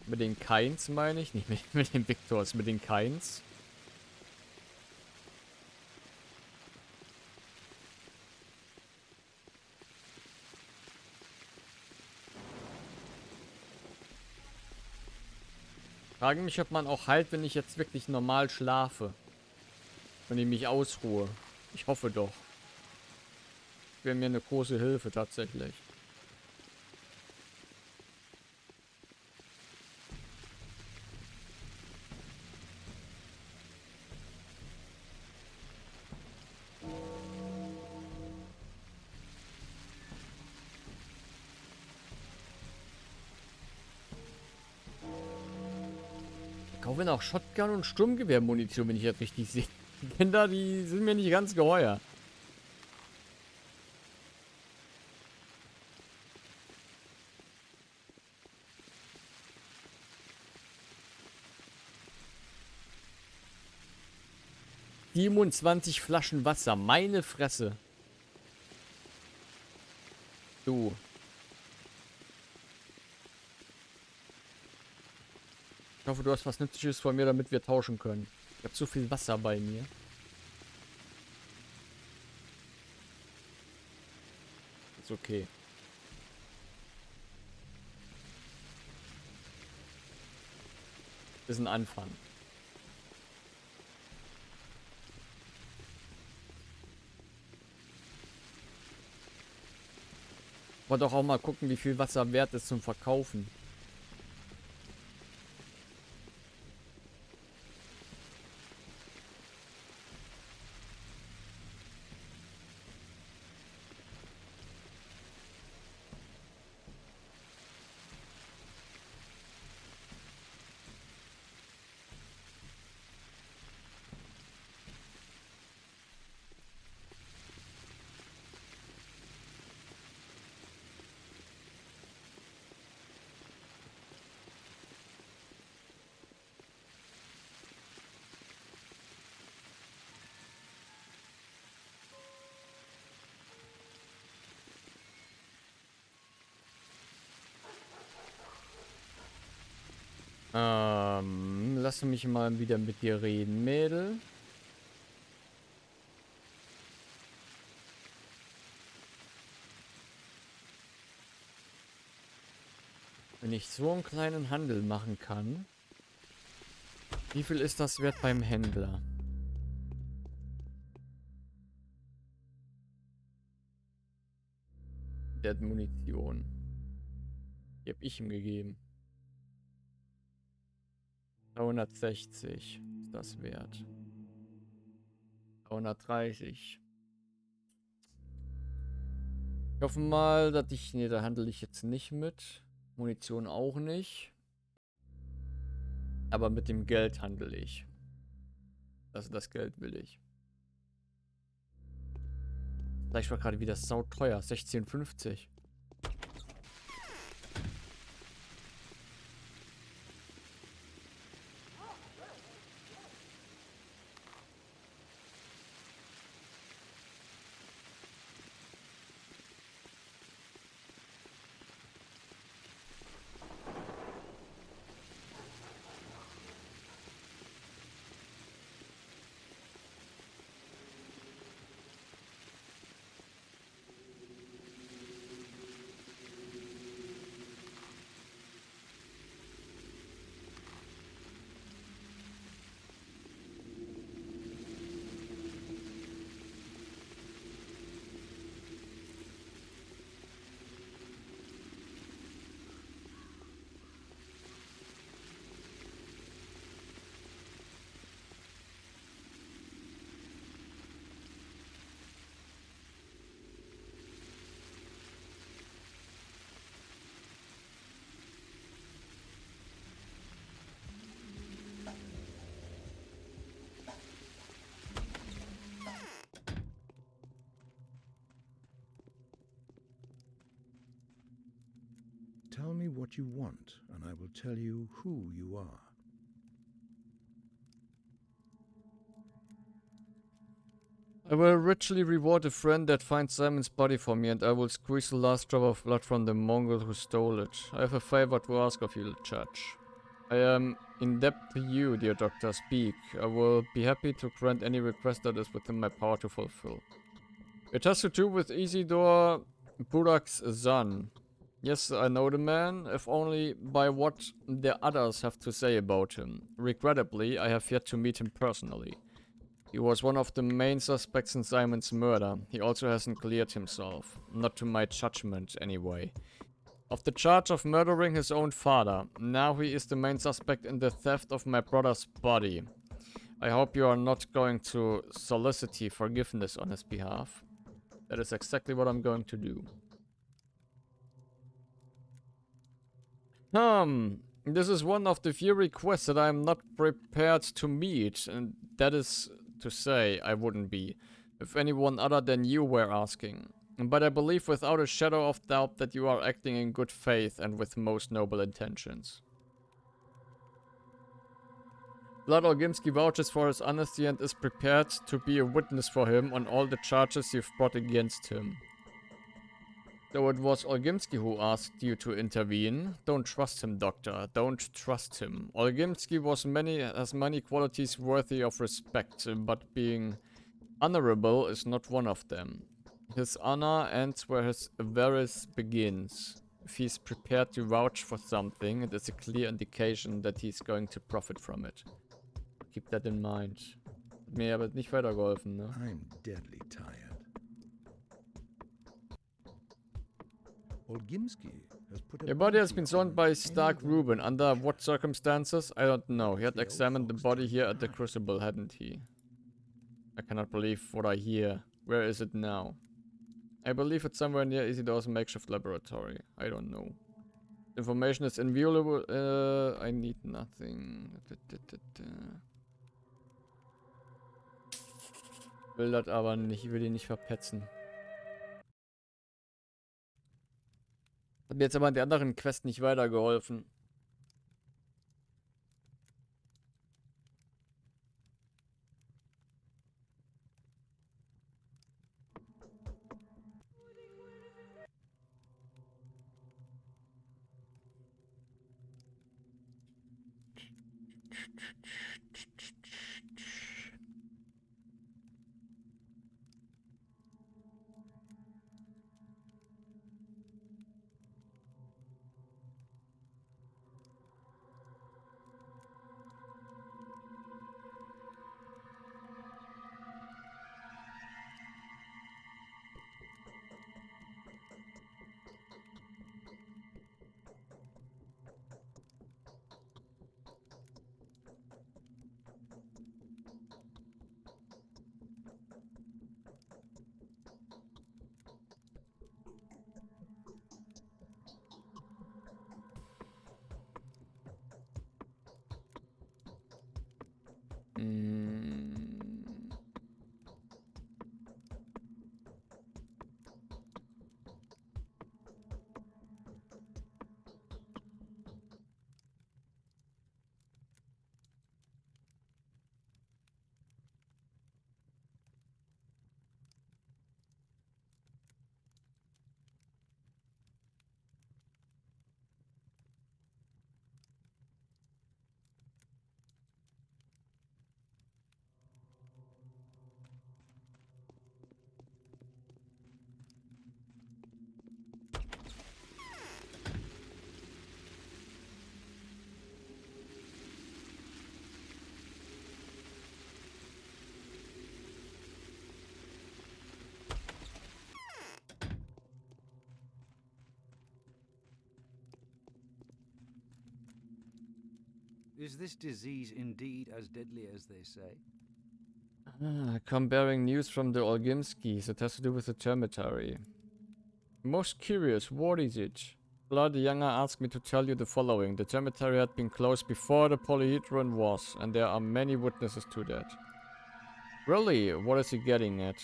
Mit den Kinds meine ich, nicht mit den Victors, mit den Kinds. Frage mich, ob man auch heilt, wenn ich jetzt wirklich normal schlafe. Wenn ich mich ausruhe. Ich hoffe doch. Wäre mir eine große Hilfe tatsächlich. Ich kaufe auch Shotgun und Sturmgewehrmunition, wenn ich das richtig sehe. Die Kinder, die sind mir nicht ganz geheuer. ...27 Flaschen Wasser. Meine Fresse. Du. Ich hoffe, du hast was Nützliches von mir, damit wir tauschen können. Ich habe zu viel Wasser bei mir. Ist okay. Ist ein Anfang. Aber doch auch mal gucken, wie viel Wasser wert ist zum Verkaufen. Lass mich mal wieder mit dir reden, Mädel. Wenn ich so einen kleinen Handel machen kann. Wie viel ist das wert beim Händler? Der hat Munition. Die hab ich ihm gegeben. 360 ist das wert. 330. Ich hoffe mal, dass ich... Nee, da handle ich jetzt nicht mit. Munition auch nicht. Aber mit dem Geld handle ich. Also das Geld will ich. Vielleicht war gerade wieder sauteuer. 16,50. Tell me what you want, and I will tell you who you are. I will richly reward a friend that finds Simon's body for me, and I will squeeze the last drop of blood from the Mongol who stole it. I have a favor to ask of you, Judge. I am in debt to you, dear Doctor. Speak. I will be happy to grant any request that is within my power to fulfill. It has to do with Isidore Burak's son. Yes, I know the man, if only by what the others have to say about him. Regrettably, I have yet to meet him personally. He was one of the main suspects in Simon's murder. He also hasn't cleared himself. Not to my judgment, anyway. Of the charge of murdering his own father. Now he is the main suspect in the theft of my brother's body. I hope you are not going to solicit forgiveness on his behalf. That is exactly what I'm going to do. This is one of the few requests that I am not prepared to meet, and that is to say, I wouldn't be, if anyone other than you were asking. But I believe without a shadow of doubt that you are acting in good faith and with most noble intentions. Vlad Olgimsky vouches for his honesty and is prepared to be a witness for him on all the charges you've brought against him. Though it was Olgimsky who asked you to intervene, don't trust him, Doctor. Don't trust him. Olgimsky has many qualities worthy of respect, but being honorable is not one of them. His honor ends where his avarice begins. If he's prepared to vouch for something, it is a clear indication that he's going to profit from it. Keep that in mind. Hat mir aber nicht weitergeholfen, ne? I'm deadly tired. Olgimsky has put a Your body has bounty been on sold by Stark anyone Ruben. who Under tries. what circumstances? I don't know. He had The old examined the folks body tried here to at the hide. Crucible, hadn't he? I cannot believe what I hear. Where is it now? I believe it's somewhere near Isidore's makeshift laboratory. I don't know. Information is inviolable. I need nothing. Will das aber nicht. Ich will ihn nicht verpetzen. Hat mir jetzt aber an der anderen Quest nicht weitergeholfen. Mm. Is this disease indeed as deadly as they say? I come bearing news from the Olgimskis. It has to do with the cemetery. Most curious, what is it? Blood Younger asked me to tell you the following. The cemetery had been closed before the polyhedron was, and there are many witnesses to that. Really? What is he getting at?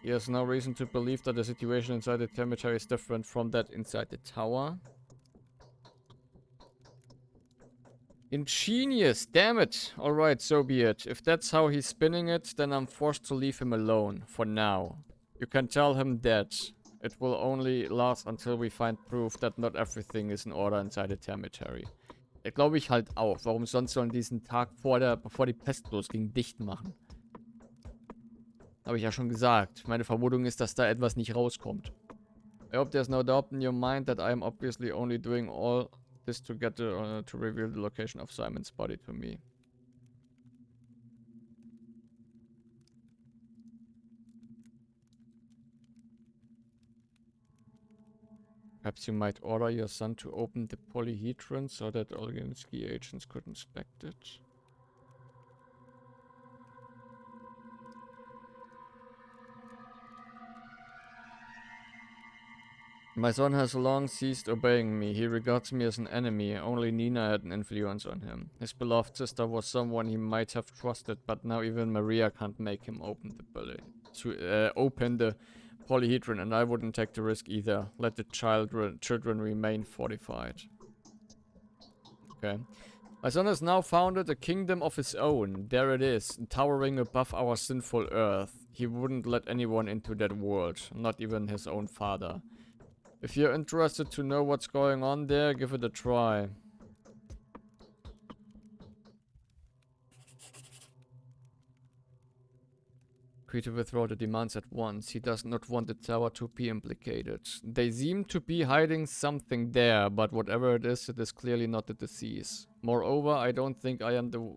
He has no reason to believe that the situation inside the cemetery is different from that inside the tower. Ingenious, damn it. Alright, so be it. If that's how he's spinning it, then I'm forced to leave him alone. For now. You can tell him that. It will only last until we find proof that not everything is in order inside the cemetery. Ja, glaube ich halt auch. Warum sonst sollen diesen Tag bevor die Pest losging, dicht machen? Habe ich ja schon gesagt. Meine Vermutung ist, dass da etwas nicht rauskommt. I hope there's no doubt in your mind that I am obviously only doing all this to get to reveal the location of Simon's body to me. Perhaps you might order your son to open the polyhedron so that Olginsky agents could inspect it. My son has long ceased obeying me. He regards me as an enemy. Only Nina had an influence on him. His beloved sister was someone he might have trusted, but now even Maria can't make him open the polyhedron, and I wouldn't take the risk either. Let the children remain fortified. Okay. My son has now founded a kingdom of his own. There it is, towering above our sinful earth. He wouldn't let anyone into that world, not even his own father. If you're interested to know what's going on there, give it a try. Agree to withdraw the demands at once. He does not want the tower to be implicated. They seem to be hiding something there, but whatever it is clearly not the disease. Moreover, I don't think I am the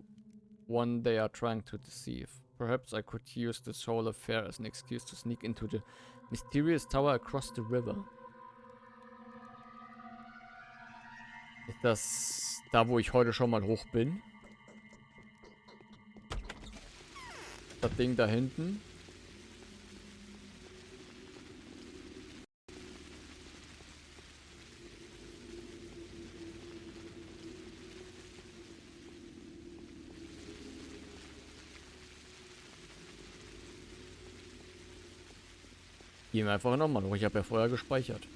one they are trying to deceive. Perhaps I could use this whole affair as an excuse to sneak into the mysterious tower across the river. Ist das da, wo ich heute schon mal hoch bin? Das Ding da hinten? Gehen wir einfach nochmal hoch. Ich habe ja vorher gespeichert.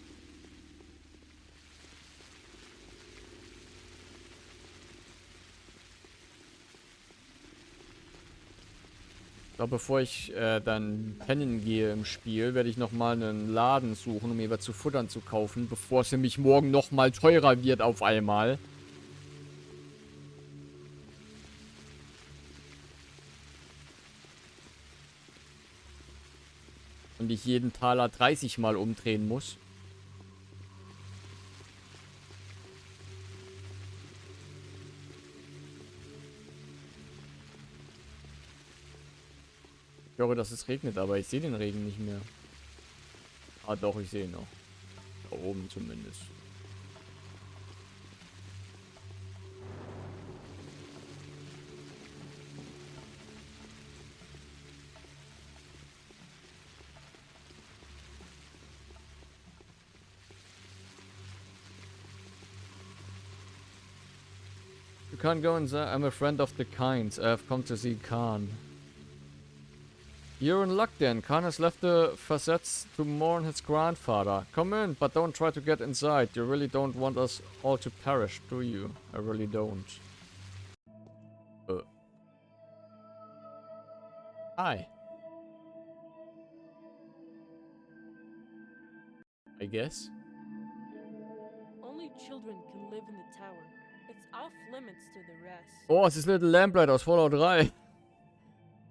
Aber bevor ich dann pennen gehe im Spiel, werde ich nochmal einen Laden suchen, um mir was zu futtern zu kaufen, bevor es nämlich morgen nochmal teurer wird auf einmal. Und ich jeden Taler 30 Mal umdrehen muss. Ich höre, dass es regnet, aber ich sehe den Regen nicht mehr. Ah doch, ich sehe ihn noch. Da oben zumindest. You can't go in there. I'm a friend of the kind. I have come to see Khan. You're in luck then. Khan has left the facets to mourn his grandfather. Come in, but don't try to get inside. You really don't want us all to perish, do you? I really don't. Hi. I guess. Only children can live in the tower. It's off limits to the rest. Oh, es ist Little Lamplight aus Fallout 3.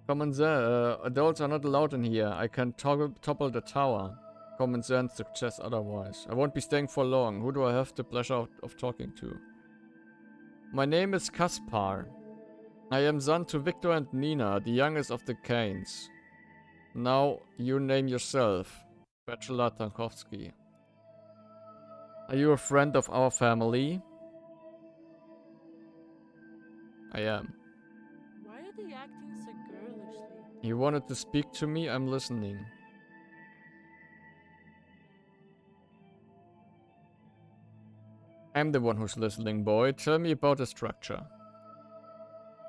Come in there. Adults are not allowed in here. I can topple the tower. Common sense suggests otherwise. I won't be staying for long. Who do I have the pleasure of talking to? My name is Kaspar. I am son to Victor and Nina, the youngest of the Kanes. Now, you name yourself. Bachelor Tarkovsky. Are you a friend of our family? I am. Why are they acting so girlishly? You wanted to speak to me? I'm listening. I'm the one who's listening, boy. Tell me about the structure.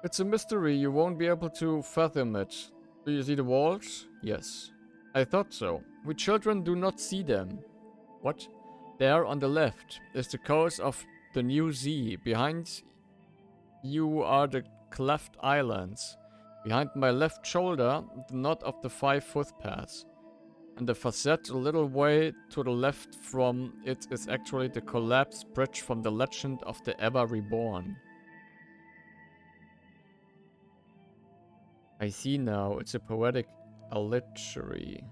It's a mystery. You won't be able to fathom it. Do you see the walls? Yes. I thought so. We children do not see them. What? There on the left is the coast of the New Z. Behind you are the cleft islands. Behind my left shoulder, the knot of the 5 footpaths. And the facet a little way to the left from it is actually the collapsed bridge from the legend of the Ever Reborn. I see now, it's a poetic allegory.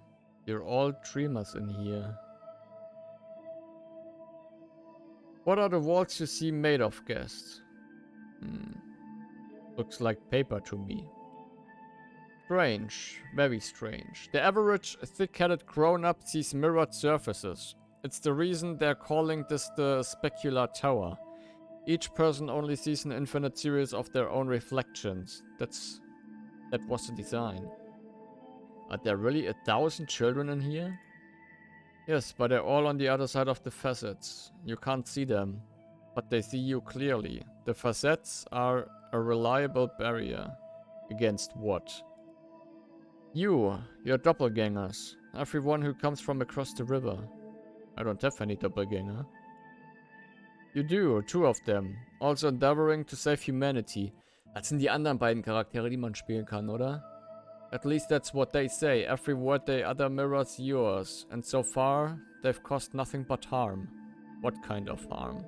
You're all dreamers in here. What are the walls you see made of, guest? Looks like paper to me. Strange, very strange. The average thick-headed grown-up sees mirrored surfaces. It's the reason they're calling this the specular tower. Each person only sees an infinite series of their own reflections. That was the design. Are there really 1,000 children in here? Yes, but they're all on the other side of the facets. You can't see them, but they see you clearly. The facets are a reliable barrier. Against what? You're doppelgangers. Everyone who comes from across the river. I don't have any doppelganger. You do, 2 of them. Also endeavoring to save humanity. Das sind die anderen beiden Charaktere, die man spielen kann, oder? At least that's what they say. Every word they utter mirrors yours. And so far, they've caused nothing but harm. What kind of harm?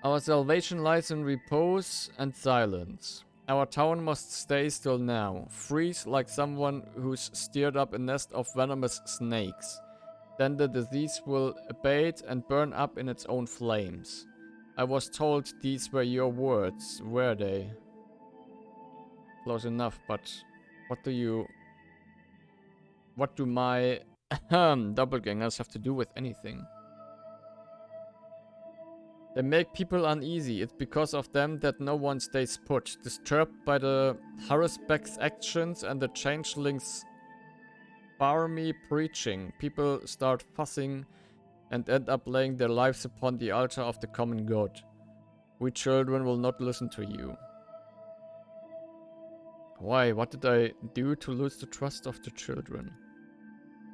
Our salvation lies in repose and silence. Our town must stay still now. Freeze like someone who's stirred up a nest of venomous snakes. Then the disease will abate and burn up in its own flames. I was told these were your words, were they? Close enough, but what do my doppelgangers have to do with anything? They make people uneasy. It's because of them that no one stays put. Disturbed by the Harrisbeck's actions and the changeling's barmy preaching, people start fussing and end up laying their lives upon the altar of the common god. We children will not listen to you. Why? What did I do to lose the trust of the children?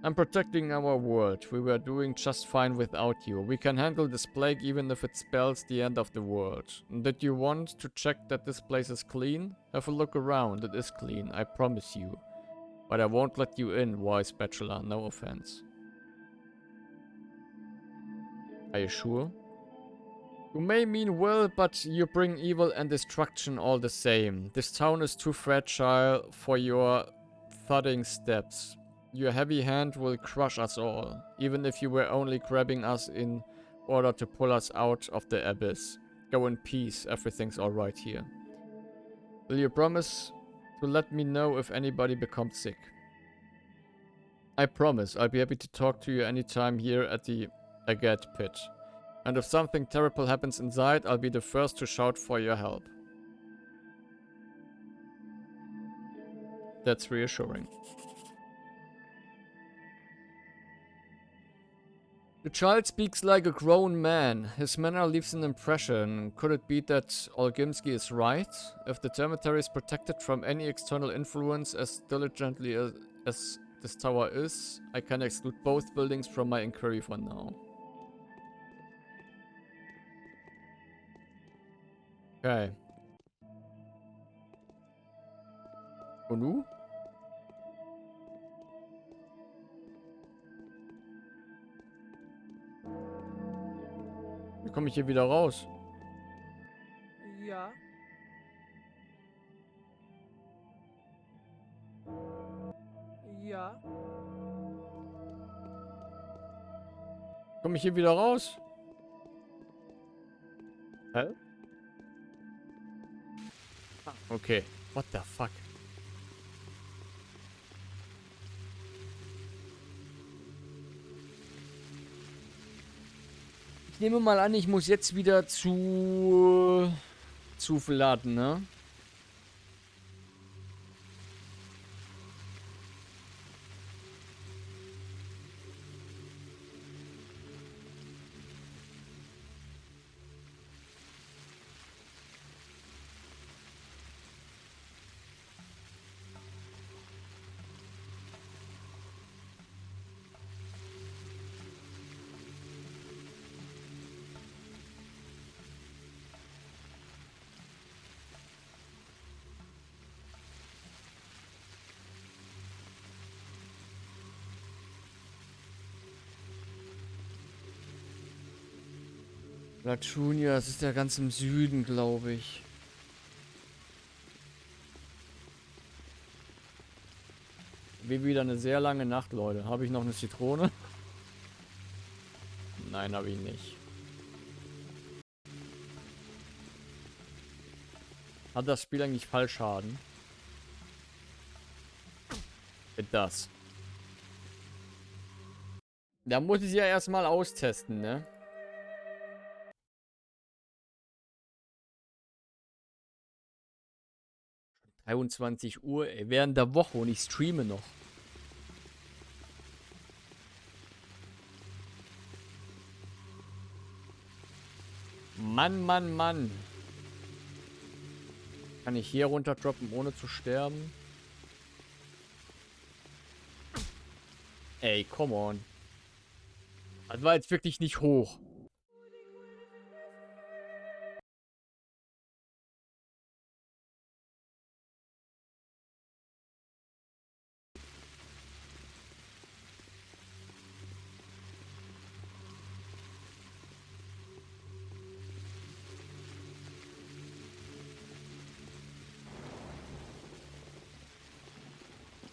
I'm protecting our world. We were doing just fine without you. We can handle this plague even if it spells the end of the world. Did you want to check that this place is clean? Have a look around. It is clean, I promise you. But I won't let you in, wise bachelor. No offense. Are you sure? You may mean well, but you bring evil and destruction all the same. This town is too fragile for your thudding steps. Your heavy hand will crush us all, even if you were only grabbing us in order to pull us out of the abyss. Go in peace, everything's alright here. Will you promise to let me know if anybody becomes sick? I promise, I'll be happy to talk to you anytime here at the Agate Pit. And if something terrible happens inside, I'll be the first to shout for your help. That's reassuring. The child speaks like a grown man. His manner leaves an impression. Could it be that Olgimsky is right? If the cemetery is protected from any external influence as diligently as this tower is, I can exclude both buildings from my inquiry for now. Okay. Und du? Wie komme ich hier wieder raus? Ja. Ja. Komme ich hier wieder raus? Hä? Ah, okay. What the fuck? Ich nehme mal an, ich muss jetzt wieder zu verladen, ne? La Junior, das ist ja ganz im Süden, glaube ich. Wie wieder eine sehr lange Nacht, Leute. Habe ich noch eine Zitrone? Nein, habe ich nicht. Hat das Spiel eigentlich Fallschaden? Mit das. Da muss ich ja erstmal austesten, ne? Schon 23 Uhr, ey, während der Woche und ich streame noch. Mann, Mann, Mann. Kann ich hier runter droppen, ohne zu sterben? Ey, come on. Das war jetzt wirklich nicht hoch.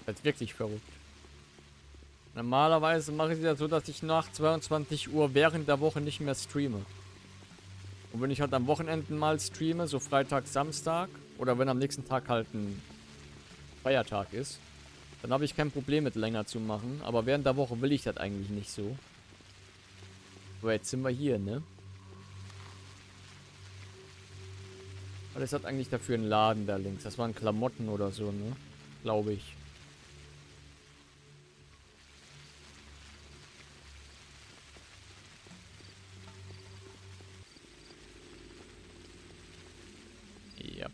Das ist wirklich verrückt. Normalerweise mache ich es ja so, dass ich nach 22 Uhr während der Woche nicht mehr streame. Und wenn ich halt am Wochenenden mal streame, so Freitag, Samstag, oder wenn am nächsten Tag halt ein Feiertag ist, dann habe ich kein Problem mit länger zu machen. Aber während der Woche will ich das eigentlich nicht so. Aber jetzt sind wir hier, ne? Was ist das eigentlich dafür ein Laden da links? Das waren Klamotten oder so, ne? Glaube ich. Ja.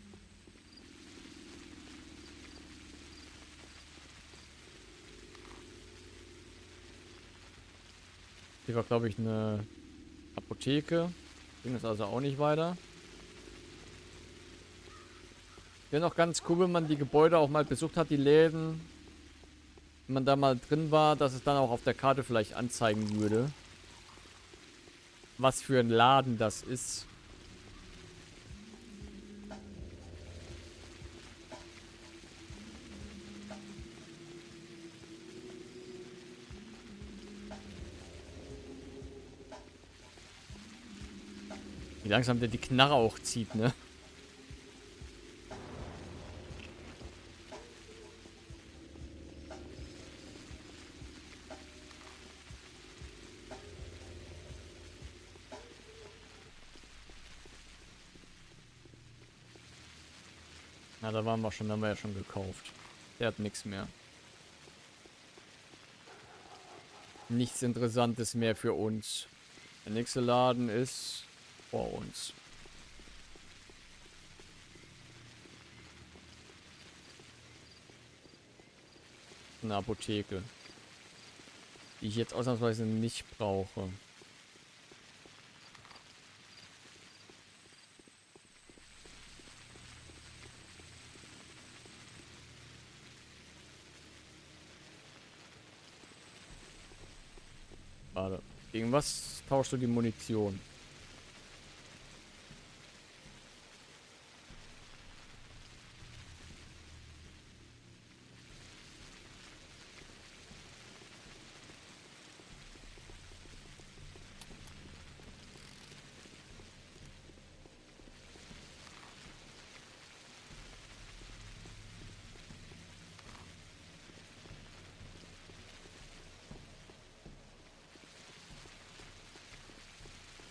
Hier war, glaube ich, eine Apotheke. Ging das also auch nicht weiter. Wäre noch ganz cool, wenn man die Gebäude auch mal besucht hat, die Läden. Wenn man da mal drin war, dass es dann auch auf der Karte vielleicht anzeigen würde. Was für ein Laden das ist. Wie langsam der die Knarre auch zieht, ne? Na, da waren wir schon, da haben wir ja schon gekauft. Der hat nichts mehr. nichts Interessantes mehr für uns. Der nächste Laden ist vor uns. Eine Apotheke, die ich jetzt ausnahmsweise nicht brauche. Warte. Gegen was tauschst du die Munition?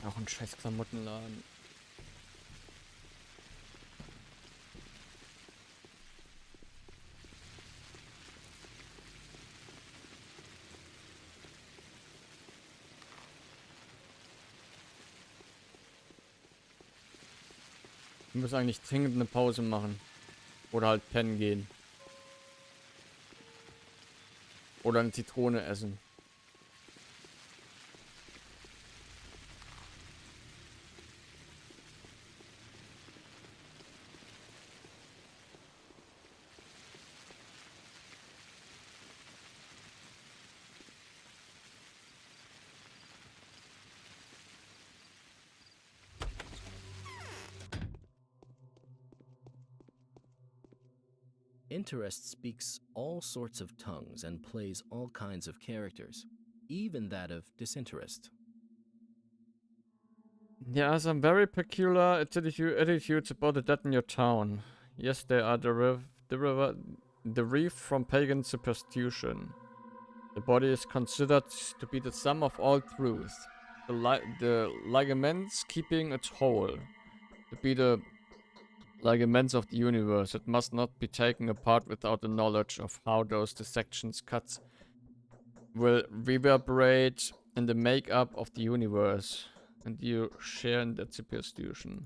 Auch ein scheiß Klamottenladen. Wir müssen eigentlich dringend eine Pause machen. Oder halt pennen gehen. Oder eine Zitrone essen. Interest speaks all sorts of tongues and plays all kinds of characters, even that of disinterest. There are some very peculiar attitudes about the dead in your town. Yes, they are derived from pagan superstition. The body is considered to be the sum of all truth. The ligaments keeping it whole. To be the ligaments of the universe. It must not be taken apart without the knowledge of how those dissections cuts will reverberate in the makeup of the universe. And you share in that superstition.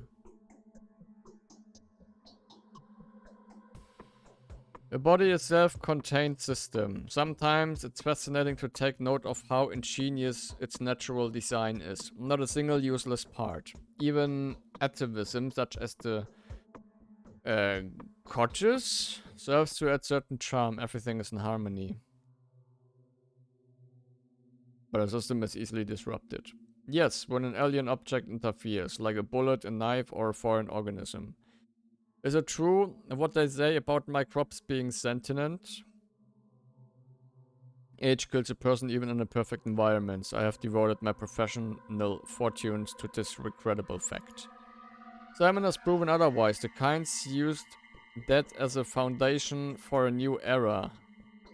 The body is a self-contained system. Sometimes it's fascinating to take note of how ingenious its natural design is. Not a single useless part. Even atavism, such as the Cottages, serves to add certain charm. Everything is in harmony. But the system is easily disrupted. Yes, when an alien object interferes, like a bullet, a knife, or a foreign organism. Is it true what they say about microbes being sentient? Age kills a person even in a perfect environment. I have devoted my professional fortunes to this regrettable fact. Simon has proven otherwise. The kinds used that as a foundation for a new era.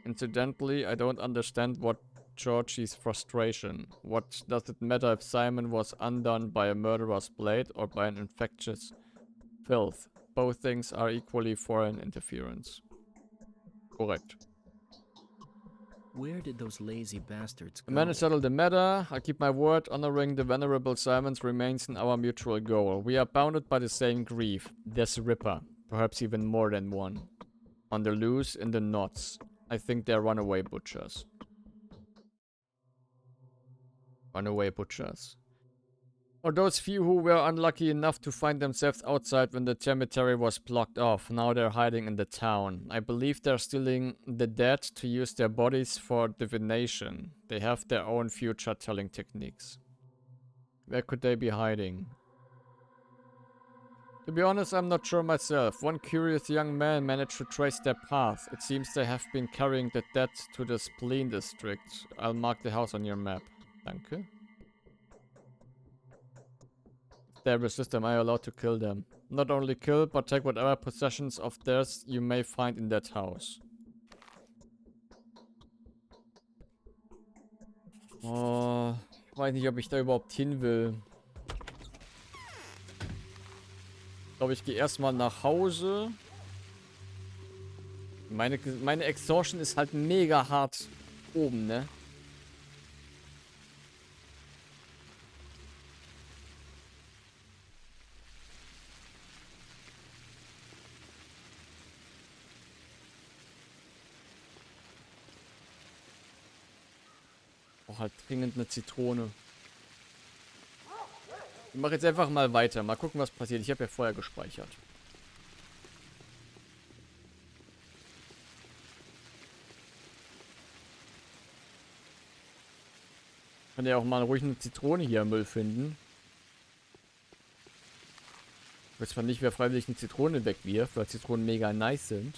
Incidentally, I don't understand what Georgie's frustration. What does it matter if Simon was undone by a murderer's blade or by an infectious filth? Both things are equally foreign interference. Correct. Where did those lazy bastards go? The man has settled the matter. I keep my word. Honoring the venerable Simons remains in our mutual goal. We are bounded by the same grief. There's a Ripper. Perhaps even more than one. On the loose, in the knots. I think they're runaway butchers. Runaway butchers. Or those few who were unlucky enough to find themselves outside when the cemetery was blocked off. Now they're hiding in the town. I believe they're stealing the dead to use their bodies for divination. They have their own future-telling techniques. Where could they be hiding? To be honest, I'm not sure myself. One curious young man managed to trace their path. It seems they have been carrying the dead to the spleen district. I'll mark the house on your map. Danke. They resist them, I allowed to kill them. Not only kill, but take whatever possessions of theirs you may find in that house. Oh, ich weiß nicht, ob ich da überhaupt hin will. Ich glaube, ich gehe erstmal nach Hause. Meine Extortion ist halt mega hart oben, ne? halt dringend eine Zitrone. Ich mache jetzt einfach mal weiter. Mal gucken, was passiert. Ich habe ja vorher gespeichert. Kann ja auch mal ruhig eine Zitrone hier im Müll finden. Ich weiß zwar nicht, wer freiwillig eine Zitrone wegwirft, weil Zitronen mega nice sind.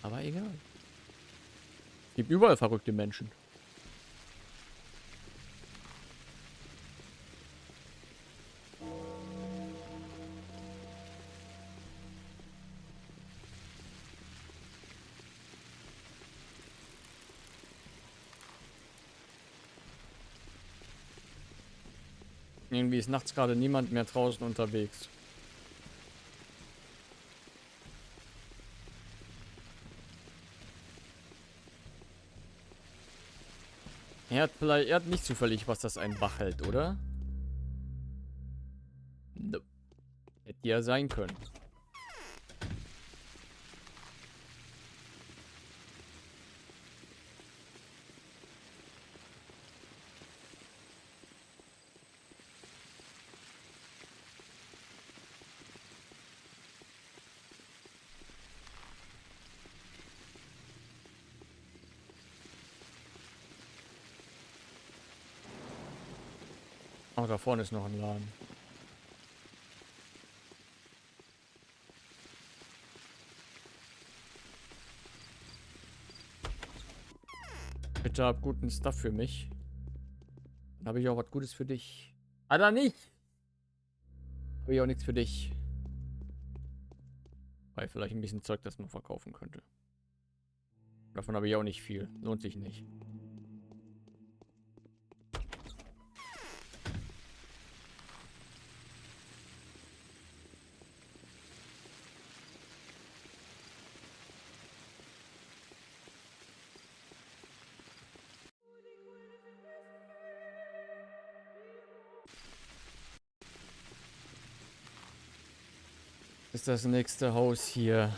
Aber egal. Es gibt überall verrückte Menschen. Irgendwie ist nachts gerade niemand mehr draußen unterwegs. Er hat nicht zufällig was, das einen wach hält, oder? Nope. Hätte ja sein können. Oh, da vorne ist noch ein Laden. Bitte hab guten Stuff für mich. Dann habe ich auch was Gutes für dich. Ah, da nicht! Habe ich auch nichts für dich. Weil vielleicht ein bisschen Zeug, das man verkaufen könnte. Davon habe ich auch nicht viel. Lohnt sich nicht. Ist das nächste Haus hier.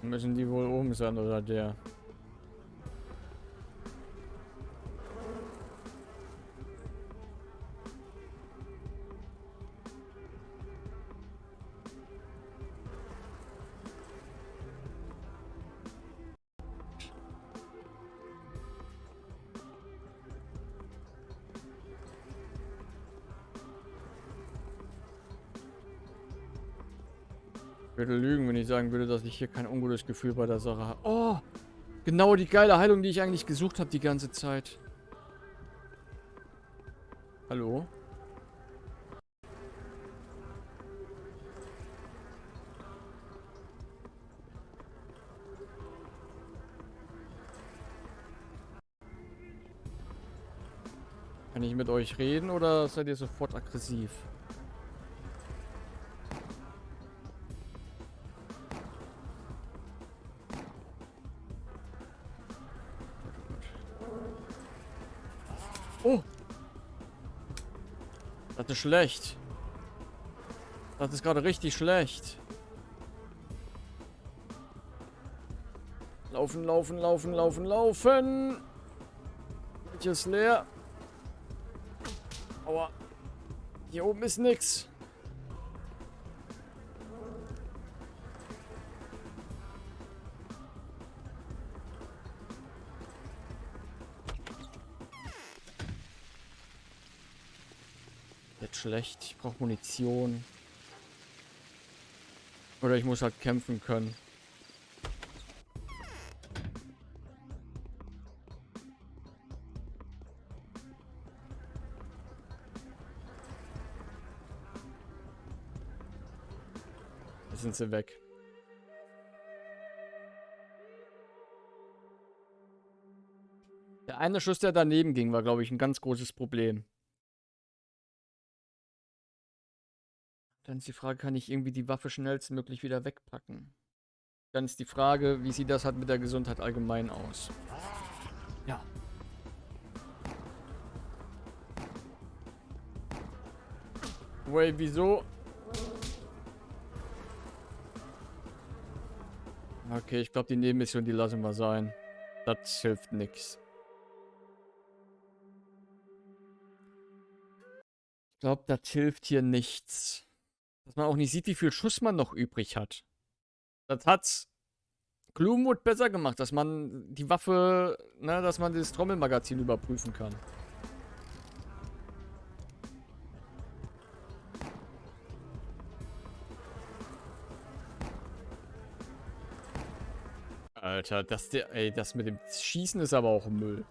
Müssen die wohl oben sein oder der? Ich würde lügen, wenn ich sagen würde, dass ich hier kein ungutes Gefühl bei der Sache habe. Oh! Genau die geile Heilung, die ich eigentlich gesucht habe die ganze Zeit. Hallo? Kann ich mit euch reden oder seid ihr sofort aggressiv? Oh! Das ist schlecht. Das ist gerade richtig schlecht. Laufen, laufen, laufen, laufen, laufen. Welches leer? Aua. Hier oben ist nix. Jetzt schlecht. Ich brauche Munition. Oder ich muss halt kämpfen können. Jetzt sind sie weg. Der eine Schuss, der daneben ging, war, glaube ich, ein ganz großes Problem. Dann ist die Frage, kann ich irgendwie die Waffe schnellstmöglich wieder wegpacken? Dann ist die Frage, wie sieht das halt mit der Gesundheit allgemein aus? Ja. Wait, wieso? Okay, ich glaube, die Nebenmission, die lassen wir sein. Das hilft nix. Ich glaube, das hilft hier nichts. Dass man auch nicht sieht, wie viel Schuss man noch übrig hat. Das hat's Gloomwood besser gemacht, dass man die Waffe, ne, dass man das Trommelmagazin überprüfen kann. Alter, das mit dem Schießen ist aber auch Müll.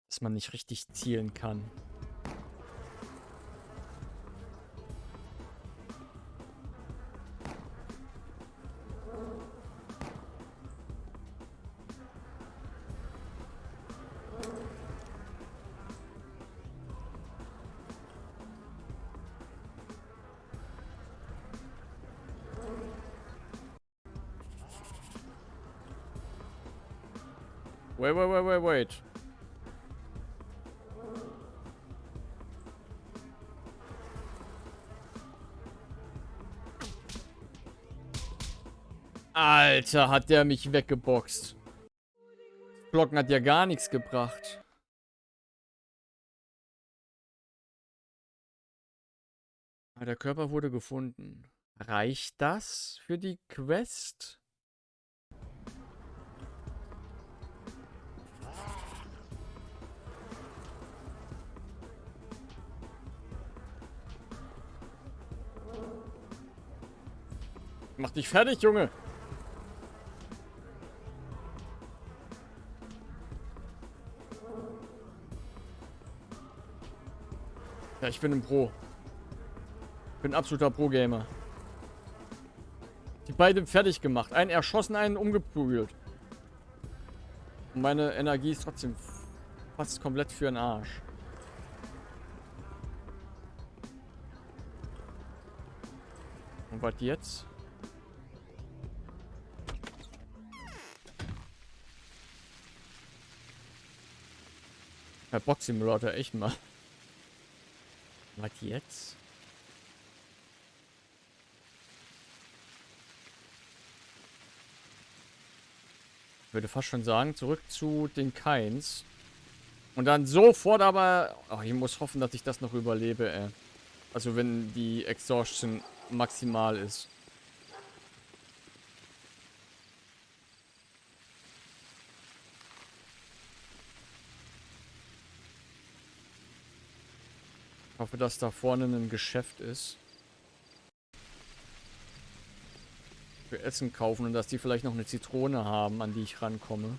Dass man nicht richtig zielen kann. Wait. Alter, hat der mich weggeboxt. Blocken hat ja gar nichts gebracht. Der Körper wurde gefunden. Reicht das für die Quest? Mach dich fertig, Junge. Ja, ich bin ein Pro. Ich bin ein absoluter Pro-Gamer. Die beiden fertig gemacht. Einen erschossen, einen umgeprügelt. Und meine Energie ist trotzdem fast komplett für den Arsch. Und was jetzt? Der Box Simulator, echt mal. Was jetzt? Ich würde fast schon sagen, zurück zu den Kains. Und dann sofort aber... Oh, ich muss hoffen, dass ich das noch überlebe, ey. Also wenn die Exhaustion maximal ist. Ich hoffe, dass da vorne ein Geschäft ist. Für Essen kaufen und dass die vielleicht noch eine Zitrone haben, an die ich rankomme.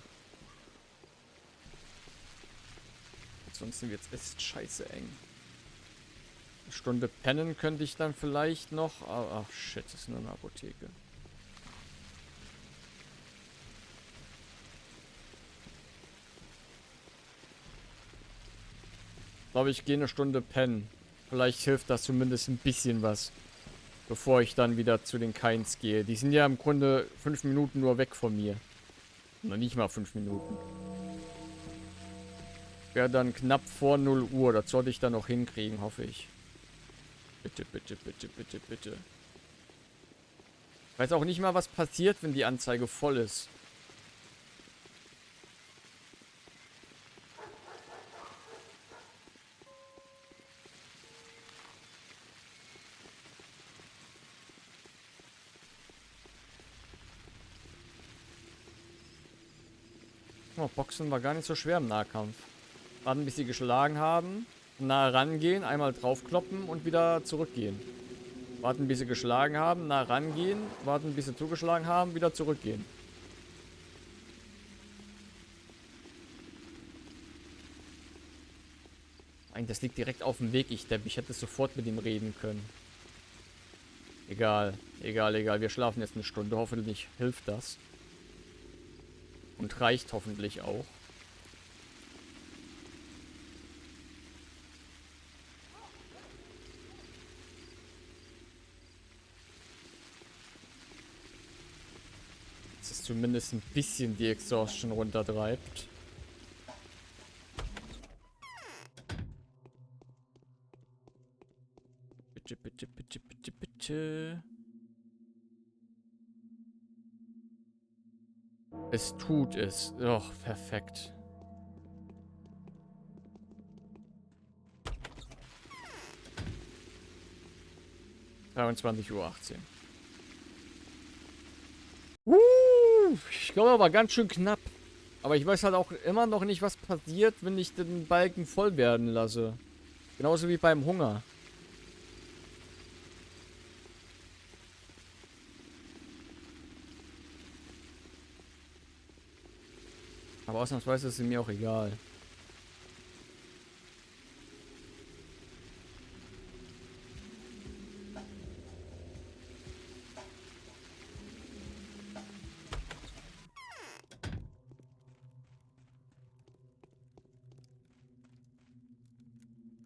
Ansonsten wird es echt scheiße eng. Eine Stunde pennen könnte ich dann vielleicht noch. Ach shit, das ist nur eine Apotheke. Ich glaube, ich gehe eine Stunde pennen. Vielleicht hilft das zumindest ein bisschen was. Bevor ich dann wieder zu den Kains gehe. Die sind ja im Grunde 5 Minuten nur weg von mir. Noch nicht mal 5 Minuten. Wäre dann knapp vor 0 Uhr. Das sollte ich dann noch hinkriegen, hoffe ich. Bitte, bitte, bitte, bitte, bitte. Ich weiß auch nicht mal, was passiert, wenn die Anzeige voll ist. Oh, Boxen war gar nicht so schwer im Nahkampf. Warten, bis sie geschlagen haben. Nah rangehen, einmal draufkloppen und wieder zurückgehen. Warten, bis sie geschlagen haben, nah rangehen. Warten, bis sie zugeschlagen haben, wieder zurückgehen. Nein, das liegt direkt auf dem Weg, ich Depp. Ich hätte sofort mit ihm reden können. Egal, egal, egal. Wir schlafen jetzt eine Stunde. Hoffentlich hilft das. Und reicht hoffentlich auch. Dass es zumindest ein bisschen die Exhaustion runtertreibt. Bitte, bitte, bitte, bitte, bitte. Es tut es. Och, perfekt. Uhr 18. Ich glaube aber ganz schön knapp. Aber ich weiß halt auch immer noch nicht, was passiert, wenn ich den Balken voll werden lasse. Genauso wie beim Hunger. Aber ausnahmsweise ist es mir auch egal.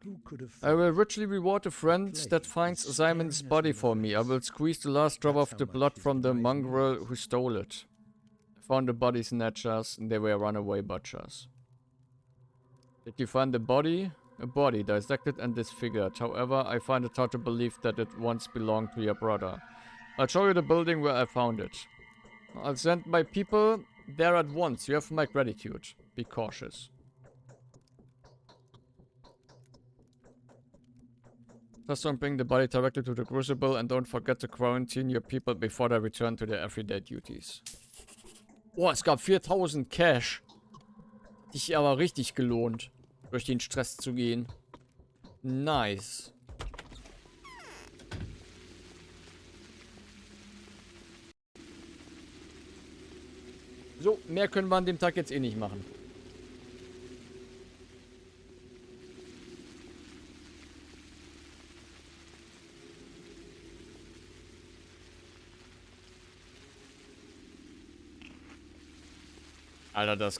Who could have I will thought richly reward a friend that finds Simon's body for me. I will squeeze the last drop of the blood from the mongrel who stole it. I found the body snatchers and they were runaway butchers. Did you find the body? A body, dissected and disfigured. However, I find it hard to believe that it once belonged to your brother. I'll show you the building where I found it. I'll send my people there at once. You have my gratitude. Be cautious. Just don't bring the body directly to the crucible and don't forget to quarantine your people before they return to their everyday duties. Oh, es gab 4000 Cash. Dich aber richtig gelohnt, durch den Stress zu gehen. Nice. So, mehr können wir an dem Tag jetzt eh nicht machen. Alter, das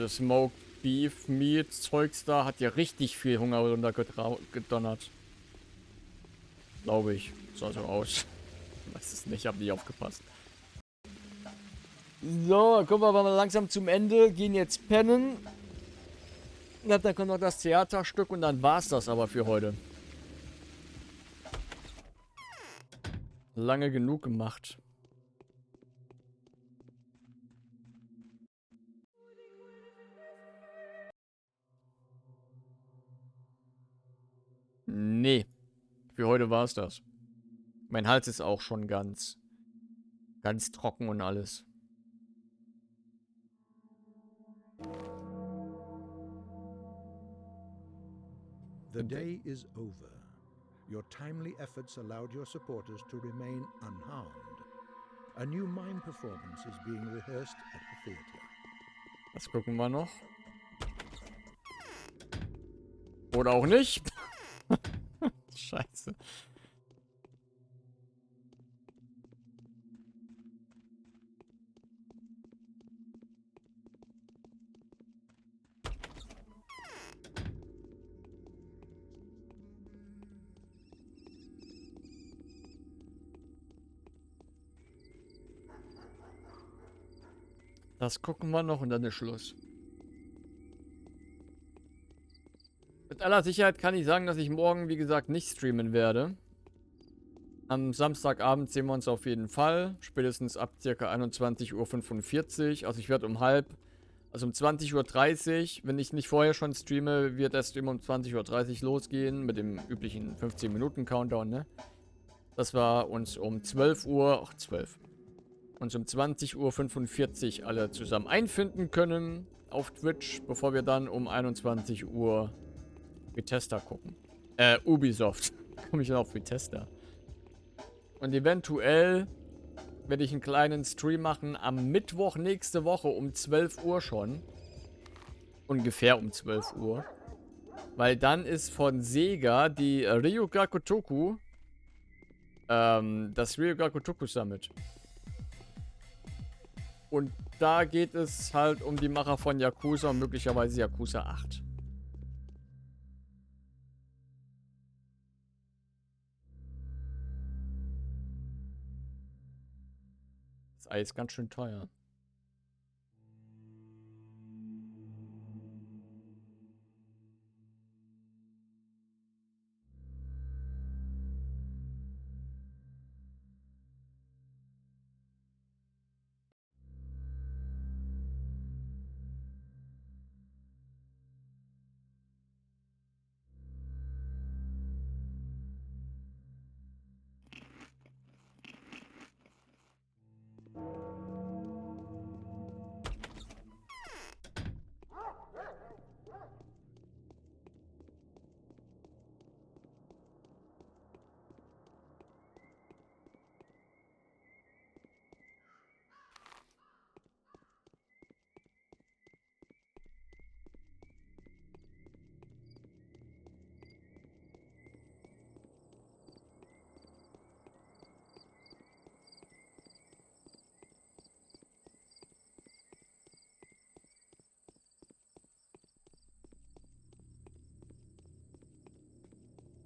Smoked Beef Meat Zeugs da hat ja richtig viel Hunger runtergedonnert. Glaube ich. Sah so aus. Ich weiß es nicht, hab nicht aufgepasst. So, dann kommen wir aber mal langsam zum Ende. Gehen jetzt pennen. Ja, dann kommt noch das Theaterstück und dann war's das aber für heute. Lange genug gemacht. Nee. Für heute war's das. Mein Hals ist auch schon ganz trocken und alles. The day is over. Your timely efforts allowed your supporters to remain unharmed. A new mime performance is being rehearsed at the theater. Das gucken wir noch. Oder auch nicht. Scheiße. Das gucken wir noch und dann ist Schluss. Mit aller Sicherheit kann ich sagen, dass ich morgen, wie gesagt, nicht streamen werde. Am Samstagabend sehen wir uns auf jeden Fall. Spätestens ab ca. 21:45 Uhr. Also ich werde um 20:30 Uhr, wenn ich nicht vorher schon streame, wird der Stream um 20:30 Uhr losgehen. Mit dem üblichen 15-Minuten-Countdown, ne? Dass wir uns um 12 Uhr, uns um 20:45 Uhr alle zusammen einfinden können. auf Twitch, bevor wir dann um 21 Uhr Bethesda gucken. Ubisoft. Komme ich noch auf Bethesda. Und eventuell werde ich einen kleinen Stream machen am Mittwoch nächste Woche um 12 Uhr schon. Ungefähr um 12 Uhr. Weil dann ist von Sega die Ryuga-Gotoku, das Ryuga-Gotoku Summit. Und da geht es halt um die Macher von Yakuza und möglicherweise Yakuza 8. Das Ei ist ganz schön teuer.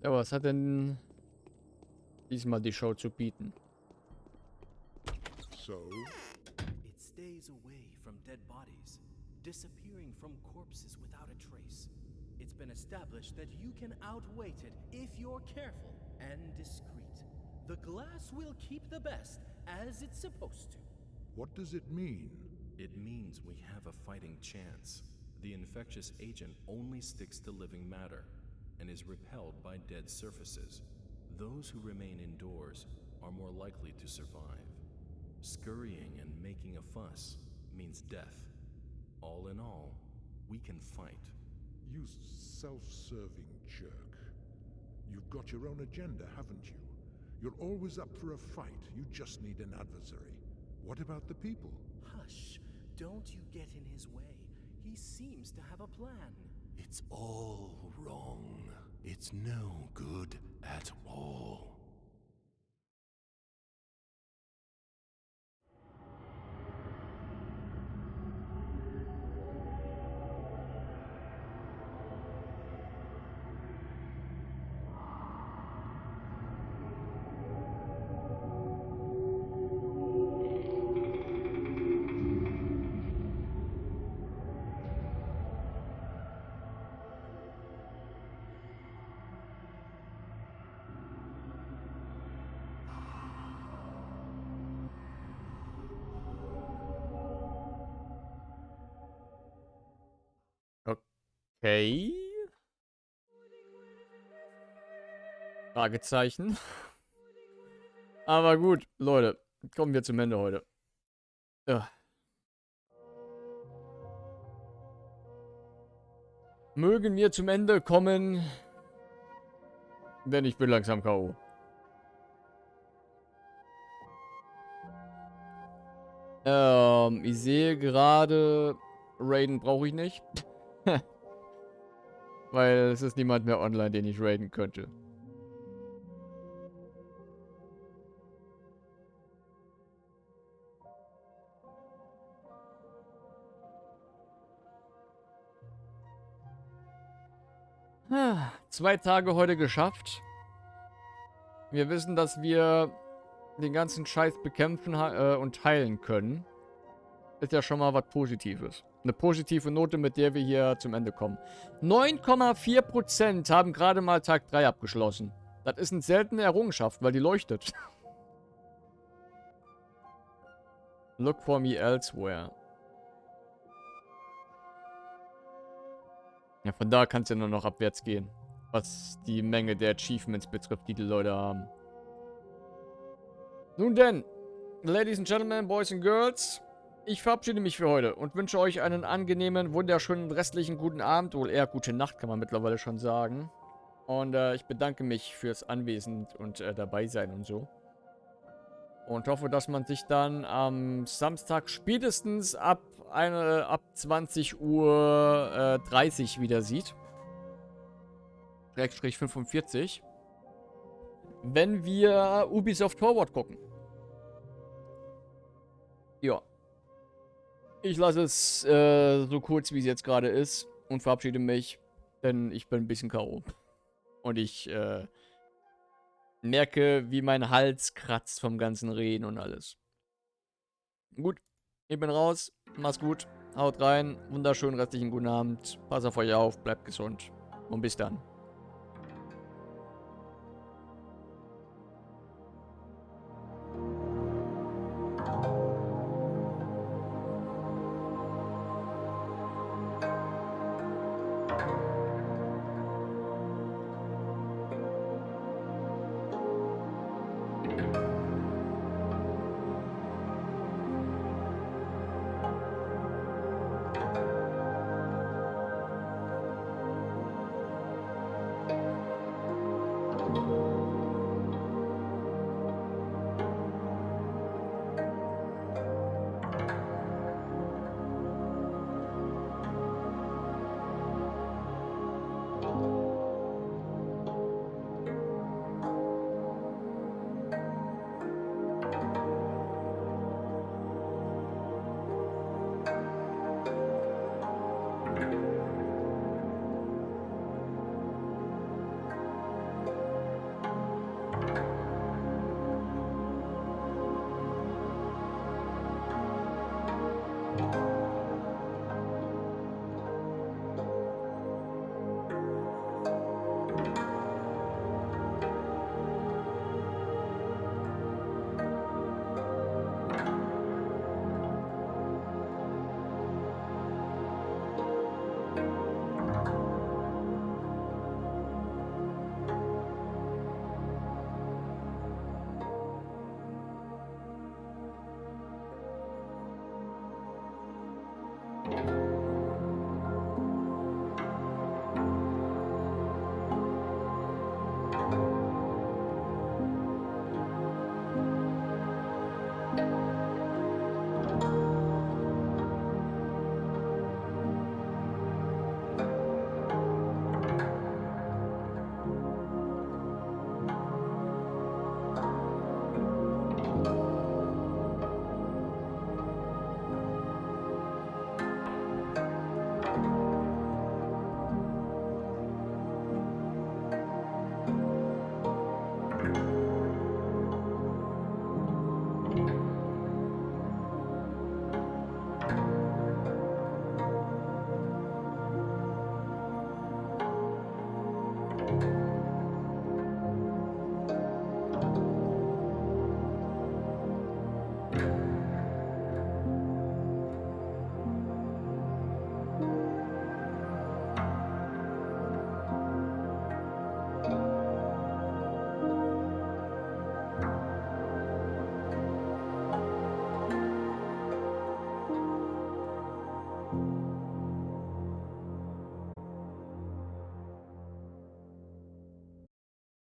Ja, was hat denn diesmal die Show zu bieten? So, It stays away from dead bodies, disappearing from corpses without a trace. It's been established that you can outweight it if you're careful and discreet. The glass will keep the best, as it's supposed to. What does it mean? It means we have a fighting chance. The infectious agent only sticks to living matter and is repelled by dead surfaces. Those who remain indoors are more likely to survive. Scurrying and making a fuss means death. All in all, we can fight. You self-serving jerk. You've got your own agenda, haven't you? You're always up for a fight. You just need an adversary. What about the people? Hush, don't you get in his way. He seems to have a plan. It's all wrong. It's no good at all. Okay. Fragezeichen. Aber gut, Leute. Kommen wir zum Ende heute. Ja. Mögen wir zum Ende kommen. Denn ich bin langsam K.O. Ich sehe gerade, Raiden brauche ich nicht. Weil es ist niemand mehr online, den ich raiden könnte. Ah, 2 Tage heute geschafft. Wir wissen, dass wir den ganzen Scheiß bekämpfen und heilen können. Ist ja schon mal was Positives. Eine positive Note, mit der wir hier zum Ende kommen. 9,4% haben gerade mal Tag 3 abgeschlossen. Das ist eine seltene Errungenschaft, weil die leuchtet. Look for me elsewhere. Ja, von da kann es ja nur noch abwärts gehen. Was die Menge der Achievements betrifft, die Leute haben. Nun denn, Ladies and Gentlemen, Boys and Girls. Ich verabschiede mich für heute und wünsche euch einen angenehmen, wunderschönen restlichen guten Abend. Wohl eher gute Nacht, kann man mittlerweile schon sagen. Und ich bedanke mich fürs Anwesen und dabei sein und so. Und hoffe, dass man sich dann am Samstag spätestens ab 20 Uhr 30 wieder sieht. Schrägstrich 45. Wenn wir Ubisoft Forward gucken. Ja. Ich lasse es so kurz, wie es jetzt gerade ist. Und verabschiede mich. Denn ich bin ein bisschen K.O. Und ich merke, wie mein Hals kratzt vom ganzen Reden und alles. Gut, ich bin raus. Mach's gut. Haut rein. Wunderschönen restlichen guten Abend. Pass auf euch auf. Bleibt gesund. Und bis dann.